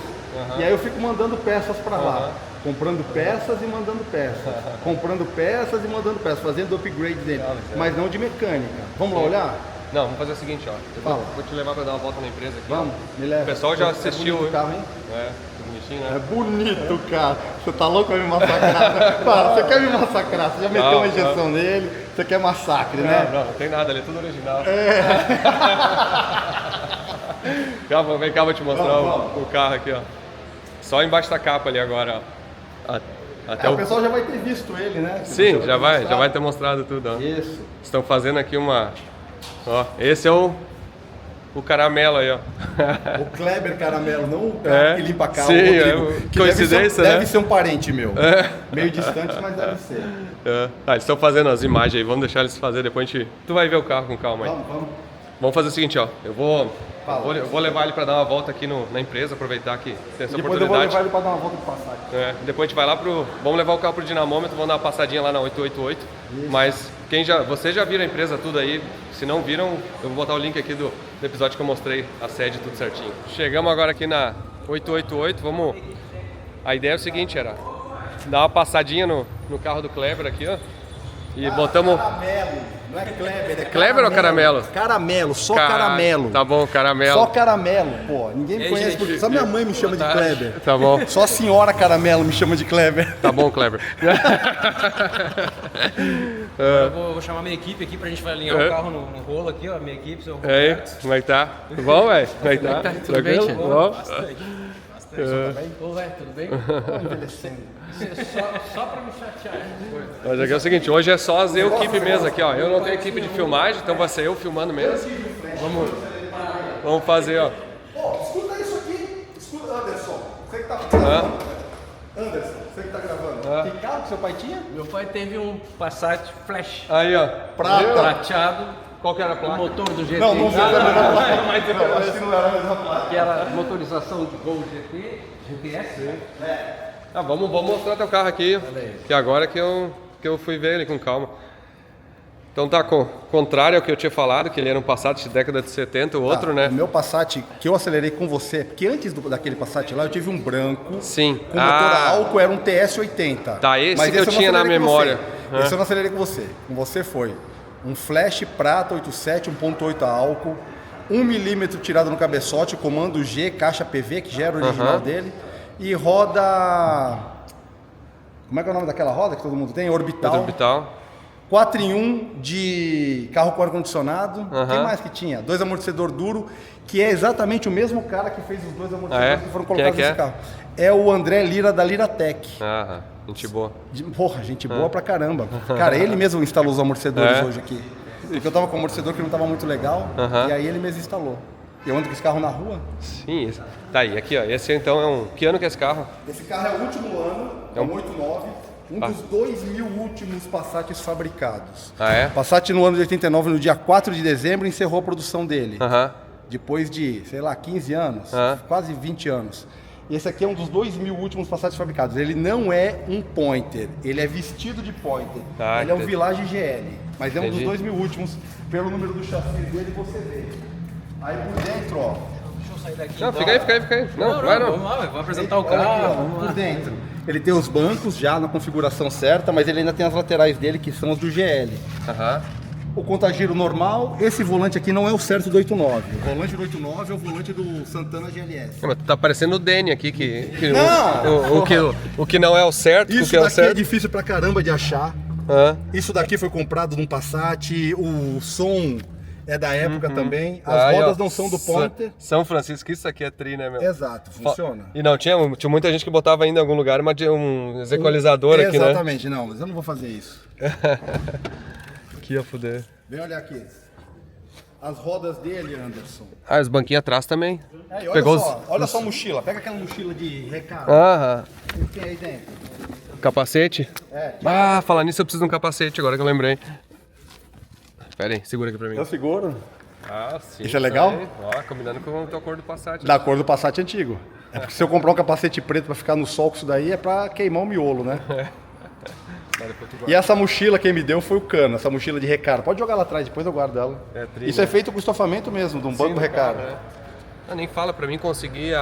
E aí eu fico mandando peças pra lá. Comprando peças e mandando peças. Comprando peças e mandando peças, fazendo upgrade dele. Mas não de mecânica. Vamos lá olhar? Não, vamos fazer o seguinte, ó. Eu vou te levar pra dar uma volta na empresa aqui. Vamos, me leva. O pessoal já assistiu. O carro, hein? Bonitinho, né? É bonito, cara. Você tá louco pra me massacrar? Para, você quer me massacrar? Você já meteu uma injeção nele, você quer massacre, né? Não tem nada, ali é tudo original. Vem cá, vou te mostrar o carro aqui, ó. Só embaixo da capa ali agora, ó. Até o pessoal já vai ter visto ele, né? Sim, já vai ter mostrado tudo, ó. Isso. Estão fazendo aqui uma... Ó, esse é o caramelo aí, ó. O Kleber Caramelo, não o cara que limpa carro. Sim, coincidência, né? Deve ser um parente meu. Meio distante, mas deve ser. Eles estão fazendo as imagens aí, vamos deixar eles fazer, depois a gente... Tu vai ver o carro com calma aí. Vamos fazer o seguinte, ó. Eu vou levar ele para dar uma volta aqui na empresa, aproveitar que tem essa oportunidade. Depois eu vou levar ele para dar uma volta de passagem. Depois a gente vai lá vamos levar o carro pro dinamômetro, vamos dar uma passadinha lá na 888. Isso. Mas vocês já viram a empresa tudo aí? Se não viram, eu vou botar o link aqui do episódio que eu mostrei a sede tudo certinho. Chegamos agora aqui na 888, A ideia é o seguinte, era dar uma passadinha no carro do Kleber aqui, ó. E botamos... Caramelo, não é Kleber, é Kleber ou Caramelo? Caramelo, só Caramelo. Tá bom, Caramelo. Só Caramelo, pô. Ninguém me conhece porque... Só minha mãe me chama de Kleber. Tá bom. Só a senhora Caramelo me chama de Kleber. Tá bom, Kleber. Eu vou chamar minha equipe aqui pra gente alinhar o carro no rolo aqui, ó. Minha equipe, seu Roberto. Aí, como é que tá? Tudo bom, velho? Como é que tá? Tudo bem, Tranquilo? Bom? Bastante. Ô, velho, tudo bem? Só pra me chatear. Mas aqui é o seguinte, hoje é só a equipe mesmo aqui, ó. Eu não tenho equipe de filmagem, então vai ser eu filmando mesmo. Vamos fazer, ó. Escuta isso aqui. Escuta, Anderson. Você que tá gravando. Anderson, você que tá gravando. Que carro que seu pai tinha? Meu pai teve um Passat Flash. Aí, ó. Prateado. Qual que era a placa? O motor do GT. Não foi a mesma placa. Não, acho que não era a mesma placa. Que era motorização de Gol GT, GPS. Vamos mostrar teu carro aqui, que agora que eu fui ver ele com calma. Então tá contrário ao que eu tinha falado, que ele era um Passat de década de 70, o outro, né? O meu Passat, que eu acelerei com você, porque antes daquele Passat lá, eu tive um branco. Sim. Com motor a álcool, era um TS80. Tá, esse que eu tinha na memória. Esse eu não acelerei com você. Com você foi um Flash Prata 87, 1.8 a álcool, 1 milímetro tirado no cabeçote, comando G, caixa PV, que já era o original dele. E roda... Como é que é o nome daquela roda que todo mundo tem? Orbital. 4 em 1 de carro com ar-condicionado. O que mais que tinha? 2 amortecedor duro, que é exatamente o mesmo cara que fez os 2 amortecedores que foram colocados nesse carro. É o André Lira, da Liratec. Gente boa. Porra, gente boa pra caramba. Cara, ele mesmo instalou os amortecedores hoje aqui. Porque eu tava com um amortecedor que não tava muito legal, e aí ele mesmo instalou. Eu ando com esse carro na rua. Sim, tá aí, aqui ó, esse então é um... Que ano que é esse carro? Esse carro é o último ano, é um 89, um dos 2.000 últimos Passats fabricados. Passat no ano de 89, no dia 4 de dezembro, encerrou a produção dele. Depois de, sei lá, 15 anos, quase 20 anos. E esse aqui é um dos 2.000 últimos Passats fabricados. Ele não é um Pointer, ele é vestido de Pointer. Ele é um Village GL, mas é um dos 2.000 últimos, pelo número do chassi dele você vê. Aí por dentro, ó. Deixa eu sair daqui. Não, fica aí. Não, vai não. Vamos lá, vou apresentar o carro. Vamos lá. Por dentro. Ele tem os bancos já na configuração certa, mas ele ainda tem as laterais dele, que são as do GL. O contagiro normal, esse volante aqui não é o certo do 89. O volante do 89 é o volante do Santana GLS. Mas tá parecendo o Dene aqui, que não! O que não é o certo, isso o que é o certo. É difícil pra caramba de achar. Isso daqui foi comprado num Passat, o som é da época também. As rodas não são do Pointer. São Francisco, isso aqui é tri, né, meu? Exato, funciona. E não, tinha muita gente que botava ainda em algum lugar um equalizador aqui, né? Exatamente, não, mas eu não vou fazer isso. Aqui ia fuder. Vem olhar aqui. As rodas dele, Anderson. Os banquinhos atrás também. Olha Pegou só, olha só a mochila. Pega aquela mochila de recado. O que tem aí dentro? Capacete? Falar nisso eu preciso de um capacete agora que eu lembrei. Pera aí, segura aqui pra mim. Eu seguro. Sim. Isso é legal? Combinando com a cor do Passat. Da cor do Passat antigo. É porque se eu comprar um capacete preto pra ficar no sol com isso daí, é pra queimar o miolo, né? E essa mochila quem me deu foi o Cano, essa mochila de recaro. Pode jogar lá atrás, depois eu guardo ela. Isso é feito com estofamento mesmo, de um banco recaro. Nem fala, pra mim conseguir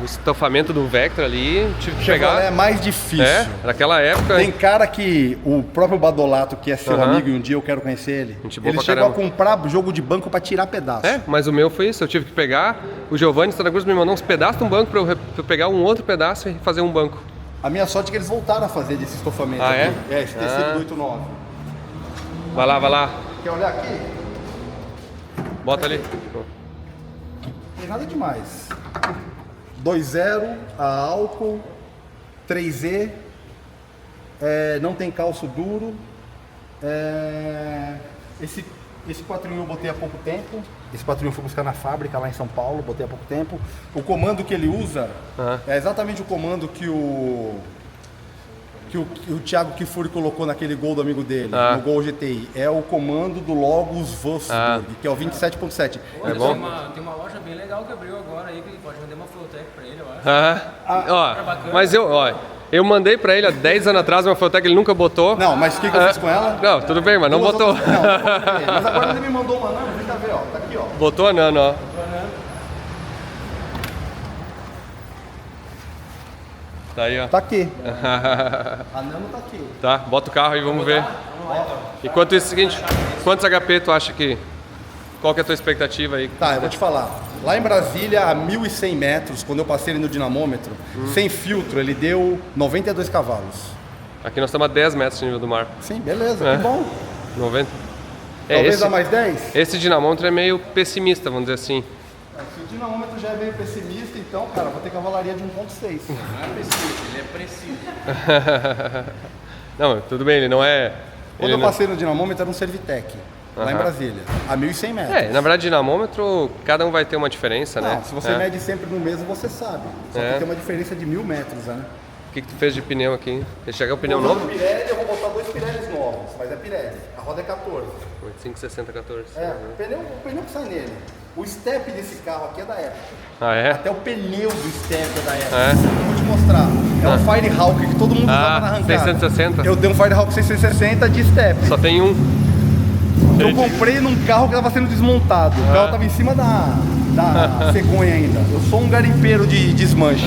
o estofamento do Vectra ali, tive que pegar... É mais difícil. Naquela época... Tem cara que, o próprio Badolato, que é seu amigo e um dia eu quero conhecer ele, ele chegou a comprar jogo de banco pra tirar pedaço. Mas o meu foi isso, eu tive que pegar, o Giovanni Santa Cruz me mandou uns pedaços de um banco pra eu pegar um outro pedaço e fazer um banco. A minha sorte é que eles voltaram a fazer desse estofamento aqui. Esse tecido do 89. Vai lá. Quer olhar aqui? Bota ali. Não tem nada demais. 2.0, a álcool, 3E, não tem calço duro. Esse 4 eu botei há pouco tempo. Esse 4 eu fui buscar na fábrica lá em São Paulo, botei há pouco tempo. O comando que ele usa é exatamente o comando que o Thiago Kifuri colocou naquele Gol do amigo dele, no Gol GTI. É o comando do Logos Wolfsburg, que é o 27.7. É bom? Tem uma loja bem legal que abriu agora aí, que pode vender uma Flowtech pra ele, eu acho. Mas eu mandei pra ele há 10 anos atrás uma Flowtech, ele nunca botou. Não, mas o que eu fiz com ela? Não, tudo bem, mas não botou. Mas agora ele me mandou uma Nano, vem cá ver, tá aqui, ó. Botou a Nano, ó. Tá aí, ó. Tá aqui. A Nano tá aqui. Tá, bota o carro aí, vamos ver. Enquanto isso, é o seguinte, quantos HP tu acha que... Qual que é a tua expectativa aí? Tá, eu vou te falar. Lá em Brasília, a 1.100 metros, quando eu passei ele no dinamômetro, sem filtro, ele deu 92 cavalos. Aqui nós estamos a 10 metros de nível do mar. Sim, beleza, que bom. 90. Talvez dá mais 10? Esse dinamômetro é meio pessimista, vamos dizer assim. Se o dinamômetro já é meio pessimista, então, cara, vou ter cavalaria de 1.6. Não é pessimista, ele é preciso. Não, tudo bem, ele não é... Quando eu passei no dinamômetro era um Servitec, lá em Brasília, a 1.100 metros. Na verdade, dinamômetro, cada um vai ter uma diferença, né? Se você mede sempre no mesmo, você sabe. Só que tem uma diferença de 1.000 metros, né? O que tu fez de pneu aqui? Ele chega o pneu novo? Pirelli, eu vou botar 2 Pirellis novos, mas é Pirelli. A roda é 14. 560, 14. O pneu que sai nele. O step desse carro aqui é da época. Até o pneu do step é da época. Eu vou te mostrar. É um Firehawk que todo mundo usava na arrancada. 660? Eu dei um Firehawk 660 de step. Só tem um. Eu comprei num carro que estava sendo desmontado. O carro estava em cima da cegonha ainda. Eu sou um garimpeiro de desmanche.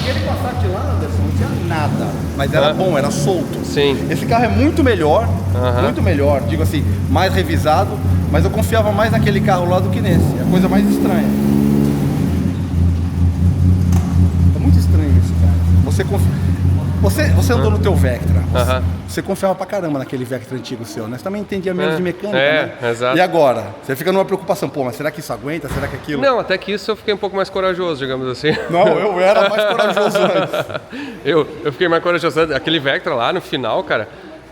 Aquele Passat lá, Anderson, não tinha nada, mas era bom, era solto. Sim. Esse carro é muito melhor, digo assim, mais revisado, mas eu confiava mais naquele carro lá do que nesse. É a coisa mais estranha. É muito estranho isso, cara. Você andou no teu Vectra, você confiava pra caramba naquele Vectra antigo seu, né? Você também entendia menos de mecânica, né? Exato. E agora? Você fica numa preocupação, pô, mas será que isso aguenta? Será que aquilo... Não, até que isso eu fiquei um pouco mais corajoso, digamos assim. Não, eu era mais corajoso antes. Eu fiquei mais corajoso antes. Aquele Vectra lá, no final, cara,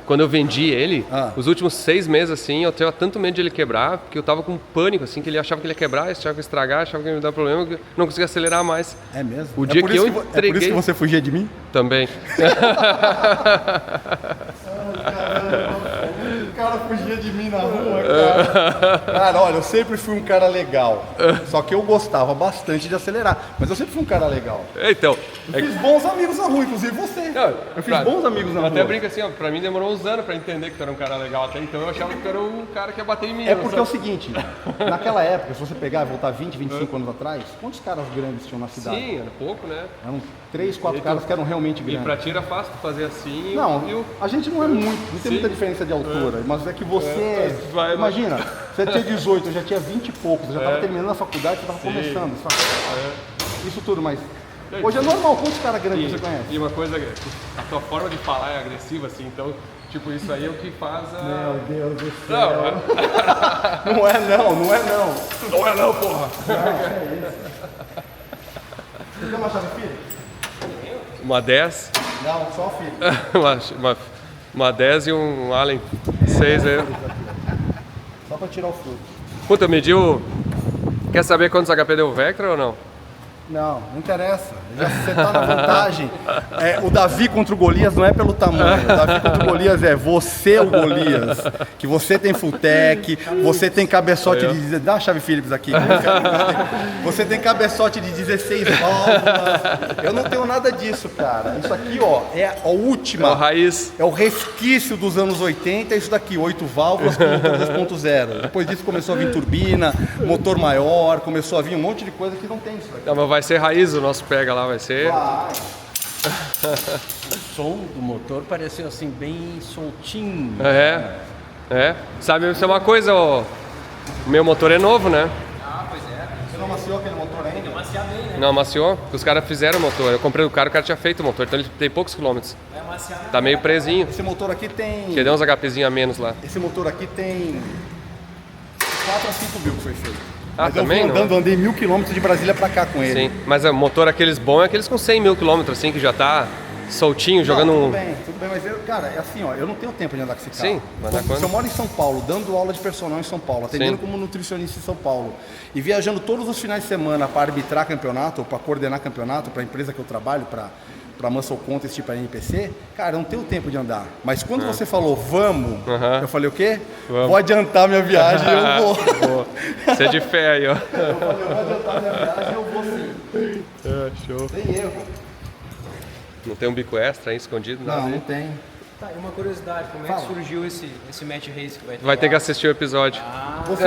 quando eu vendi ele, os últimos 6 meses, assim, eu tinha tanto medo de ele quebrar, porque eu tava com pânico, assim, que ele achava que ele ia quebrar, achava que ia estragar, achava que ia me dar problema, que eu não conseguia acelerar mais. É mesmo? O dia que eu entreguei... É por isso que você fugia de mim? Também. O cara fugia de mim na rua, cara. Cara, olha, eu sempre fui um cara legal. Só que eu gostava bastante de acelerar. Mas eu sempre fui um cara legal. Então... Eu fiz bons amigos na rua, inclusive você. Eu fiz bons amigos na rua. Até brinco assim, ó, pra mim demorou uns anos pra entender que tu era um cara legal. Até então eu achava que tu era um cara que ia bater em mim. É porque é o seguinte, naquela época, se você pegar e voltar 20, 25 anos atrás, quantos caras grandes tinham na cidade? Sim, era pouco, né? Eram 3, 4 caras que eram realmente grandes. E pra ti era fácil fazer assim. Não, a gente não é muito, não tem muita diferença de altura, mas é que você... Imagina, você tinha 18, eu já tinha 20 e poucos, eu já estava terminando a faculdade, você estava começando. Isso tudo, mas... Hoje é normal, quantos caras grandes você conhece? E uma coisa, a tua forma de falar é agressiva, assim, então, tipo, isso aí é o que faz a... Meu Deus do céu. Não é não. Não é não, porra. Não, é isso. Você tem uma chave filha? Uma 10. Não, só a filha. uma 10 e um Allen 6 aí. Só pra tirar o fruto. Puta, mediu... Quer saber quantos HP deu o Vectra ou não? Não interessa. Você tá na vantagem. O Davi contra o Golias não é pelo tamanho. O Davi contra o Golias é você o Golias. Que você tem full tech, você tem cabeçote de... Dá a chave Phillips aqui. Você tem cabeçote de 16 válvulas. Eu não tenho nada disso, cara. Isso aqui, ó, é a última. É a raiz. É o resquício dos anos 80. É isso daqui, 8 válvulas com motor 2.0. Depois disso começou a vir turbina, motor maior, começou a vir um monte de coisa que não tem isso aqui. Não, mas vai ser raiz o nosso pega lá, vai ser... Vai. O som do motor pareceu assim, bem soltinho. Sabe, isso é uma coisa, ó. O meu motor é novo, né? Pois é. Você não amaciou aquele motor ainda? Tem que amaciar bem, né? Não amaciou, porque os caras fizeram o motor. Eu comprei o cara tinha feito o motor, então ele tem poucos quilômetros. Vai amaciar, né? Tá meio presinho. Esse motor aqui tem... Que deu uns HPzinho a menos lá. Esse motor aqui tem 4 a 5 mil que foi feito. Mas também eu andei 1000 km de Brasília pra cá com ele. Sim, mas o motor aqueles bons é aqueles com 100 mil quilômetros, assim, que já tá soltinho, jogando tudo bem, mas cara, é assim, ó, eu não tenho tempo de andar com esse carro. Sim, mas eu moro em São Paulo, dando aula de personal em São Paulo, atendendo como nutricionista em São Paulo e viajando todos os finais de semana para arbitrar campeonato, para coordenar campeonato, para a empresa que eu trabalho, para Muscle Contest, para NPC, cara, eu não tenho tempo de andar. Mas quando você falou, vamos, eu falei, o quê? Vamos. Vou adiantar minha viagem e eu vou. Você é de fé aí, ó. Eu falei, eu vou adiantar minha viagem e eu vou sim. Show. Tem erro. Não tem um bico extra aí escondido? Não, não tem. Tá, e uma curiosidade, como é que surgiu esse match race que vai ter? Vai ter que assistir o episódio. Você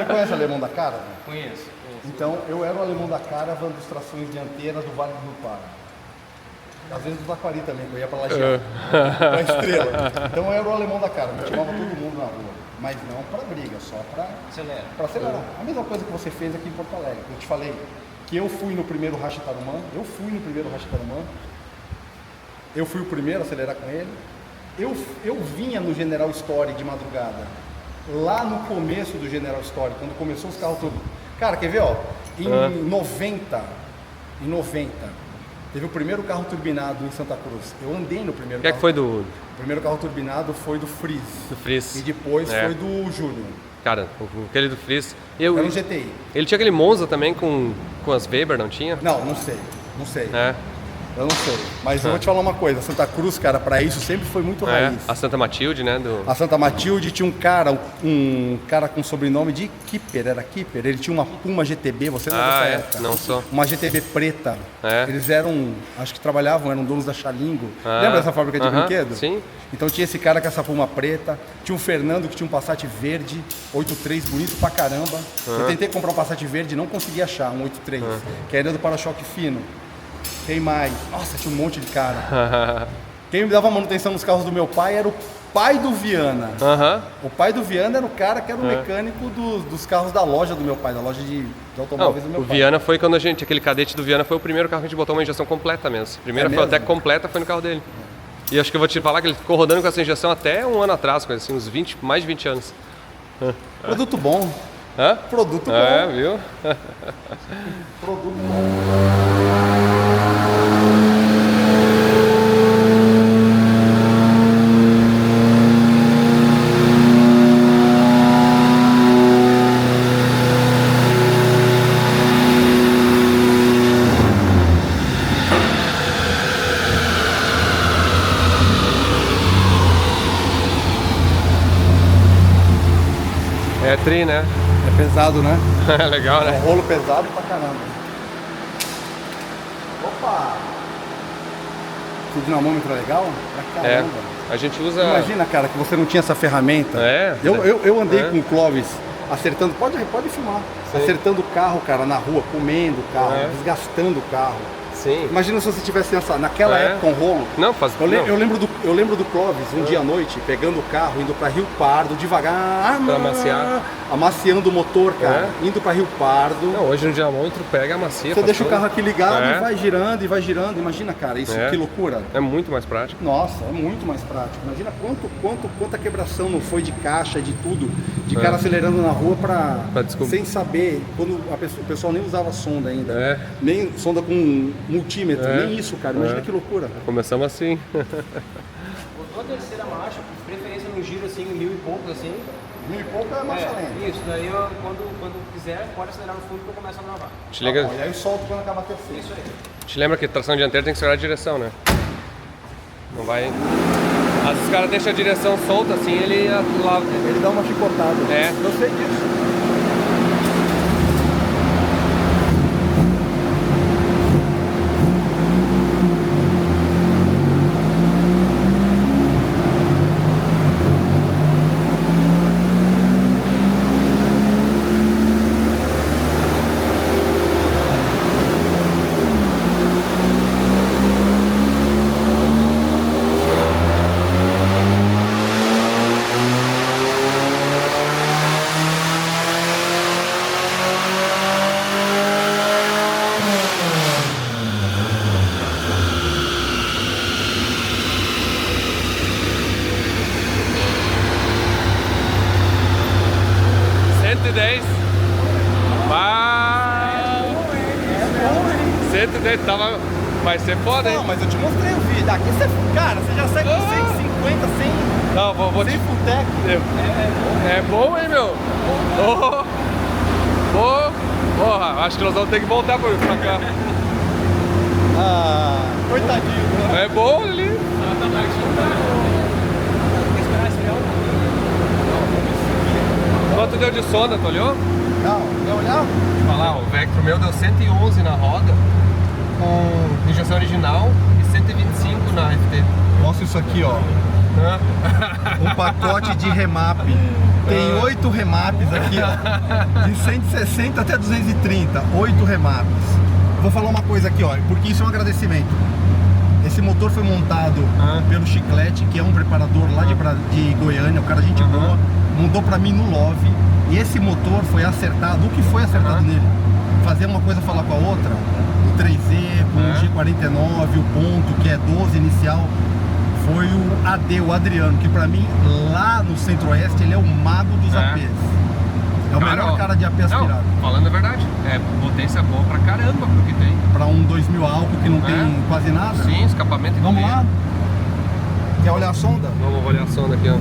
conhece o Alemão da Cara? Conheço. Então, eu era o Alemão da Cara, dando distrações dianteiras do Vale do Rio Pará. Às vezes do Taquari também, que eu ia pra Lajeado, pra Estrela. Então eu era o Alemão da Cara, motivava todo mundo na rua. Mas não pra briga, só pra acelerar. A mesma coisa que você fez aqui em Porto Alegre. Eu te falei que eu fui no primeiro Racha Tarumã, eu fui o primeiro a acelerar com ele. Eu vinha no General Story de madrugada, lá no começo do General Story, quando começou os carros todos. Cara, quer ver, ó? Em 90, teve o primeiro carro turbinado em Santa Cruz. Eu andei no primeiro carro. Que foi do... O primeiro carro turbinado foi do Freeze. Do Freeze. E depois foi do Júnior. Cara, aquele do Freeze... Era um GTI. Ele tinha aquele Monza também com as Weber, não tinha? Não sei. Eu não sei. Mas eu vou te falar uma coisa. Santa Cruz, cara, pra isso sempre foi muito raiz. A Santa Matilde, né? A Santa Matilde tinha um cara com sobrenome de Kipper, era Kipper. Ele tinha uma Puma GTB, você não é dessa época? Não sou. Uma GTB preta. Eles eram, acho que trabalhavam, eram donos da Xalingo. Lembra dessa fábrica de brinquedo? Sim. Então tinha esse cara com essa Puma preta. Tinha o Fernando que tinha um Passat verde, 83, bonito pra caramba. Eu tentei comprar um Passat verde, não consegui achar um 83, que era do para-choque fino. Quem mais? Nossa, tinha um monte de cara. Quem me dava manutenção nos carros do meu pai era o pai do Viana. O pai do Viana era o cara que era o mecânico dos carros da loja do meu pai, da loja de automóveis do meu pai. O Viana foi quando aquele cadete do Viana foi o primeiro carro que a gente botou uma injeção completa mesmo. A primeira Feltec completa foi no carro dele. E acho que eu vou te falar que ele ficou rodando com essa injeção até um ano atrás, coisa assim, uns 20, mais de 20 anos. Produto bom. Produto bom. Viu? Produto bom. É tri, né? É pesado, né? Legal, né? É um rolo pesado pra caramba. Opa! Esse dinamômetro é legal? Pra caramba. A gente usa... Imagina, cara, que você não tinha essa ferramenta. Eu andei com o Clóvis acertando, pode filmar. Sim. Acertando o carro, cara, na rua, comendo o carro, desgastando o carro. Sim. Imagina se você tivesse naquela época um rolo. Não, faz... Eu lembro do Clóvis, um dia à noite, pegando o carro, indo pra Rio Pardo, devagar. Pra amaciar. Amaciando o motor, cara. Indo pra Rio Pardo. Não, hoje no dinamômetro pega, amacia. Você deixa o carro aqui ligado e vai girando e vai girando. Imagina, cara, isso que loucura. É muito mais prático. Nossa, é muito mais prático. Imagina quanta quebração não foi de caixa, de tudo. De cara acelerando na rua pra sem saber. Quando o pessoal nem usava sonda ainda. Nem sonda com multímetro, nem isso, cara. Imagina que loucura. Começamos assim. Botou a terceira marcha, preferência no giro assim, 1000 e poucos assim. 1000 e pouco é marcha lenta. Isso, daí quando quiser, pode acelerar no fundo que eu começo a gravar. E aí solto quando acabar a terceira. Isso aí. Te lembra que tração dianteira tem que segurar a direção, né? Não vai... Às vezes os caras deixam a direção solta assim, ele dá uma chicotada. Eu sei disso. Vai ser foda, hein? Não, mas eu te mostrei o vídeo. Aqui você, cara, você já sai com 150, 100. Não, vou sem Fultec. É bom, hein, meu? Porra, acho que nós vamos ter que voltar pra cá. Coitadinho. É bom ali. Quanto deu de sonda, tu olhou? Não, deu olhar? Vou falar, o Vectro meu deu 111 na roda. Com injeção original e 125 na FT. Mostra isso aqui, ó. Um pacote de remap. Tem 8 remaps aqui, ó. De 160 até 230. 8 remaps. Vou falar uma coisa aqui, ó, porque isso é um agradecimento. Esse motor foi montado pelo Chiclete, que é um preparador lá de Goiânia, o cara gente boa. Montou pra mim no Love. E esse motor foi acertado. O que foi acertado nele? Fazer uma coisa falar com a outra. 3Z, com o G49, o ponto, que é 12 inicial, foi o AD, o Adriano, que pra mim, lá no Centro-Oeste, ele é o mago dos APs. É o melhor cara de AP aspirado. Falando a verdade, potência boa pra caramba pro que tem. Pra um 2000 álcool que não tem quase nada. Sim, escapamento. Vamos lá? Quer olhar a sonda? Vamos olhar a sonda aqui, ó.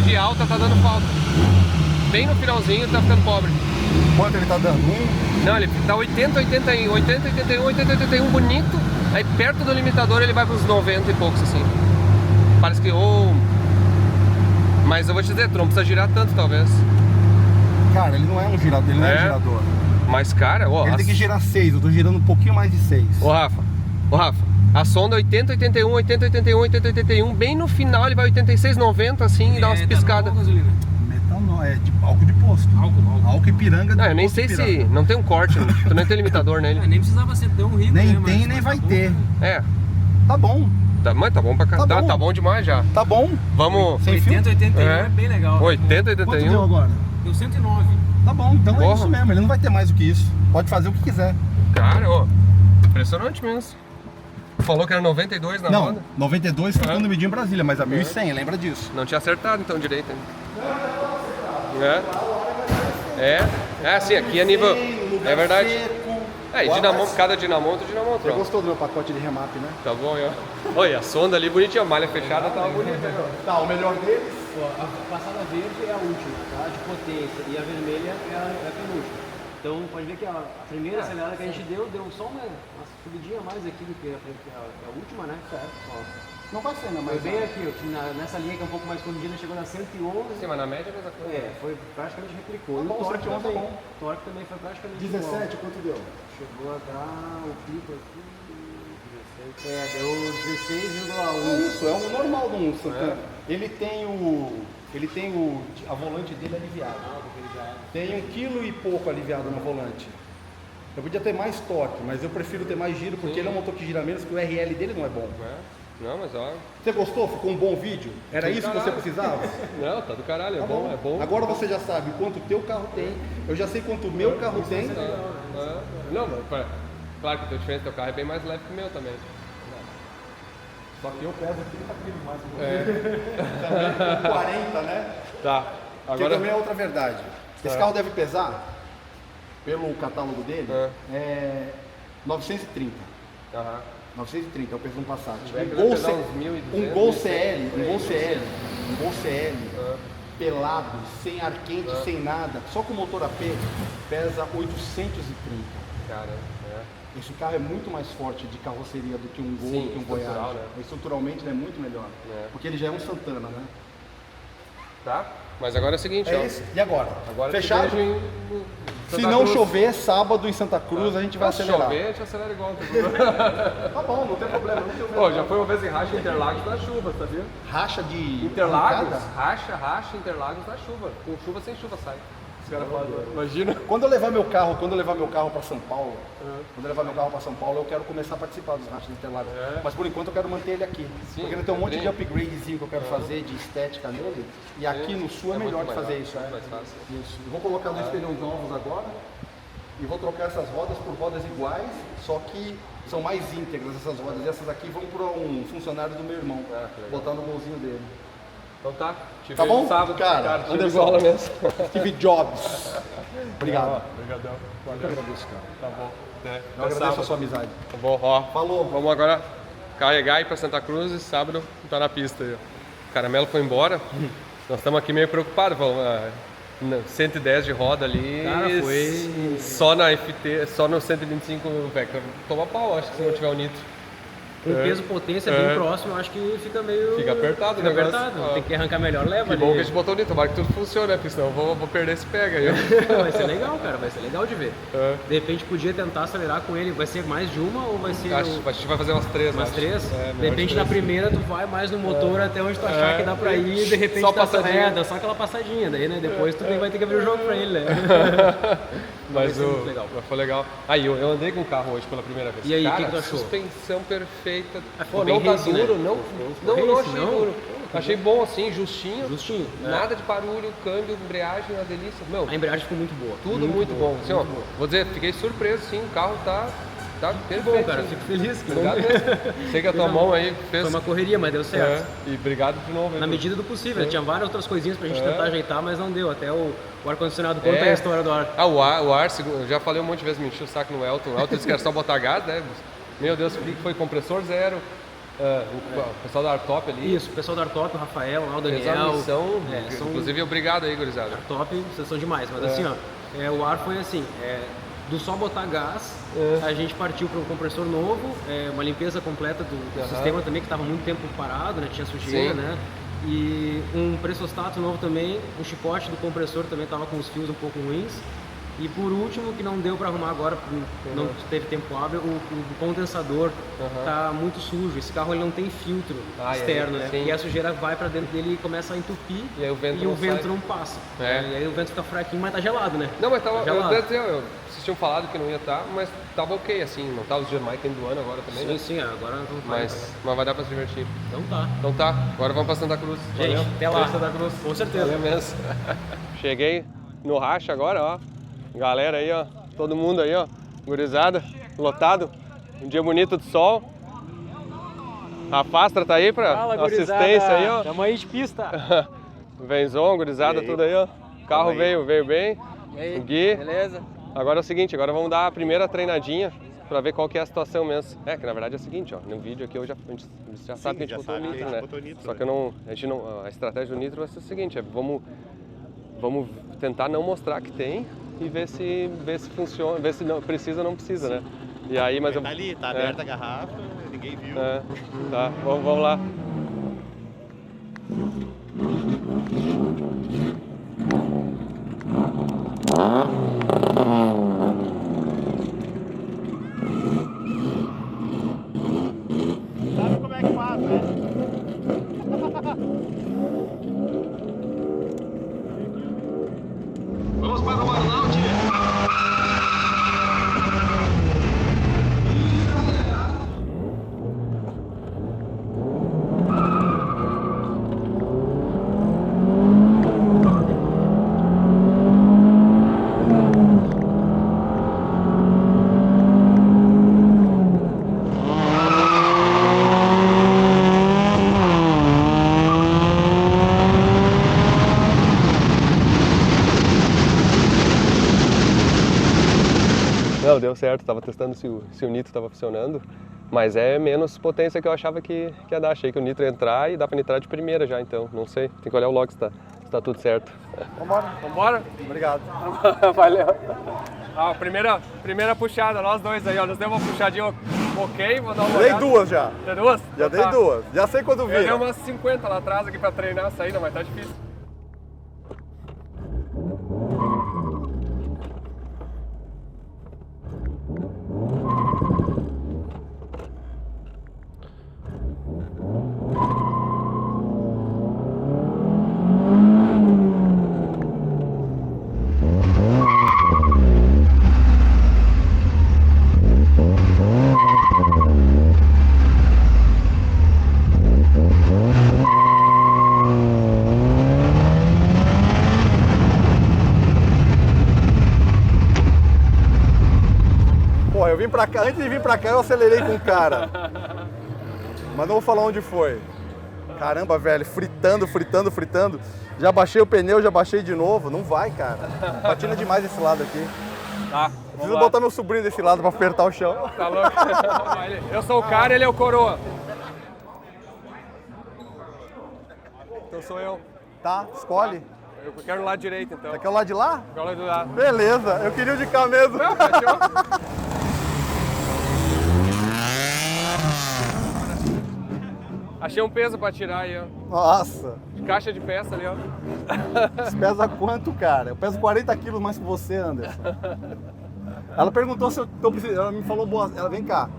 que de alta tá dando falta. Bem no finalzinho tá ficando pobre. Quanto ele tá dando? Não, ele tá 80, 81, 80, 81, 80, 81, bonito. Aí perto do limitador ele vai pros 90 e poucos, assim. Parece que... Mas eu vou te dizer, tu não precisa girar tanto, talvez. Cara, ele não é um girador, ele não é um girador. Mas, cara, ó... Ele tem que girar 6, eu tô girando um pouquinho mais de 6. Ô, Rafa, a sonda 80, 81, 80, 81, 80, 81, bem no final ele vai 86, 90, assim, e dá umas piscadas. Metal não, é de álcool de posto. Álcool e piranga de Não, eu nem sei se... Não tem um corte, tu nem tem limitador nele. Nem precisava ser tão rico, Nem né, tem, nem vai ter. É. Tá bom. Mas tá bom pra caramba. Tá bom demais já. Tá bom. Vamos... 80, 81 é bem legal. 80, Quanto 81. deu agora? Deu 109. Tá bom, então Porra. é isso mesmo, ele não vai ter mais do que isso. Pode fazer o que quiser. Cara, ó, impressionante mesmo. Falou que era 92 na Não, roda? 92 foi quando eu medi em Brasília, mas a 1100, lembra disso? Não tinha acertado então direito ainda. É assim, aqui é nível... É verdade. É, e dinamômetro, cada dinamômetro, Você gostou do meu pacote de remap, né? Tá bom, ó. Olha, a sonda ali bonitinha, a malha fechada tava bonita. Tá, o melhor deles? A passada verde é a última, tá? De potência, e a vermelha é a penúltima. Então pode ver que a primeira acelerada que a gente deu só uma subidinha a mais aqui do que a última, né? Certo. Ó. Não vai ser, não, mas... Foi bem aqui, ó, nessa linha que é um pouco mais escondida, chegou na 111. Sim, mas na média é a mesma coisa. Foi praticamente replicou. Tá bom, o torque 111 tá bom. O torque também foi praticamente 17, quanto deu? Chegou a dar o pico aqui. 16. Deu 16,1. É isso, é o normal do Santana. Ele tem a volante dele aliviada. Tem 1 kg e pouco aliviado na volante. Eu podia ter mais torque, mas eu prefiro ter mais giro porque ele é um motor que gira menos, que o RL dele não é bom. Não, mas ó... Você gostou? Ficou um bom vídeo? Era isso que você precisava? Não, tá do caralho, é bom. Agora você já sabe quanto o teu carro tem, eu já sei quanto o meu carro tem. Não, mas claro que o teu diferente, teu carro é bem mais leve que o meu também. Só que eu peso 30 quilos mais que você. Também com 40, né? Tá. Que também é outra verdade. Esse carro deve pesar, pelo catálogo dele, 930. 930 é o peso de um Passat. Um Gol CL, pelado, sem ar quente, sem nada, só com motor AP, pesa 830. Cara, Esse carro é muito mais forte de carroceria do que um Gol, do que um Voyage. Né? Estruturalmente ele é muito melhor, porque ele já é um Santana, né? Tá? Mas agora é o seguinte, ó. E agora? Fechado? Se não chover, sábado em Santa Cruz, a gente vai acelerar. Se chover, a gente acelera igual. Tá bom, não tem problema. Pô, já foi uma vez em Racha Interlagos na chuva, sabia? Racha de... Interlagos? Racha Interlagos na chuva. Com chuva, sem chuva sai. Os caras falam, imagina. Quando eu levar meu carro para São Paulo, eu quero começar a participar dos Rachas de Interlagos. Mas por enquanto eu quero manter ele aqui. Sim, porque tem um monte de upgradezinho que eu quero fazer de estética nele. E aqui no sul é melhor de fazer isso. Mais fácil. Isso. Eu vou colocar 2 pneus novos agora e vou trocar essas rodas por rodas iguais, só que são mais íntegras essas rodas. E essas aqui vão para um funcionário do meu irmão, botar no golzinho dele. Então tá. Tá bom? Sábado, cara, Anderson mesmo. Steve Jobs. Obrigado. Obrigadão. Eu que agradeço, cara. Tá bom. Eu agradeço a sua amizade. Tá bom, ó. Falou. Vamos agora carregar e ir pra Santa Cruz e sábado tá na pista aí. O Caramelo foi embora. Nós estamos aqui meio preocupados. 110 de roda ali. Cara, foi... Só na FT, só no 125 Vectra. Toma pau, acho que se não tiver o nitro. Com peso potência bem próximo, eu acho que fica meio... Fica apertado, fica apertado. Tem que arrancar melhor, leva que ali. bom que a gente botou o nitro, tomara que tudo funcione, né? Porque senão eu vou perder esse pega aí. Vai ser legal, cara, vai ser legal de ver. De repente podia tentar acelerar com ele, vai ser mais de uma ou vai ser... A gente vai fazer umas 3, Umas 3? De repente na primeira tu vai mais no motor até onde tu achar que dá pra ir e de repente só dá passadinha. só aquela passadinha, daí né, depois tu vai ter que abrir o jogo pra ele, né? Mas foi legal. Aí eu andei com o carro hoje pela primeira vez. E aí, o cara, que tu achou? Suspensão perfeita. Pô, não tá race, duro, né? não achei duro. Achei bom assim, justinho. É. Nada de barulho, câmbio, embreagem, uma delícia. Meu, A embreagem ficou muito boa. tudo muito bom. Assim, ó, vou dizer, fiquei surpreso, sim, o carro tá perfeito. Bom, cara, fico feliz. Obrigado mesmo. Sei que a tua mão aí fez... Foi uma correria, mas deu certo. E obrigado de novo. Na medida do possível. Tinha várias outras coisinhas pra gente tentar ajeitar, mas não deu. Até o ar-condicionado conta a história do ar. O ar, eu já falei um monte de vezes, me enchi o saco no Elton. O Elton disse que era só botar gás, né? Meu Deus, o que foi? Compressor zero. O pessoal da Artop ali. Isso, o pessoal da Artop, o Rafael, o Daniel. Fez a missão, são, inclusive obrigado aí, gurizada. Artop, vocês são demais, mas assim, ó, o ar foi assim, do só botar gás, a gente partiu para um compressor novo, uma limpeza completa do sistema também, que estava muito tempo parado, né, tinha sujeira, né? E um pressostato novo também, um chicote do compressor também estava com os fios um pouco ruins. E por último, que não deu para arrumar agora, não teve tempo hábil, o condensador tá muito sujo. Esse carro ele não tem filtro externo, né? E a sujeira vai para dentro dele e começa a entupir e aí o vento não passa. E aí o vento fica fraquinho, mas tá gelado, né? Não, mas tava, vocês tinham falado que não ia estar, mas tava ok, assim, não tá os dias mais tempo do ano agora também, né? Sim, agora não vai. Mas vai dar para se divertir. Então tá. Agora vamos para Santa Cruz. Gente, valeu. até lá. Santa Cruz. Com certeza. Valeu mesmo. Cheguei no racha agora, ó. Galera aí, ó, todo mundo aí, ó, gurizada, lotado, um dia bonito de sol. A Fastra tá aí pra assistência aí, ó. Tamo aí de pista. Venzon, gurizada, tudo aí, ó. O carro veio bem. E aí, o Gui. beleza? Agora é o seguinte, agora vamos dar a primeira treinadinha pra ver qual que é a situação mesmo. Que na verdade é o seguinte, ó, no vídeo aqui a gente já sabe que a gente botou o nitro, né? Só que a estratégia do nitro vai ser o seguinte, vamos tentar não mostrar que tem e ver se funciona, ver se não precisa ou não precisa, né? E aí, mas tá ali, tá aberta a garrafa, ninguém viu. Tá, vamos lá. Sabe como é que faz, né? Vamos para o Arnaud. Não, deu certo, tava testando se o nitro tava funcionando, mas é menos potência que eu achava que ia dar. Achei que o nitro ia entrar e dá pra nitrar de primeira já, então, não sei. Tem que olhar o log se tá tudo certo. Vambora? Obrigado. Valeu. Primeira puxada, nós dois aí, ó. Nós demos uma puxadinha ok, vou dar uma olhada. Dei duas já. Deu duas? Já dei duas. Já sei quando vira. Eu dei umas 50 lá atrás aqui pra treinar a saída, mas tá difícil. Porra, eu vim pra cá, antes de vir pra cá eu acelerei com o cara. Mas não vou falar onde foi. Caramba, velho, fritando. Já baixei o pneu, já baixei de novo. Não vai, cara. Patina demais esse lado aqui. Tá. Preciso botar meu sobrinho desse lado pra apertar o chão. Tá louco? Eu sou o cara, ele é o coroa. Então sou eu. Tá, escolhe. Eu quero o lado direito, então. Você quer o lado de lá? Quero o lado do lado. Beleza, eu queria o de cá mesmo. Não, fechou? Achei um peso pra tirar aí, ó. Nossa. Caixa de peça ali, ó. Você pesa quanto, cara? Eu peso 40 quilos mais que você, Anderson. Ela perguntou se eu tô precisando. Ela me falou boa. Ela, vem cá.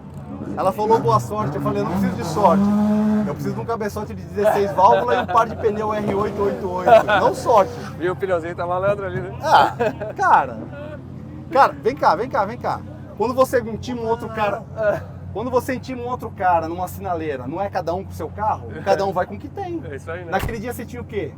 Ela falou boa sorte. Eu falei, eu não preciso de sorte. Eu preciso de um cabeçote de 16 válvulas e um par de pneu R888. Não sorte. Viu, o pneuzinho tá malandro ali, né? Ah, cara. Cara, vem cá. Quando você intima um outro cara. Quando você intima um outro cara numa sinaleira, não é cada um com o seu carro? Cada um vai com o que tem. É isso aí, né? Naquele dia você tinha o quê?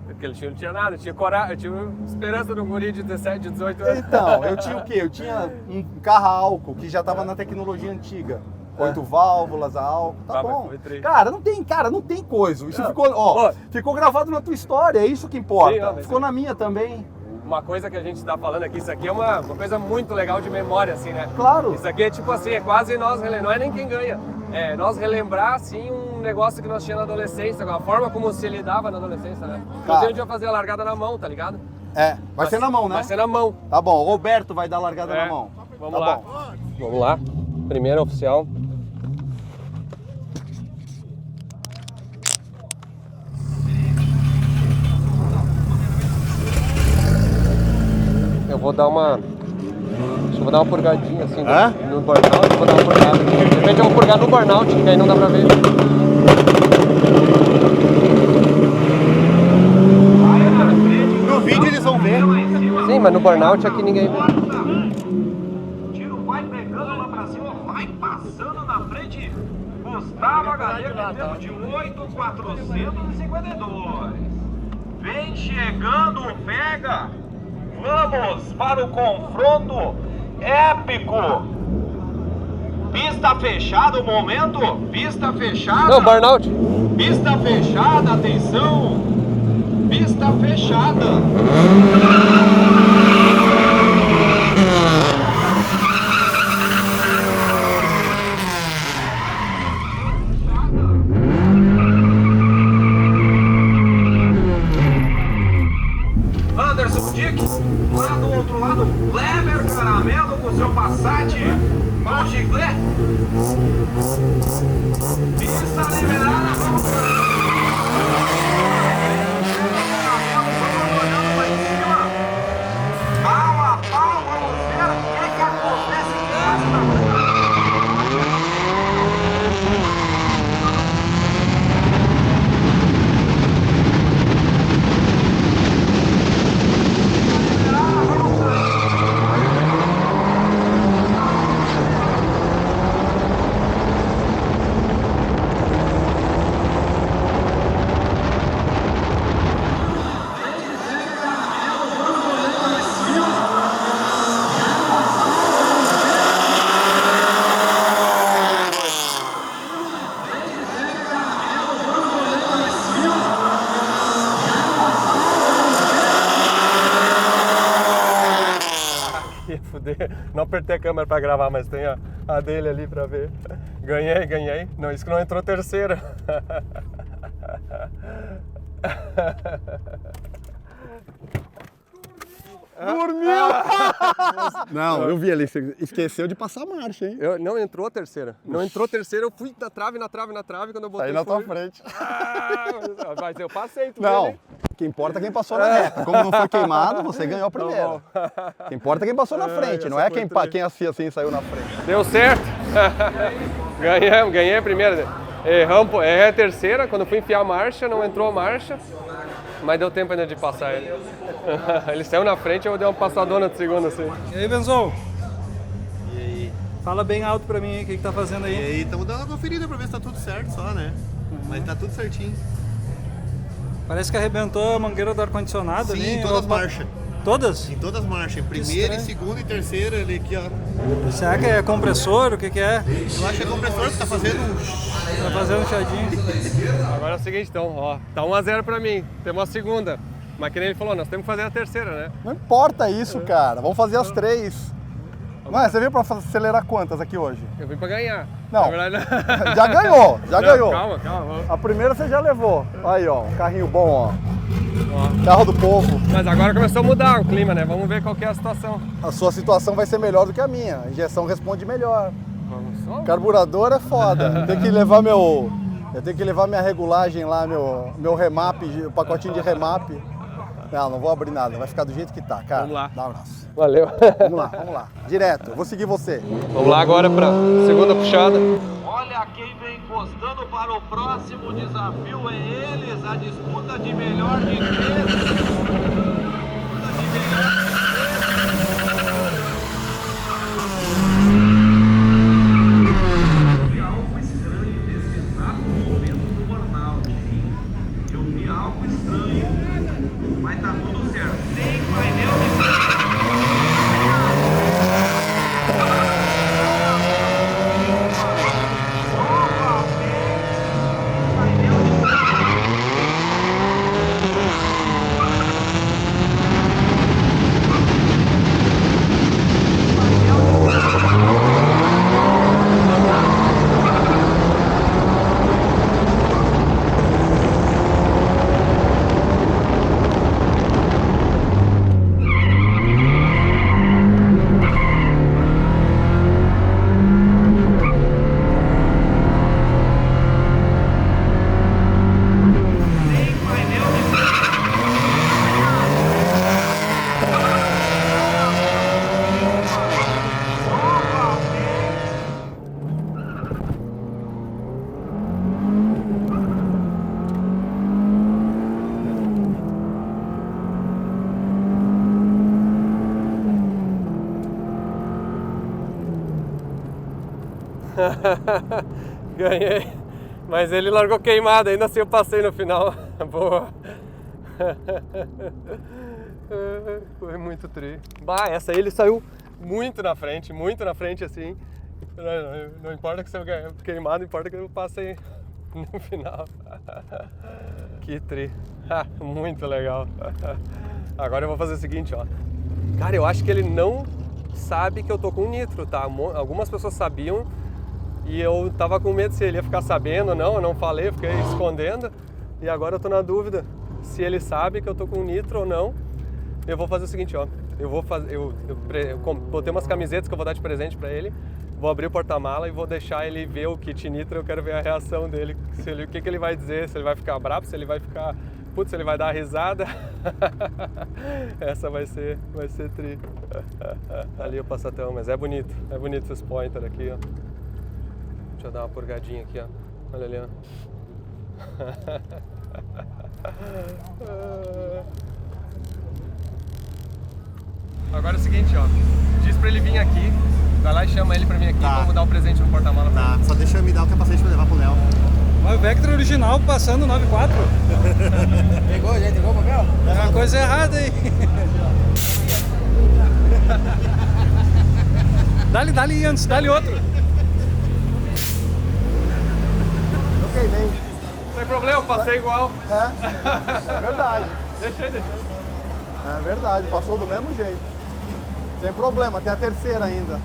Porque ele não tinha nada, eu tinha coragem, eu tinha esperança de um guri de 17, 18 anos. Então, eu tinha o quê? Eu tinha um carro a álcool, que já estava na tecnologia antiga. 8 válvulas a álcool, tá bom. Cara, não tem coisa. Isso ficou, ficou gravado na tua história, é isso que importa. Sim, ficou na minha também. uma coisa que a gente tá falando aqui, isso aqui é uma coisa muito legal de memória, assim, né? Claro. Isso aqui é tipo assim, é quase nós, não é nem quem ganha, é nós relembrar, assim, um negócio que nós tínhamos na adolescência, a forma como se lidava na adolescência, né? Inclusive a gente vai fazer a largada na mão, tá ligado? Vai ser na mão, né? Vai ser na mão. Tá bom, o Roberto vai dar a largada na mão. Vamos lá. Vamos lá. Primeira oficial. Eu vou dar uma... Acho que eu vou dar uma purgadinha assim no burnout, vou dar uma purgada. De repente eu vou purgar no burnout, que aí não dá pra ver. No vídeo eles vão ver. Sim, mas no burnout aqui ninguém vê. Tiro vai pegando lá pra cima, vai passando na frente. Gustavo Galego, tempo de 8.452. Vem chegando o Pega. Vamos para o confronto épico. Pista fechada o momento. Pista fechada. Não, burnout. Pista fechada, atenção. Pista fechada. Anderson Dick, lá do outro lado, Kleber Caramelo com seu Passat, com o Giglet. Pista liberada, vamos pau a pau, vamos ver o que acontece nesta. Não apertei a câmera pra gravar, mas tem a dele ali pra ver. Ganhei. Não, isso que não entrou terceira. Dormiu! Não, eu vi ali, você esqueceu de passar a marcha, hein? Não entrou a terceira. Não entrou terceira, eu fui na trave, quando eu botei. Aí na tua frente. Mas eu passei, tu Não, vê, né? o que importa é quem passou na reta. Como não foi queimado, você ganhou a primeira. O que importa é quem passou na frente, não é quem assim saiu na frente. Deu certo. Ganhei a primeira. Errei a terceira, quando eu fui enfiar a marcha, não entrou a marcha. Mas deu tempo ainda de passar ele. Ele saiu na frente e eu dei uma passadona de segunda assim. E aí, Benzão? E aí? Fala bem alto pra mim aí, o que tá fazendo aí? E aí, estamos dando uma conferida pra ver se tá tudo certo só, né? Mas tá tudo certinho. Parece que arrebentou a mangueira do ar-condicionado ali. Sim, em todas as marchas. Todas? Em todas as marchas. Primeira, e segunda e terceira ali aqui, ó. Será que é compressor? O que que é? Eu acho que é compressor que tá fazendo Tá fazendo um chadinho. Agora é o seguinte então, ó, tá 1-0 pra mim, temos a segunda. Mas que nem ele falou, nós temos que fazer a terceira, né? Não importa isso, cara. Vamos fazer as três. Mas você veio pra acelerar quantas aqui hoje? Eu vim pra ganhar. Não, Na verdade, já ganhou, já ganhou. Calma, vamos. A primeira você já levou. Aí, ó, um carrinho bom, ó. Carro do povo. Mas agora começou a mudar o clima, né? Vamos ver qual que é a situação. A sua situação vai ser melhor do que a minha. A injeção responde melhor. Vamos só. Carburador é foda. Eu tenho que levar minha regulagem lá, meu remap, o pacotinho de remap. Não vou abrir nada, vai ficar do jeito que tá, cara. Vamos lá. Dá um abraço. Valeu. Vamos lá. Direto, vou seguir você. Vamos lá agora pra segunda puxada. Olha quem vem encostando para o próximo desafio, é eles, a disputa de melhor de três. Algo estranho nesse exato momento do burnout, hein? Eu vi algo estranho, mas tá tudo certo. Tem painel de Ganhei. Mas ele largou queimado, ainda assim eu passei no final. Boa. Foi muito tri. Bah, essa aí ele saiu muito na frente assim. Não importa que você ganhe queimado, importa que eu passei no final. Que tri. Muito legal. Agora eu vou fazer o seguinte, ó. Cara, eu acho que ele não sabe que eu tô com nitro, tá? Algumas pessoas sabiam e eu tava com medo se ele ia ficar sabendo ou não. Eu não falei, eu fiquei escondendo. E agora eu tô na dúvida se ele sabe que eu tô com nitro ou não. Eu vou fazer o seguinte, ó. Eu botei umas camisetas que eu vou dar de presente pra ele. Vou abrir o porta-mala e vou deixar ele ver o kit nitro. Eu quero ver a reação dele. O que ele vai dizer, se ele vai ficar bravo, se ele vai ficar... Putz, ele vai dar risada. Essa vai ser tri. Ali o passatão, mas é bonito esses pointer aqui, ó. Deixa eu dar uma purgadinha aqui, ó. Olha ali, ó. Agora é o seguinte, ó. Diz pra ele vir aqui. Vai lá e chama ele pra vir aqui. Vamos dar o presente no porta-mala pra ele. Só deixa eu me dar o capacete pra levar pro Léo. Mas o Vectra original passando 9.4. Pegou, já entregou o papel? É uma coisa errada aí. Dá-lhe antes, dá-lhe outro. Eu queimei. Não tem problema, passei igual. É verdade. Deixei. É verdade, passou do mesmo jeito. Sem problema, tem a terceira ainda.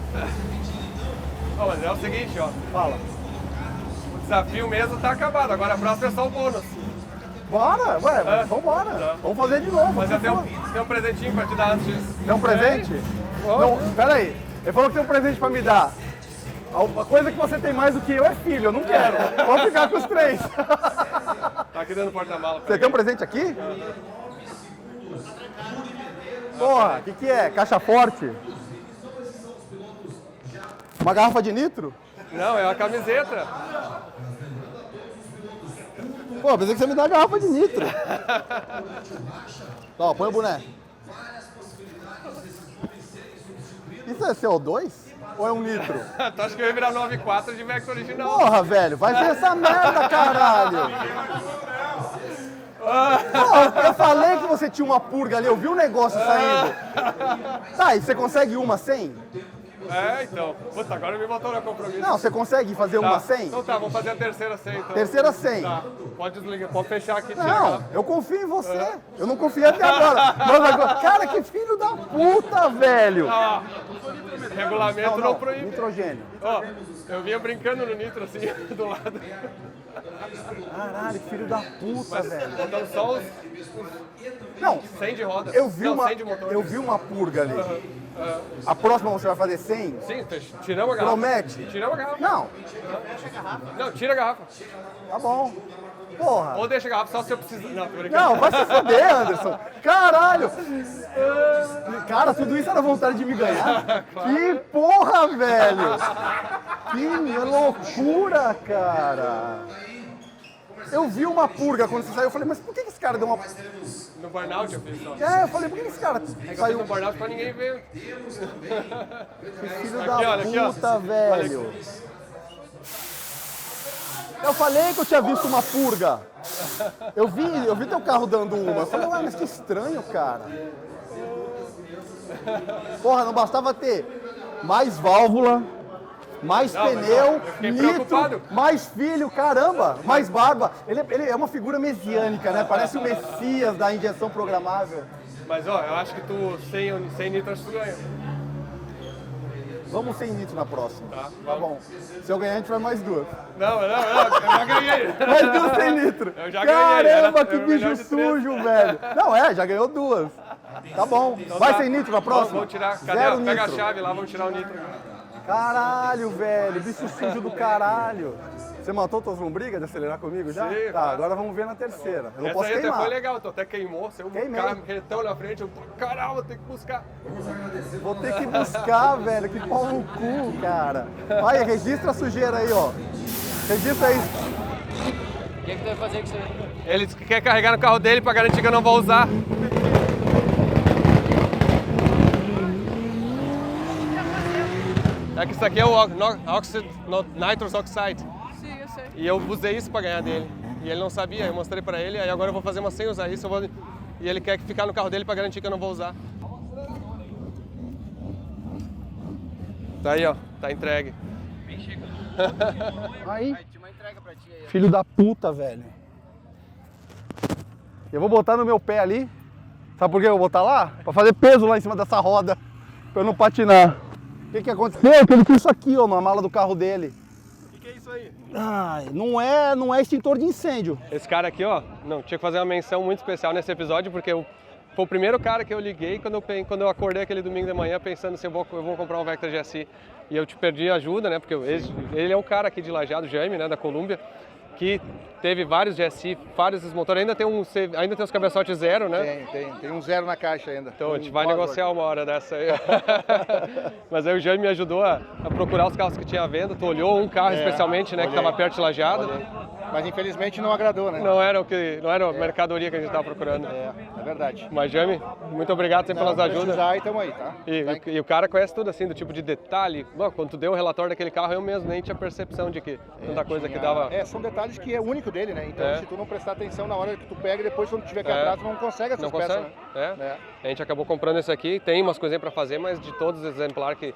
Ó, mas é o seguinte, ó. Fala. O desafio mesmo tá acabado, agora a próxima é só o bônus. Bora, vambora. Vamos fazer de novo. Mas eu tenho um presentinho pra te dar antes disso. Tem um presente? Não, pera aí. Ele falou que tem um presente pra me dar. A coisa que você tem mais do que eu é filho, eu não quero. Vamos ficar com os três. Tá aqui dentro do porta-mala. Você tem um presente aqui? Porra, o que é? Caixa forte? Uma garrafa de nitro? Não, é uma camiseta. Pô, pensei que você me dá a garrafa de nitro. Ó, põe o boné. Isso é CO2? Ou é um nitro? Tu acha que eu ia virar 9.4 de Vectra original? Porra, velho, vai ver essa merda, caralho. Porra, eu falei que você tinha uma purga ali, eu vi um negócio saindo. Tá, e você consegue uma sem? É, então. Puta, agora me botou no compromisso. Não, você consegue fazer uma sem? Então tá, vamos fazer a terceira sem, então. Terceira sem? Tá, pode desligar, pode fechar aqui. Não, eu confio em você. Eu não confiei até agora. Mas agora, cara, que filho da puta, velho. Ah, regulamento não proíbe. Nitrogênio. Ó, eu vinha brincando no nitro assim, do lado. Caralho, que filho da puta, velho. Botando só os Não, 100 de roda. eu vi, não, 100 de motor. eu vi uma purga ali. A próxima você vai fazer 100? Sim, tiramos a garrafa. Promete? Tiramos a garrafa. Não. Não, tira a garrafa. Tá bom. Porra. Ou deixa a garrafa só se eu precisar. Não, tô brincando. Não, vai se fuder, Anderson. Caralho. Cara, tudo isso era vontade de me ganhar? Que porra, velho. Que loucura, cara. Eu vi uma purga quando você saiu, eu falei, mas por que esse cara deu uma... No burnout eu fiz só. É, eu falei, por que esse cara saiu... No burnout pra ninguém ver. Que filho Aqui, da olha, aqui, ó. puta, velho. Eu falei que eu tinha visto uma purga. Eu vi teu carro dando uma. Eu falei, ué, mas que estranho, cara. Porra, não bastava ter mais válvula, mais pneu, nitro, mais filho, caramba, mais barba. Ele é uma figura messiânica, né? Parece o Messias da injeção programável. Mas ó, eu acho que tu sem nitro acho que tu ganha. Vamos sem nitro na próxima. Tá Bom. Se eu ganhar, a gente vai mais duas. Não, eu já ganhei. Mais duas sem nitro. Eu já ganhei. Caramba, que bicho sujo, velho. Não, já ganhou duas. Tá bom. Então vai tá. sem nitro na próxima? Vamos tirar. Cadê? Zero Pega nitro. a chave lá, vamos tirar o nitro. Caralho, velho. Bicho sujo do caralho. Você matou tuas lombrigas de acelerar comigo já? Sim, tá, claro. agora vamos ver na terceira. Eu não Essa posso aí até queimar. foi legal, tu até queimou, seu carro retão na frente, eu tô, caralho, tem que buscar. Vou ter que buscar, velho, que pau no cu, cara. Olha, registra a sujeira aí, ó. Registra aí. O que tu vai fazer com isso aí? Ele disse que quer carregar no carro dele pra garantir que eu não vou usar. É que isso aqui é o Nitrous Oxide. Sim, eu sei. E eu usei isso pra ganhar dele. E ele não sabia, eu mostrei pra ele, aí agora eu vou fazer uma sem usar isso. E ele quer ficar no carro dele pra garantir que eu não vou usar. Tá aí, ó, tá entregue. Aí, filho da puta, velho. Eu vou botar no meu pé ali. Sabe por que eu vou botar lá? Pra fazer peso lá em cima dessa roda. Pra eu não patinar. O que aconteceu? Que ele com isso aqui, ó, na mala do carro dele. O que é isso aí? Ai, não é extintor de incêndio. Esse cara aqui, ó, não, tinha que fazer uma menção muito especial nesse episódio, porque foi o primeiro cara que eu liguei quando eu acordei aquele domingo de manhã pensando se eu vou comprar um Vectra GSI. E eu te perdi ajuda, né, porque ele é um cara aqui de Lajeado, Jaime, né, da Columbia, que teve vários GSI, vários desses motores, ainda tem uns cabeçotes zero, né? Tem um zero na caixa ainda. Então a gente vai negociar uma hora dessa aí. Mas aí o Jaime me ajudou a procurar os carros que tinha à venda, tu olhou um carro especialmente, né, que estava perto de Lajeado. Mas infelizmente não agradou, né? Não era a mercadoria que a gente estava procurando. É verdade. Mas, Jaime, muito obrigado sempre pelas ajudas. Precisar, e tamo aí, tá? E o cara conhece tudo assim, do tipo de detalhe. Bom, quando tu deu o relatório daquele carro, eu mesmo nem tinha percepção de que tanta coisa que dava. São detalhes que é único dele, né? Então, se tu não prestar atenção na hora que tu pega, depois quando tiver que atrás, tu não consegue essas peças, né? A gente acabou comprando esse aqui, tem umas coisinhas pra fazer, mas de todos os exemplares que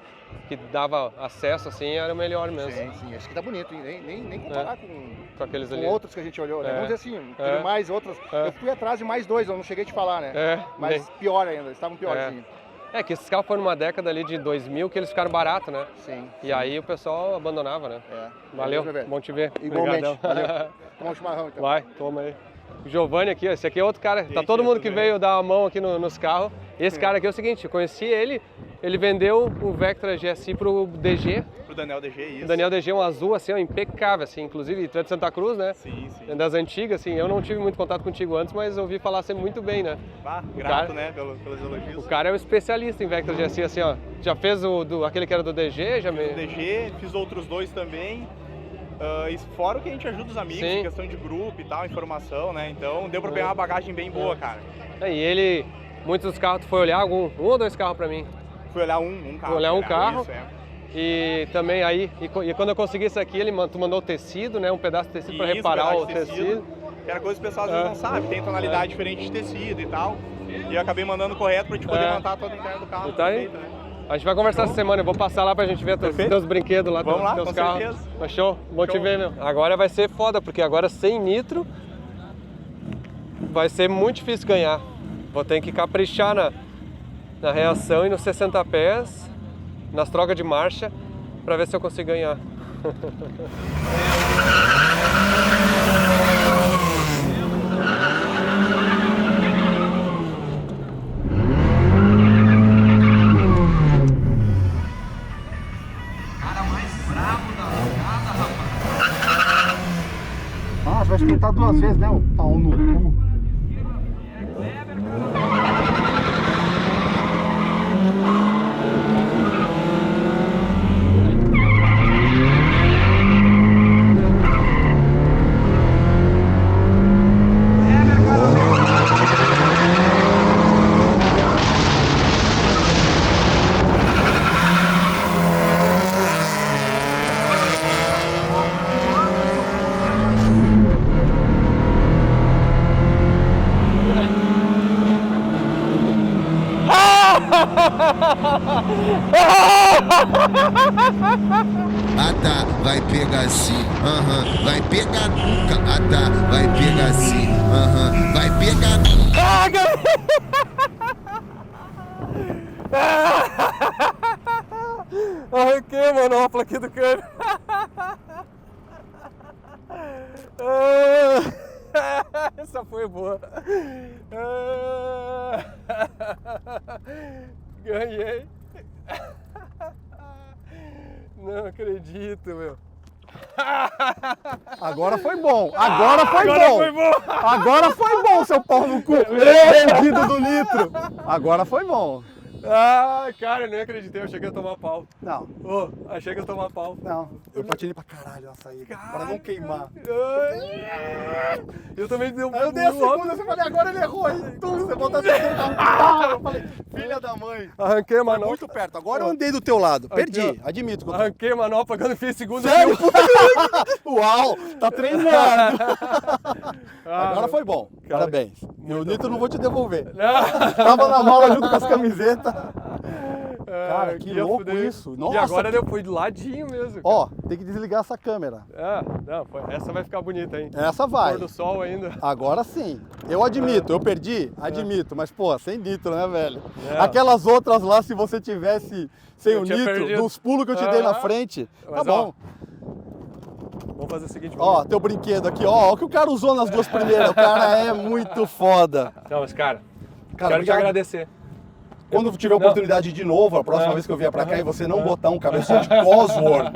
dava acesso, assim, era o melhor mesmo. Sim, esse aqui tá bonito, hein? Nem comparar com aqueles ali. Com outros que a gente olhou, né? Vamos dizer assim, teve mais outros. Eu fui atrás de mais dois, eu não cheguei a te falar, né? Mas pior ainda, eles estavam piorzinhos. É que esses carros foram numa década ali de 2000 que eles ficaram baratos, né? Sim. E aí o pessoal abandonava, né? Valeu, bom te ver. Igualmente, Obrigadão. valeu. Toma um chimarrão, então. Vai, toma aí. O Giovanni aqui, esse aqui é outro cara, tá todo mundo que veio dar a mão aqui nos carros. Esse cara aqui é o seguinte, eu conheci ele vendeu o Vectra GSI pro DG. Pro Daniel DG, isso. O Daniel DG, um azul assim, ó, impecável, assim, inclusive tu é de Santa Cruz, né? Sim. Das antigas, assim, eu não tive muito contato contigo antes, mas ouvi falar sempre muito bem, né? Grato, né, pelos elogios. O cara é um especialista em Vectra GSI, assim, ó. Já fez aquele que era do DG? DG, fiz outros dois também. Fora o que a gente ajuda os amigos, em questão de grupo e tal, informação, né? Então deu pra pegar uma bagagem bem boa, cara. E muitos dos carros, tu foi olhar um ou dois carros pra mim? Fui olhar um carro. Fui olhar um carro. Isso, E também aí, e quando eu consegui isso aqui, tu mandou o tecido, né? Um pedaço de tecido pra reparar o tecido. Que era coisa que o pessoal às vezes não sabe, tem tonalidade diferente de tecido e tal. E eu acabei mandando correto pra gente poder montar todo o interno do carro. Tá aí? A gente vai conversar essa semana, eu vou passar lá pra gente ver teus brinquedos lá, Vamos lá, teus com carros. certeza. Mas show, bom te ver, meu. Agora vai ser foda, porque agora sem nitro vai ser muito difícil ganhar. Vou ter que caprichar na reação e nos 60 pés, nas trocas de marcha, pra ver se eu consigo ganhar. Ah, você vai esquentar duas vezes, né? O pau no cu. Ah tá, vai pegar assim, vai pegar nunca, ah tá, vai pegar assim, vai pegar nunca. Arranquei a manopla aqui do câmbio. Essa foi boa. Ganhei. Não acredito, meu. Agora foi bom, agora foi bom. Agora foi bom, seu pau no cu. Bandido do litro. Agora foi bom. Ah, cara, eu nem acreditei, eu achei que ia tomar pau. Não. Ô, achei que ia tomar pau. Não, eu patinei pra caralho na saída, para não queimar. Eu também dei um... Aí eu dei a segunda, você falei, agora ele errou aí. Você botou a terceira. Eu falei, filha da mãe. Arranquei a Foi manopla. muito perto, agora eu andei do teu lado. Perdi, Aqui, ó. admito. Que eu... Arranquei a manopla quando fiz segunda. Sério? Uau, tá treinando. Agora foi bom, parabéns. Meu Nitro eu não vou te devolver. Tava na mala junto com as camisetas. Cara, que louco isso. Nossa. E agora eu fui de ladinho mesmo. Ó, tem que desligar essa câmera. Não, essa vai ficar bonita, hein? Essa vai. Pôr do sol ainda. Agora sim. Eu admito, eu perdi, admito, mas pô, sem nitro, né, velho? Aquelas outras lá, se você tivesse sem o nitro, perdido. Dos pulos que eu te dei na frente, tá bom. Vamos fazer o seguinte. Ó, teu brinquedo aqui, ó, o que o cara usou nas duas primeiras. O cara é muito foda. Não, mas cara quero te agradecer. Quando tiver oportunidade de novo, a próxima vez que eu vier pra cá e você não botar um cabeção de Cosworth,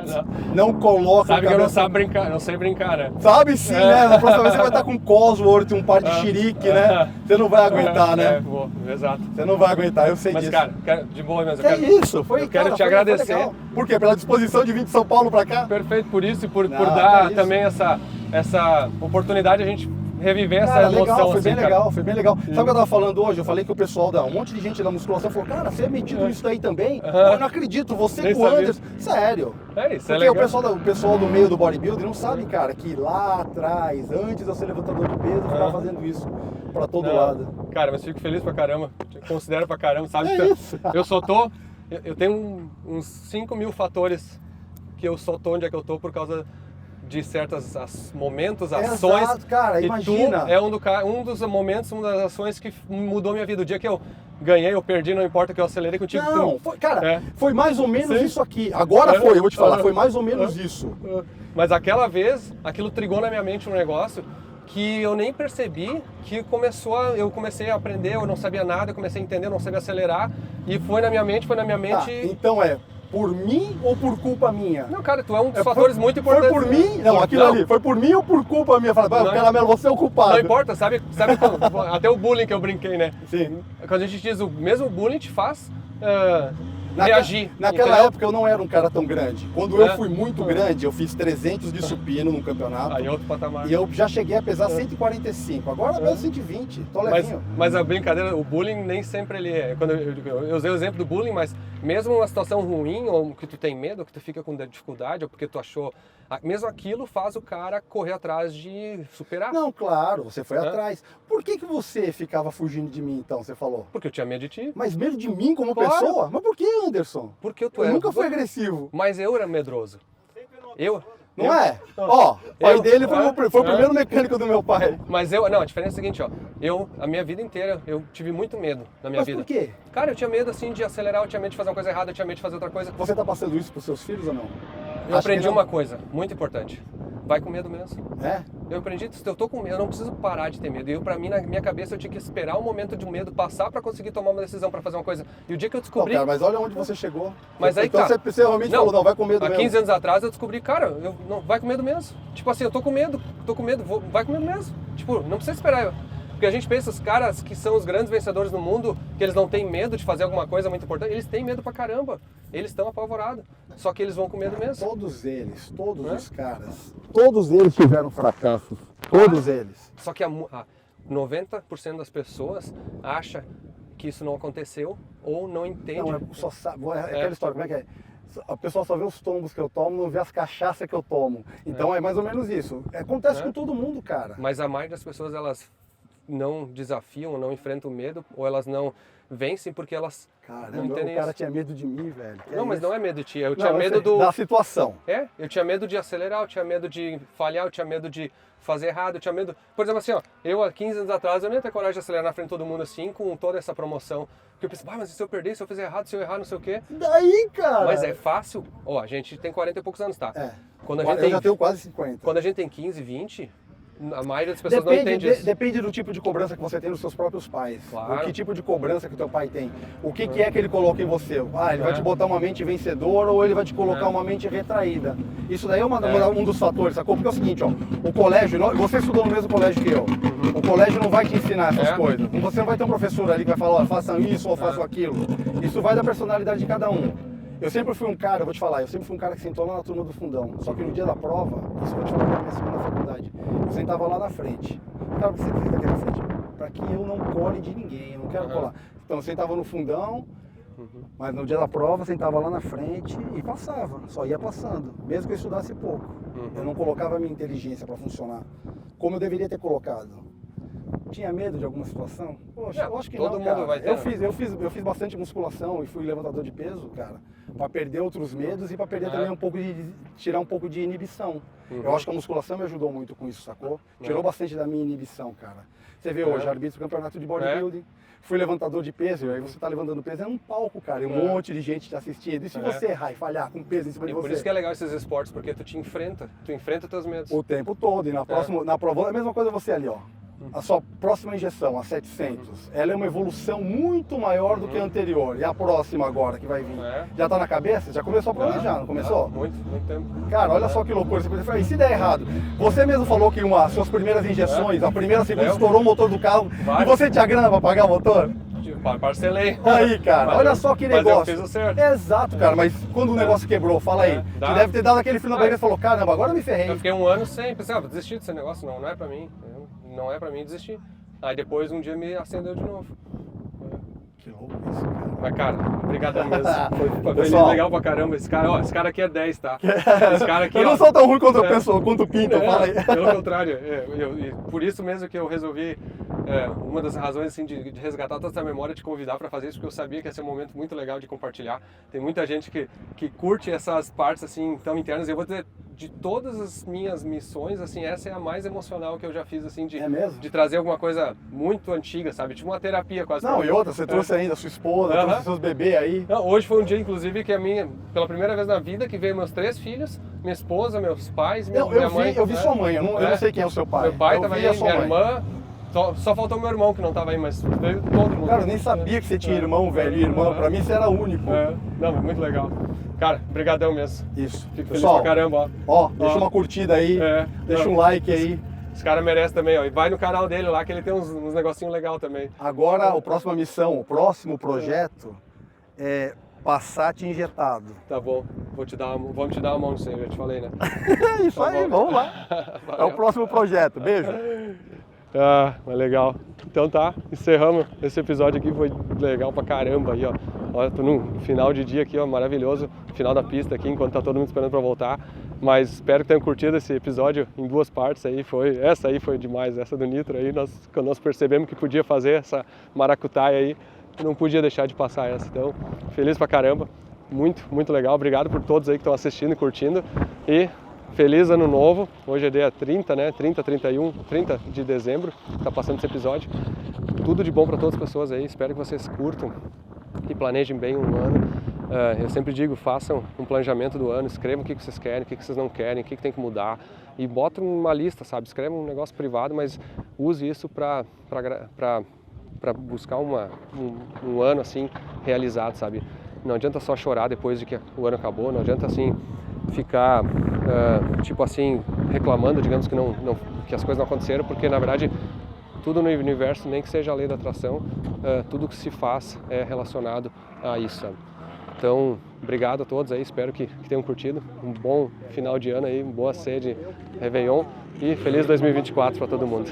não coloca Sabe que eu não sei brincar, né? Sabe sim, né? Na próxima vez você vai estar com Cosworth, um par de xerique, né? Você não vai aguentar, né? Exato. Você não vai aguentar, eu sei disso. Mas cara, de boa mesmo. Eu quero te agradecer. Por quê? Pela disposição de vir de São Paulo pra cá? Perfeito, por isso e por dar também essa oportunidade a gente reviver essa emoção. Legal, foi assim, bem legal, foi bem legal. Sabe o que eu tava falando hoje? Eu falei que o pessoal, um monte de gente da musculação falou, cara, você é metido nisso daí também? Eu não acredito, você com o Anderson. Sério. É isso, porque o pessoal do meio do bodybuilding não sabe, cara, que lá atrás, antes de eu ser levantador de peso, eu ficava fazendo isso pra todo lado. Cara, mas fico feliz pra caramba, te considero pra caramba, sabe? Eu só eu tenho uns 5 mil fatores que eu só tô onde é que eu tô por causa de certos momentos, ações. Exato, cara, imagina. Tu é um dos momentos, uma das ações que mudou minha vida. O dia que eu ganhei, eu perdi, não importa que eu acelerei contigo. Não, foi mais ou menos isso aqui. Agora eu vou te falar, foi mais ou menos isso. Mas aquela vez, aquilo trigou na minha mente um negócio que eu nem percebi, que eu comecei a aprender, eu não sabia nada, eu comecei a entender, eu não sabia acelerar, e foi na minha mente. Então por mim ou por culpa minha? Não, cara, tu é um dos fatores muito importantes. Foi por mim? Não, aquilo ali, foi por mim ou por culpa minha? Falei, Caramelo, você é o culpado. Não importa, sabe até o bullying que eu brinquei, né? Sim. Quando a gente diz o mesmo bullying te faz reagir. Naquela época eu não era um cara tão grande. Quando eu fui muito grande, eu fiz 300 de supino no campeonato. Aí outro patamar. E eu já cheguei a pesar 145. Agora eu peso 120, tô levinho. Mas a brincadeira, o bullying nem sempre ele é. Quando eu usei o exemplo do bullying, mas mesmo uma situação ruim, ou que tu tem medo, ou que tu fica com dificuldade, ou porque tu achou... Mesmo aquilo faz o cara correr atrás de superar. Não, claro, você foi atrás. Por que você ficava fugindo de mim, então, você falou? Porque eu tinha medo de ti. Mas medo de mim como pessoa? Mas por que, Anderson? Porque eu nunca fui agressivo. Mas eu era medroso. Não é? Ó, o pai dele foi o primeiro mecânico do meu pai. Mas a diferença é a seguinte, ó. A minha vida inteira, eu tive muito medo na minha vida. Mas por quê? Cara, eu tinha medo, assim, de acelerar, eu tinha medo de fazer uma coisa errada, eu tinha medo de fazer outra coisa. Você tá passando isso pros seus filhos ou não? Eu aprendi uma coisa muito importante. Vai com medo mesmo. É? Eu aprendi, se eu tô com medo, eu não preciso parar de ter medo. E pra mim, na minha cabeça, eu tinha que esperar o momento de medo passar pra conseguir tomar uma decisão, pra fazer uma coisa. E o dia que eu descobri... Não, cara, mas olha onde você chegou. Mas aí, então você realmente falou, não, vai com medo mesmo. Há 15 anos atrás eu descobri, cara, vai com medo mesmo. Tipo assim, eu tô com medo, vai com medo mesmo. Tipo, não precisa esperar. Porque a gente pensa, os caras que são os grandes vencedores no mundo, que eles não têm medo de fazer alguma coisa muito importante, eles têm medo pra caramba. Eles estão apavorados. Só que eles vão com medo mesmo. Todos eles, os caras, todos eles tiveram fracassos. Todos eles. Só que 90% das pessoas acha que isso não aconteceu ou não entende. Não, só sabe, aquela história, como é que é? A pessoa só vê os tombos que eu tomo, não vê as cachaças que eu tomo. Então é mais ou menos isso. Acontece com todo mundo, cara. Mas a maioria das pessoas, elas não desafiam, não enfrentam o medo, ou elas não vencem porque elas não entendem. O cara tinha medo de mim, velho. Não, mas não é medo de ti, eu tinha medo da situação. Eu tinha medo de acelerar, eu tinha medo de falhar, eu tinha medo de fazer errado, eu tinha medo... Por exemplo assim, ó, eu há 15 anos atrás, eu não ia ter coragem de acelerar na frente de todo mundo assim, com toda essa promoção. Porque eu pensei, mas se eu perder, se eu fizer errado, se eu errar, não sei o quê. Daí, cara! Mas é fácil. Ó, a gente tem 40 e poucos anos, tá? Eu já tenho quase 50. Quando a gente tem 15, 20... A maioria das pessoas não entende isso. Depende do tipo de cobrança que você tem dos seus próprios pais. Claro. Que tipo de cobrança que o teu pai tem. O que é que ele coloca em você? Ele vai te botar uma mente vencedora ou ele vai te colocar uma mente retraída. Isso daí é um dos fatores, sacou? Porque é o seguinte, ó, o colégio, você estudou no mesmo colégio que eu. O colégio não vai te ensinar essas coisas. Você não vai ter um professor ali que vai falar, façam isso ou façam aquilo. Isso vai da personalidade de cada um. Eu sempre fui um cara, vou te falar, eu sempre fui um cara que sentou lá na turma do fundão. Só que no dia da prova, isso eu vou te falar na minha segunda faculdade, eu sentava lá na frente. Cara, por que você senta aqui na frente? Pra que eu não cole de ninguém, eu não quero colar. Então eu sentava no fundão, mas no dia da prova eu sentava lá na frente e passava, só ia passando, mesmo que eu estudasse pouco. Eu não colocava a minha inteligência para funcionar como eu deveria ter colocado. Tinha medo de alguma situação? Poxa, eu acho que todo não, mundo cara. vai ter. Eu fiz bastante musculação e fui levantador de peso, cara, para perder outros medos e para perder também tirar um pouco de inibição. Eu acho que a musculação me ajudou muito com isso, sacou? Tirou bastante da minha inibição, cara. Você vê hoje, arbitro do campeonato de bodybuilding, fui levantador de peso, e aí você tá levantando peso, é um palco, cara, e um monte de gente te assistindo. E se você errar e falhar com peso em cima de você? Por isso que é legal esses esportes, porque tu enfrenta teus medos. O tempo todo, e na prova, a mesma coisa você ali, ó. A sua próxima injeção, a 700, ela é uma evolução muito maior do que a anterior. E a próxima agora que vai vir? Já tá na cabeça? Já começou a planejar, não começou? Muito tempo. Cara, olha só que loucura. Você pode falar, e se der errado? Você mesmo falou que suas primeiras injeções, a primeira, a segunda, estourou o motor do carro. E você tinha grana pra pagar o motor? Parcelei. Aí, cara, olha só que negócio. Mas eu fiz o certo. Exato, cara, mas quando o negócio quebrou, fala aí. Você deve ter dado aquele frio na barriga e falou, caramba, agora eu me ferrei. Eu fiquei um ano sem, pensei, vou desistir desse negócio, não é pra mim. Não é pra mim desistir. Aí depois um dia me acendeu de novo. Que louco isso, cara. Mas cara, obrigadão mesmo. Foi Pessoal, legal pra caramba. Esse cara aqui é 10, tá? Esse cara aqui, eu não sou tão ruim quanto quanto o Pinto, fala aí. Pelo contrário, e por isso mesmo que eu resolvi, uma das razões assim, de resgatar toda essa memória, de convidar para fazer isso, porque eu sabia que ia ser um momento muito legal de compartilhar. Tem muita gente que curte essas partes assim tão internas. Eu vou dizer, de todas as minhas missões, assim, essa é a mais emocional que eu já fiz, assim, de trazer alguma coisa muito antiga, sabe? Tipo uma terapia quase. Não, e outra, você trouxe ainda a sua esposa, trouxe seus bebês aí. Não, hoje foi um dia, inclusive, que pela primeira vez na vida, que veio meus 3 filhos, minha esposa, meus pais, minha mãe. Eu vi sua mãe, eu não sei quem é o seu pai. Meu pai tava aí, minha irmã. Só faltou meu irmão que não tava aí, mas veio todo mundo. Cara, eu nem sabia que você tinha irmão, velho, e irmã. Pra mim você era único. Não, muito legal. Cara, brigadão mesmo. Isso. Fico feliz pra caramba, ó. Deixa uma curtida aí, deixa um like aí. Esse cara merece também, ó. E vai no canal dele lá, que ele tem uns negocinhos legais também. Agora, a próxima missão, o próximo projeto é Passat injetado. Tá bom. Vamos te dar uma mão nisso aí, já te falei, né? Isso tá aí, vamos lá. É o próximo projeto. Beijo. Mas legal. Então tá, encerramos esse episódio aqui, foi legal pra caramba aí, ó. Olha, tô no final de dia aqui, ó, maravilhoso. Final da pista aqui, enquanto tá todo mundo esperando pra voltar. Mas espero que tenham curtido esse episódio em 2 partes aí. Essa aí foi demais, essa do Nitro aí. Quando nós percebemos que podia fazer essa maracutaia aí, não podia deixar de passar essa. Então, feliz pra caramba. Muito, muito legal. Obrigado por todos aí que estão assistindo e curtindo. E feliz ano novo. Hoje é dia 30, né? 30 de dezembro. Tá passando esse episódio. Tudo de bom para todas as pessoas aí. Espero que vocês curtam e planejem bem um ano. Eu sempre digo, façam um planejamento do ano, escrevam o que vocês querem, o que vocês não querem, o que tem que mudar. E botem uma lista, sabe? Escreva um negócio privado, mas use isso para buscar um ano assim realizado, sabe? Não adianta só chorar depois de que o ano acabou, não adianta assim ficar tipo assim reclamando, digamos que as coisas não aconteceram, porque na verdade tudo no universo, nem que seja a lei da atração, tudo que se faz é relacionado a isso, sabe? Então, obrigado a todos aí, espero que tenham curtido. Um bom final de ano aí, boa ceia de Réveillon e feliz 2024 para todo mundo.